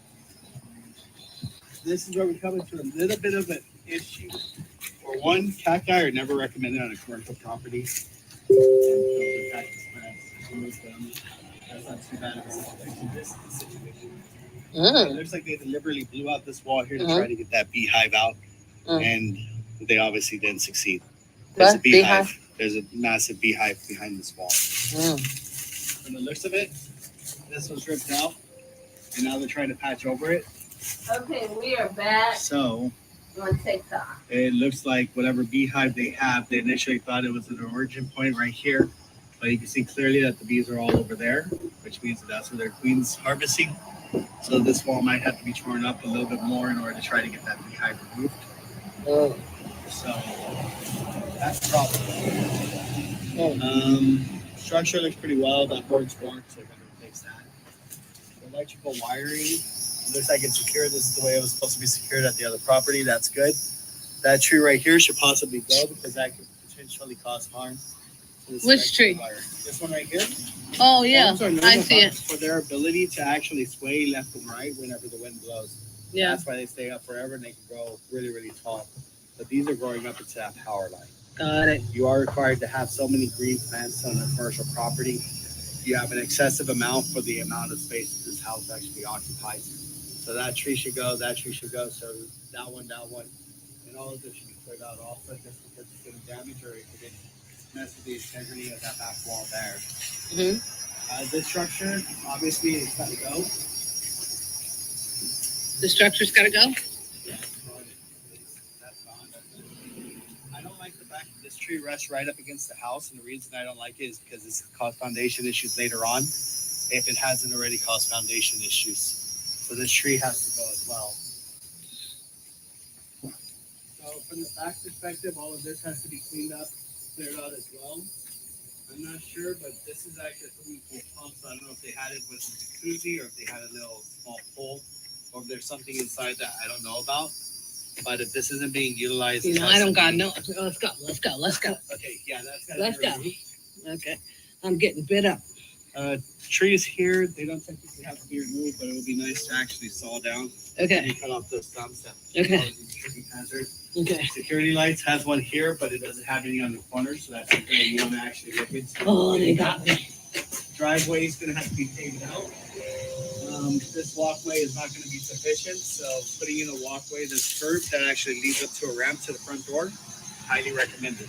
Speaker 6: This is where we come into a little bit of an issue. For one, cacti are never recommended on a commercial property. That's not too bad of a situation. This is the situation. It looks like they deliberately blew out this wall here to try to get that beehive out, and they obviously didn't succeed. There's a beehive. There's a massive beehive behind this wall. From the looks of it, this was ripped out, and now they're trying to patch over it.
Speaker 2: Okay, we are back
Speaker 6: So
Speaker 2: on TikTok.
Speaker 6: it looks like whatever beehive they have, they initially thought it was an origin point right here, but you can see clearly that the bees are all over there, which means that that's where their queen's harvesting. So this wall might have to be torn up a little bit more in order to try to get that beehive removed. So that's the problem. Structure looks pretty well. That board's worked, so I'm going to replace that. The electrical wiring looks like it's secure. This is the way it was supposed to be secured at the other property. That's good. That tree right here should possibly go because that could potentially cause harm. So
Speaker 2: Which tree?
Speaker 6: This one right here.
Speaker 2: Oh, yeah,
Speaker 6: Homes are known
Speaker 2: I see it.
Speaker 6: for their ability to actually sway left and right whenever the wind blows.
Speaker 2: Yeah.
Speaker 6: That's why they stay up forever and they can grow really, really tall. But these are growing up into that power line.
Speaker 2: Got it.
Speaker 6: You are required to have so many green plants on a commercial property. You have an excessive amount for the amount of space that this house actually occupies. So that tree should go, that tree should go. So that one, and all of this should be cleared out also just because it's going to damage or it could mess with the integrity of that back wall there. This structure, obviously, it's got to go.
Speaker 2: The structure's got to go?
Speaker 6: Yeah, that's gone. I don't like the fact that this tree rests right up against the house, and the reason I don't like it is because it's caused foundation issues later on, if it hasn't already caused foundation issues. So this tree has to go as well. So from the back perspective, all of this has to be cleaned up, cleared out as well. I'm not sure, but this is actually a swimming pool pump, so I don't know if they had it with a jacuzzi or if they had a little small pool, or if there's something inside that I don't know about. But if this isn't being utilized,
Speaker 2: You know, I don't got no. Let's go.
Speaker 6: Okay, yeah, that's got
Speaker 2: Let's go. Okay, I'm getting bit up.
Speaker 6: Trees here, they don't technically have to be removed, but it would be nice to actually saw down.
Speaker 2: Okay.
Speaker 6: And cut off those stumps. That tripping hazard.
Speaker 2: Okay.
Speaker 6: Security lights has one here, but it doesn't have any on the corners, so that's something that you want to actually look into.
Speaker 2: Oh, they got me.
Speaker 6: Driveway is going to have to be paved out. This walkway is not going to be sufficient, so putting in a walkway that's curved that actually leads up to a ramp to the front door, highly recommended.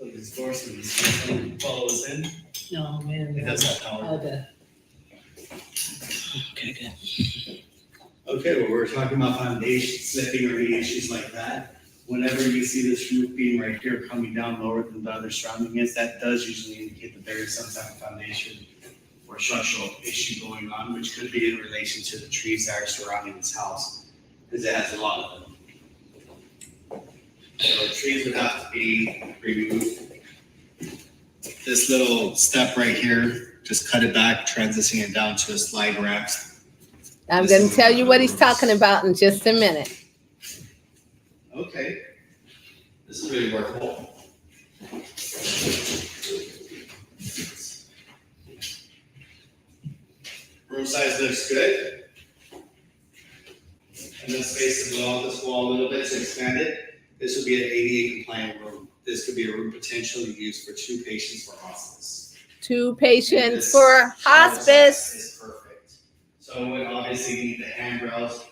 Speaker 6: This door, so this follow us in.
Speaker 2: No, man.
Speaker 6: It does have power.
Speaker 2: Okay. Okay, good.
Speaker 6: Okay, well, we're talking about foundation slipping or any issues like that. Whenever you see this roof beam right here coming down lower than the other surrounding is, that does usually indicate that there is some type of foundation or structural issue going on, which could be in relation to the trees that are surrounding this house, because it has a lot of them. So trees would have to be removed. This little step right here, just cut it back, transitioning it down to a slide ramp.
Speaker 2: I'm going to tell you what he's talking about in just a minute.
Speaker 6: Okay. This is really workable. Room size looks good. And then space to blow out this wall a little bit to expand it. This would be an ADA compliant room. This could be a room potentially used for 2 patients for hospice.
Speaker 2: 2 patients for hospice.
Speaker 6: Is perfect. So it would obviously need the handrails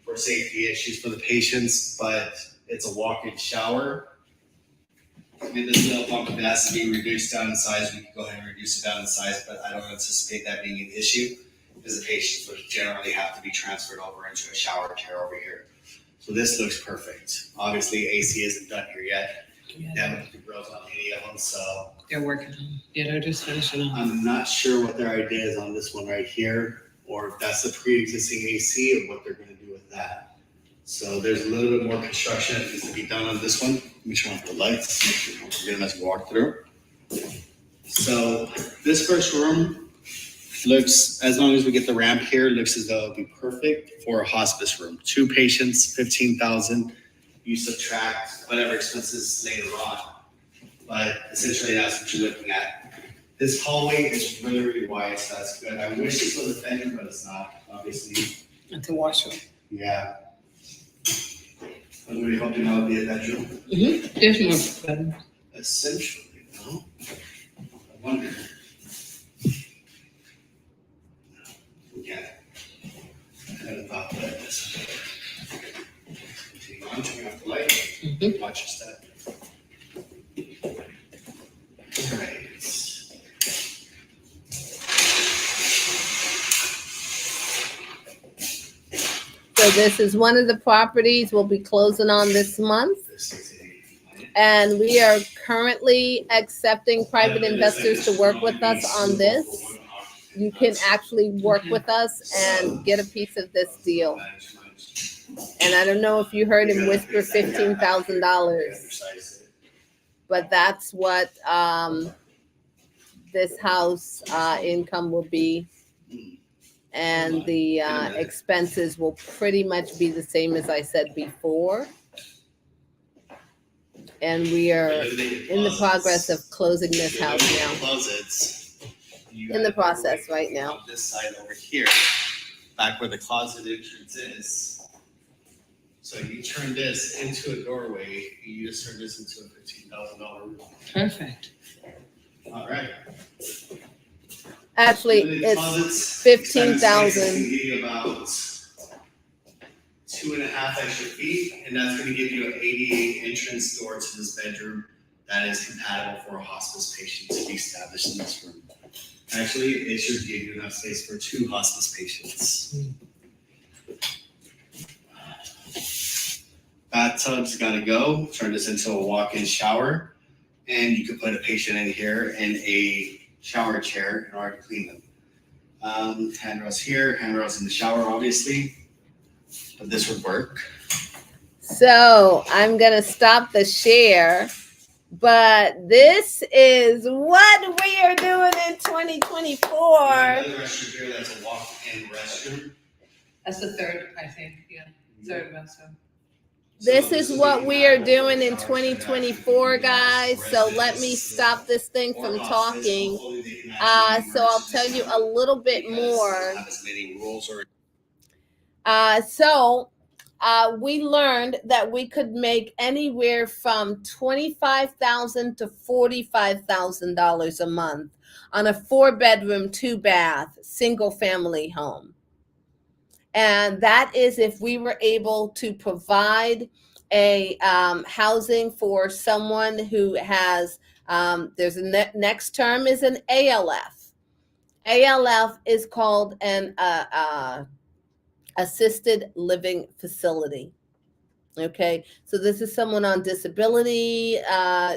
Speaker 6: for safety issues for the patients, but it's a walk-in shower. I mean, this little bump has to be reduced down in size. We can go ahead and reduce it down in size, but I don't anticipate that being an issue because the patients would generally have to be transferred over into a shower chair over here. So this looks perfect. Obviously, AC isn't done here yet. They haven't put the grills on any of them, so.
Speaker 2: They're working on. Yeah, they're just finishing up.
Speaker 6: I'm not sure what their idea is on this one right here, or if that's the pre-existing AC or what they're gonna do with that. So there's a little bit more construction that needs to be done on this one. Let me turn off the lights, make sure we don't get a nice walk through. So this first room looks, as long as we get the ramp here, looks as though it'll be perfect for a hospice room. 2 patients, 15,000. You subtract whatever expenses later on. But essentially that's what you're looking at. This hallway is really, really wide, so that's good. I wish this was a bedroom, but it's not, obviously.
Speaker 2: It's a washroom.
Speaker 6: Yeah. I was really hoping that would be a bedroom.
Speaker 2: Mm-hmm. There's more bedrooms.
Speaker 6: Essentially, no? I wonder. Yeah. I had a thought that this. Continue on, turning off the light.
Speaker 2: Mm-hmm.
Speaker 6: Watch your step. All right.
Speaker 2: So this is one of the properties we'll be closing on this month. And we are currently accepting private investors to work with us on this. You can actually work with us and get a piece of this deal. And I don't know if you heard him whisper $15,000, but that's what this house income will be. And the expenses will pretty much be the same as I said before. And we are in the progress of closing this house now.
Speaker 6: Closets.
Speaker 2: In the process right now.
Speaker 6: On this side over here, back where the closet entrance is. So you turn this into a doorway, you just turn this into a $15,000 room.
Speaker 2: Perfect.
Speaker 6: All right.
Speaker 2: Actually, it's 15,000.
Speaker 6: Give you about 2.5 extra feet, and that's going to give you an 88 entrance door to this bedroom that is compatible for a hospice patient to be established in this room. Actually, it should give you enough space for 2 hospice patients. Bathtub's got to go. Turn this into a walk-in shower, and you can put a patient in here in a shower chair in order to clean them. Handrails here, handrails in the shower, obviously, but this would work.
Speaker 2: So I'm going to stop the share, but this is what we are doing in 2024.
Speaker 6: Another restroom here, that's a walk-in restroom.
Speaker 7: That's the third, I think, yeah, third restroom.
Speaker 2: This is what we are doing in 2024, guys. So let me stop this thing from talking. So I'll tell you a little bit more. We learned that we could make anywhere from $25,000 to $45,000 a month on a 4-bedroom, 2-bath, single-family home. And that is if we were able to provide a housing for someone who has, there's a next term is an ALF. ALF is called an assisted living facility. Okay, so this is someone on disability,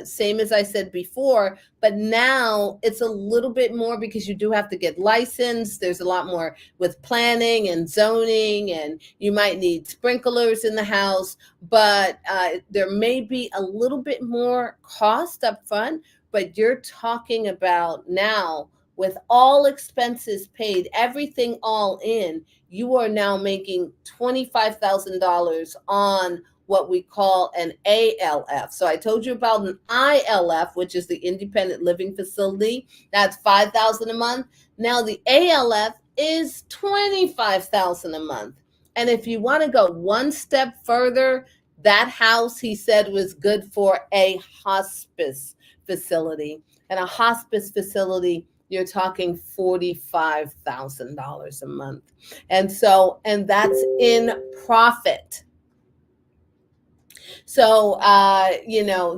Speaker 2: same as I said before, but now it's a little bit more because you do have to get licensed. There's a lot more with planning and zoning, and you might need sprinklers in the house, but there may be a little bit more cost up front, but you're talking about now with all expenses paid, everything all in, you are now making $25,000 on what we call an ALF. So I told you about an ILF, which is the independent living facility. That's $5,000 a month. Now the ALF is $25,000 a month. And if you want to go one step further, that house, he said, was good for a hospice facility. And a hospice facility, you're talking $45,000 a month. And that's in profit. So,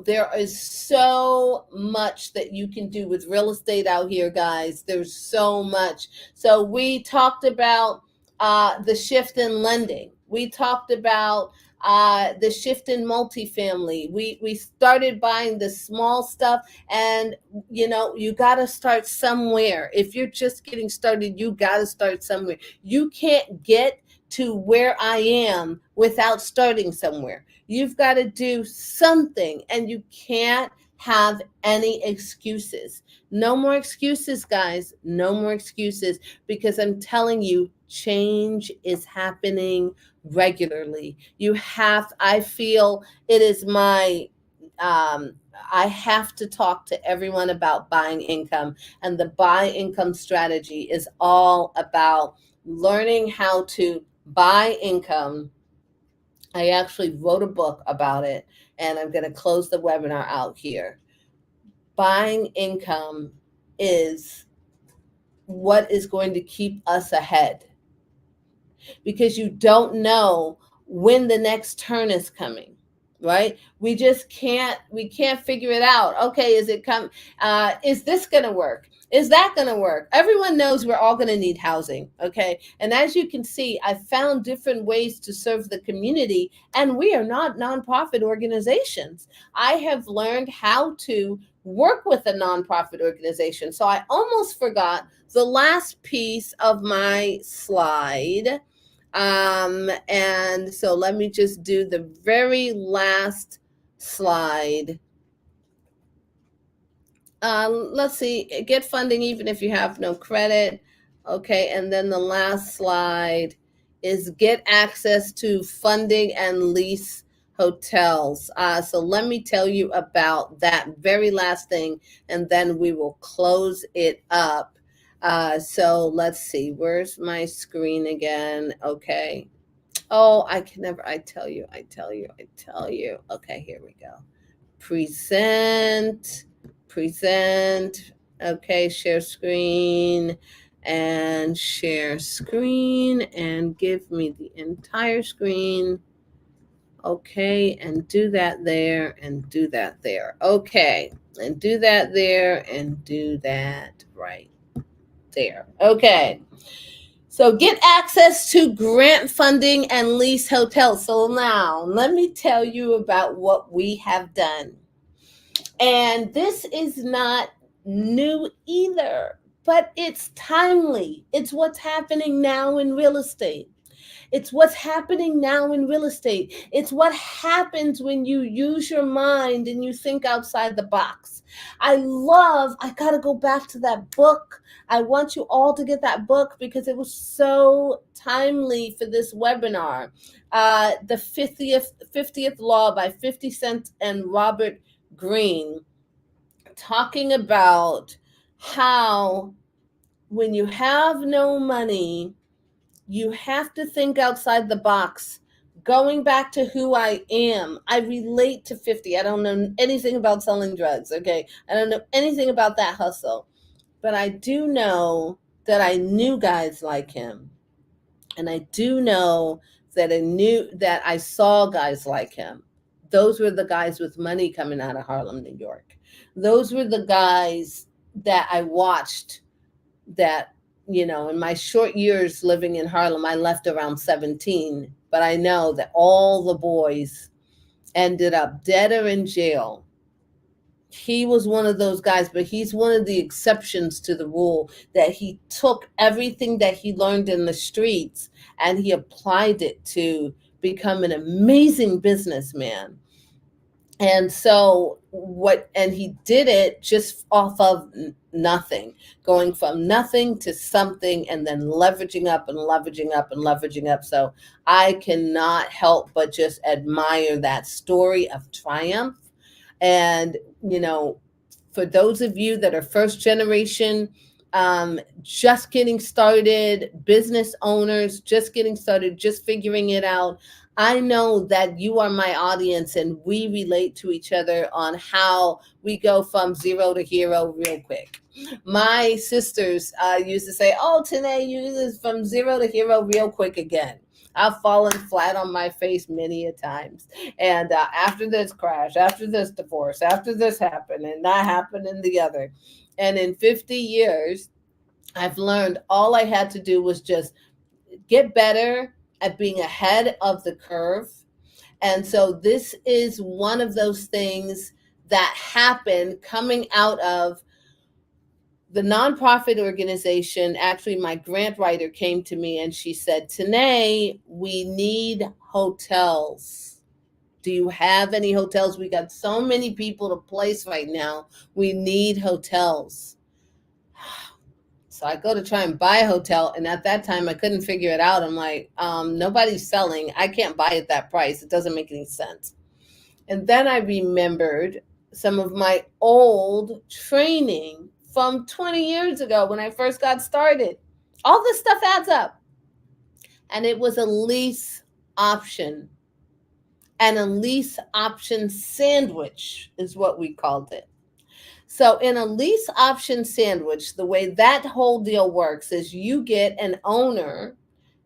Speaker 2: there is so much that you can do with real estate out here, guys. There's so much. So we talked about the shift in lending. We talked about the shift in multifamily. We started buying the small stuff, and you got to start somewhere. If you're just getting started, you got to start somewhere. You can't get to where I am without starting somewhere. You've got to do something, and you can't have any excuses. No more excuses, guys. No more excuses, because I'm telling you, change is happening regularly. I feel it is my, I have to talk to everyone about buying income. And the buy income strategy is all about learning how to buy income. I actually wrote a book about it, and I'm going to close the webinar out here. Buying income is what is going to keep us ahead, because you don't know when the next turn is coming, right? We can't figure it out. Okay, is this going to work? Is that going to work? Everyone knows we're all going to need housing, okay? And as you can see, I found different ways to serve the community, and we are not nonprofit organizations. I have learned how to work with a nonprofit organization. So I almost forgot the last piece of my slide. And so let me just do the very last slide. Let's see, get funding even if you have no credit. Okay, and then the last slide is get access to funding and lease hotels. So let me tell you about that very last thing, and then we will close it up. So let's see, where's my screen again? Okay. Oh, I tell you. Okay, here we go. Present. Okay, share screen, and give me the entire screen. Okay, and do that there, and do that there. Okay, and do that there, and do that right there. Okay. So get access to grant funding and lease hotels. So now let me tell you about what we have done. And this is not new either, but it's timely. It's what's happening now in real estate. It's what's happening now in real estate. It's what happens when you use your mind and you think outside the box. I got to go back to that book. I want you all to get that book because it was so timely for this webinar. The 50th Law by 50 Cent and Robert Greene, talking about how when you have no money, you have to think outside the box. Going back to who I am, I relate to 50. I don't know anything about selling drugs, okay? I don't know anything about that hustle. But I do know that I knew guys like him. And I do know that I saw guys like him. Those were the guys with money coming out of Harlem, New York. Those were the guys that I watched that, in my short years living in Harlem, I left around 17, but I know that all the boys ended up dead or in jail. He was one of those guys, but he's one of the exceptions to the rule, that he took everything that he learned in the streets and he applied it to become an amazing businessman. And so he did it just off of nothing, going from nothing to something, and then leveraging up and leveraging up and leveraging up. So I cannot help but just admire that story of triumph. And, for those of you that are first generation, just getting started, business owners, just getting started, just figuring it out, I know that you are my audience, and we relate to each other on how we go from zero to hero real quick. My sisters used to say, oh, Tanae, you is from zero to hero real quick again. I've fallen flat on my face many a times. And after this crash, after this divorce, after this happened, and that happened and the other. And in 50 years, I've learned all I had to do was just get better at being ahead of the curve. And so this is one of those things that happened coming out of the nonprofit organization, actually my grant writer came to me and she said, Tanae, we need hotels. Do you have any hotels? We got so many people to place right now. We need hotels. So I go to try and buy a hotel, and at that time I couldn't figure it out. I'm like, nobody's selling. I can't buy at that price. It doesn't make any sense. And then I remembered some of my old training from 20 years ago when I first got started. All this stuff adds up. And it was a lease option. And a lease option sandwich is what we called it. So in a lease option sandwich, the way that whole deal works is you get an owner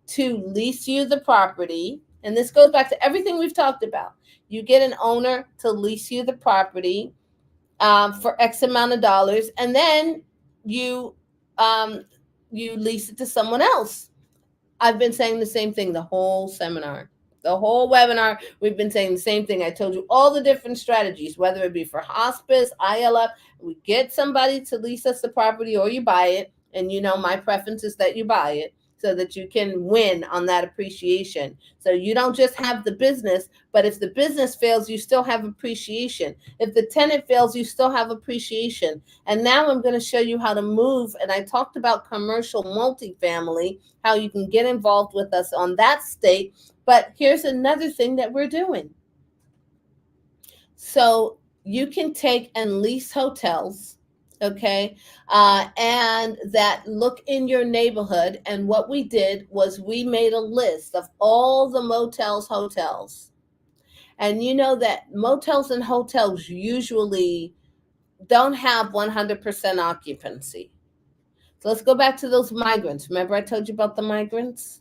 Speaker 2: to lease you the property. And this goes back to everything we've talked about. You get an owner to lease you the property for X amount of dollars, and then you lease it to someone else. I've been saying the same thing the whole seminar. The whole webinar, we've been saying the same thing. I told you all the different strategies, whether it be for hospice, ILF, we get somebody to lease us the property or you buy it. And you know, my preference is that you buy it so that you can win on that appreciation. So you don't just have the business, but if the business fails, you still have appreciation. If the tenant fails, you still have appreciation. And now I'm going to show you how to move. And I talked about commercial multifamily, how you can get involved with us on that state. But here's another thing that we're doing. So you can take and lease hotels, okay, and that look in your neighborhood. And what we did was we made a list of all the motels, hotels. And you know that motels and hotels usually don't have 100% occupancy. So let's go back to those migrants. Remember I told you about the migrants?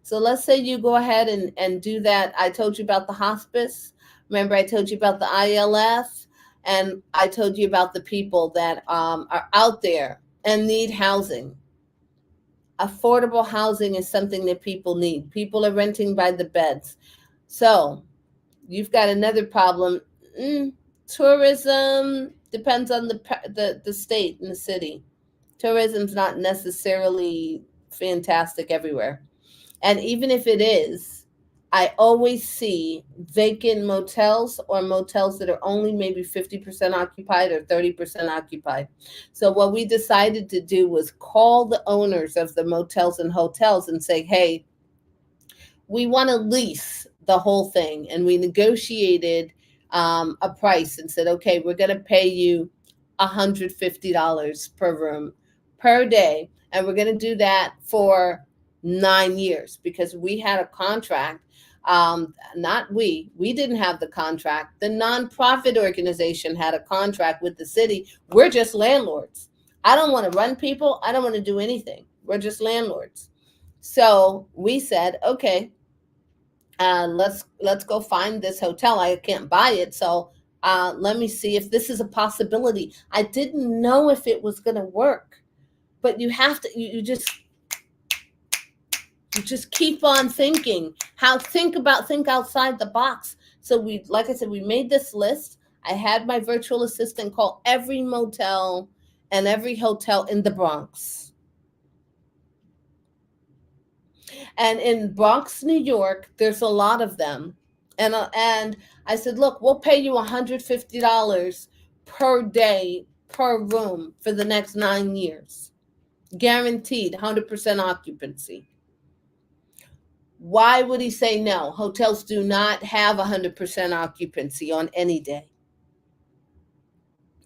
Speaker 2: So let's say you go ahead and do that. I told you about the hospice. Remember, I told you about the ILF, and I told you about the people that are out there and need housing. Affordable housing is something that people need. People are renting by the beds. So you've got another problem. Tourism depends on the state and the city. Tourism's not necessarily fantastic everywhere. And even if it is, I always see vacant motels or motels that are only maybe 50% occupied or 30% occupied. So what we decided to do was call the owners of the motels and hotels and say, hey, we want to lease the whole thing. And we negotiated a price and said, okay, we're going to pay you $150 per room per day. And we're going to do that for 9 years because we had a contract. We didn't have the contract. The nonprofit organization had a contract with the city. We're just landlords. I don't want to run people. I don't want to do anything. We're just landlords. So we said, okay, let's go find this hotel. I can't buy it. So let me see if this is a possibility. I didn't know if it was going to work, but you have to, you just keep on thinking. Think outside the box. So like I said, we made this list. I had my virtual assistant call every motel and every hotel in the Bronx. And in Bronx, New York, there's a lot of them. And I said, look, we'll pay you $150 per day per room for the next 9 years. Guaranteed 100% occupancy. Why would he say no? Hotels do not have 100% occupancy on any day.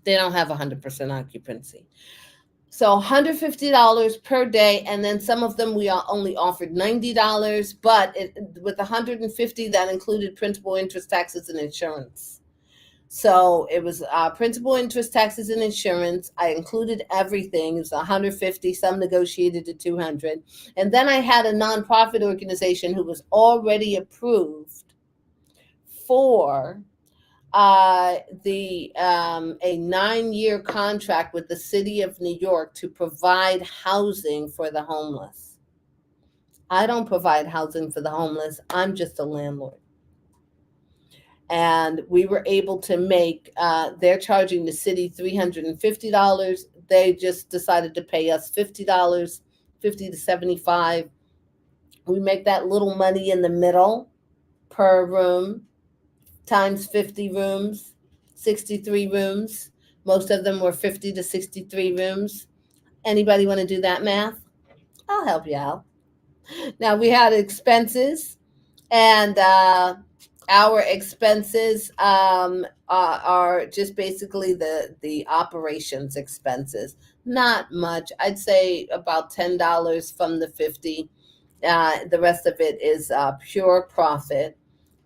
Speaker 2: They don't have 100% occupancy. So $150 per day, and then some of them we only offered $90, but with $150 that included principal, interest, taxes, and insurance. So it was principal, interest, taxes, and insurance. I included everything. It was $150. Some negotiated to $200. And then I had a nonprofit organization who was already approved for a 9-year contract with the city of New York to provide housing for the homeless. I don't provide housing for the homeless. I'm just a landlord. And we were able to make, they're charging the city $350. they just decided to pay us $50, 50 to 75. We make that little money in the middle per room times 50 rooms, 63 rooms. Most of them were 50 to 63 rooms. Anybody want to do that math? I'll help you out. Now we had expenses, and our expenses are just basically the operations expenses. Not much. I'd say about $10 from the 50. The rest of it is pure profit.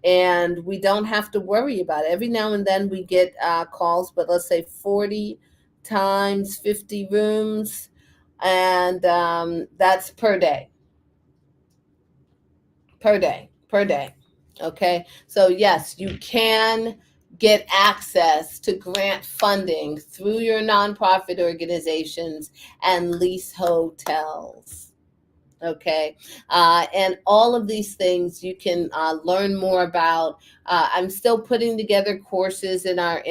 Speaker 2: And we don't have to worry about it. Every now and then we get calls, but let's say 40 times 50 rooms, and that's per day. Okay, so yes, you can get access to grant funding through your nonprofit organizations and lease hotels. Okay, and all of these things you can learn more about. I'm still putting together courses in our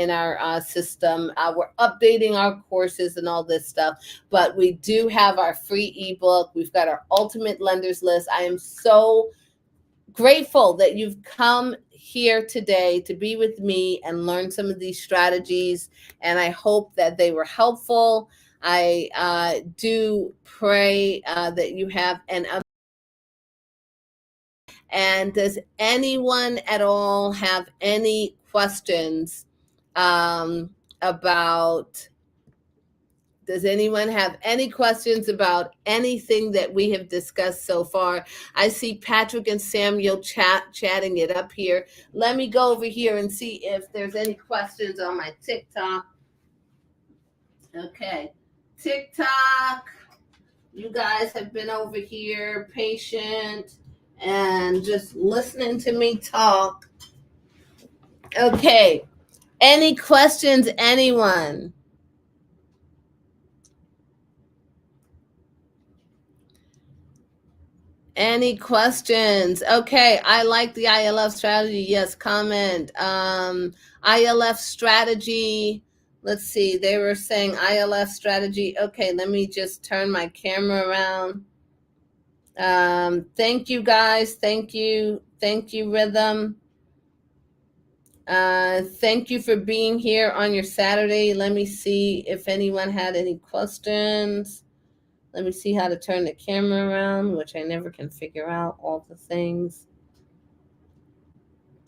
Speaker 2: system. We're updating our courses and all this stuff, but we do have our free ebook. We've got our ultimate lenders list. I am so grateful that you've come here today to be with me and learn some of these strategies, and I hope that they were helpful. I do pray that you have and does anyone at all have any questions about Does anyone have any questions about anything that we have discussed so far? I see Patrick and Samuel chatting it up here. Let me go over here and see if there's any questions on my TikTok. Okay, TikTok, you guys have been over here patient and just listening to me talk. Okay, any questions, anyone? Any questions? Okay, I like the ILF strategy. Yes, comment. ILF strategy. Let's see. They were saying ILF strategy. Okay, let me just turn my camera around. Thank you, guys. Thank you. Thank you, Rhythm. Thank you for being here on your Saturday. Let me see if anyone had any questions. Let me see how to turn the camera around, which I never can figure out all the things.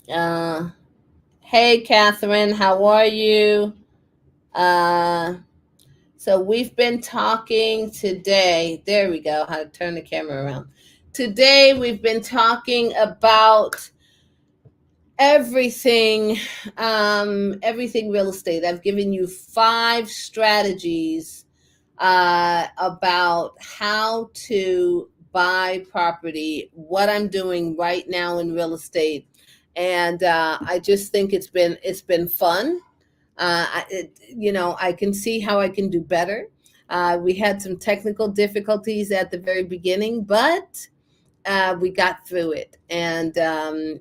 Speaker 2: Hey, Catherine, how are you? So we've been talking today. There we go, how to turn the camera around. Today, we've been talking about everything real estate. I've given you 5 strategies about how to buy property, what I'm doing right now in real estate, and I just think it's been fun. I can see how I can do better. We had some technical difficulties at the very beginning, but we got through it, and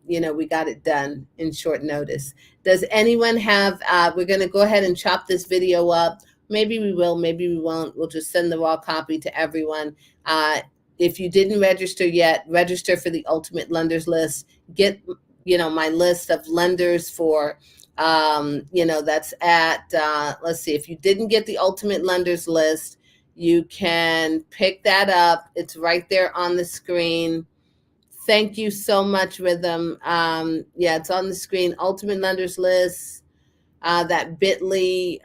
Speaker 2: we got it done in short notice. Does anyone have? We're going to go ahead and chop this video up. Maybe we will, maybe we won't. We'll just send the raw copy to everyone. If you didn't register yet, register for the Ultimate Lenders List. Get, my list of lenders for, that's at, let's see, if you didn't get the Ultimate Lenders List, you can pick that up. It's right there on the screen. Thank you so much, Rhythm. Yeah, it's on the screen. Ultimate Lenders List, that bit.ly,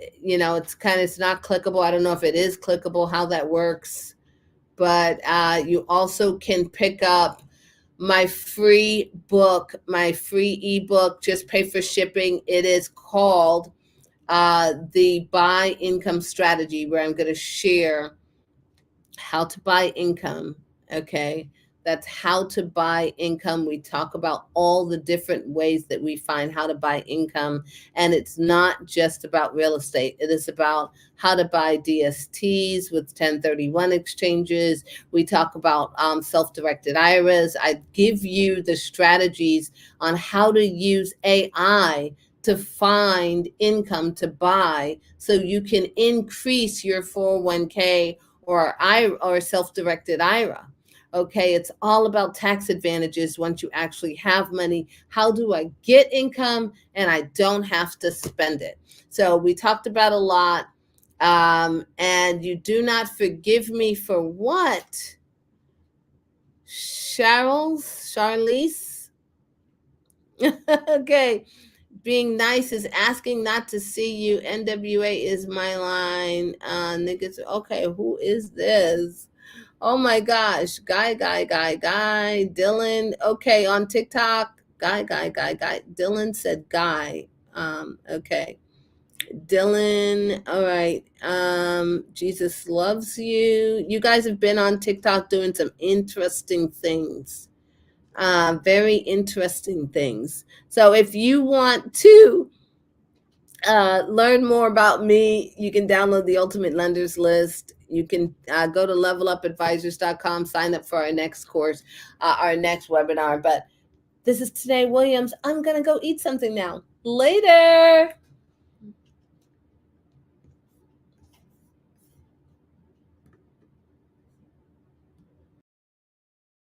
Speaker 2: it's not clickable. I don't know if it is clickable, how that works, but you also can pick up my free book, my free ebook, just pay for shipping. It is called the Buy Income Strategy, where I'm going to share how to buy income. Okay. That's how to buy income. We talk about all the different ways that we find how to buy income. And it's not just about real estate. It is about how to buy DSTs with 1031 exchanges. We talk about self-directed IRAs. I give you the strategies on how to use AI to find income to buy so you can increase your 401k or self-directed IRA. Okay, it's all about tax advantages once you actually have money. How do I get income and I don't have to spend it? So we talked about a lot. And you do not forgive me for what? Charlize? Okay. Being nice is asking not to see you. NWA is my line. Niggas. Okay, who is this? Oh my gosh. Guy. Dylan. Okay, on TikTok. Guy. Dylan said guy. Okay. Dylan, all right. Jesus loves you. You guys have been on TikTok doing some interesting things. Very interesting things. So if you want to learn more about me, you can download the Ultimate Lenders List. You can go to levelupadvisors.com, sign up for our next course, our next webinar. But this is Tanae Williams. I'm going to go eat something now. Later.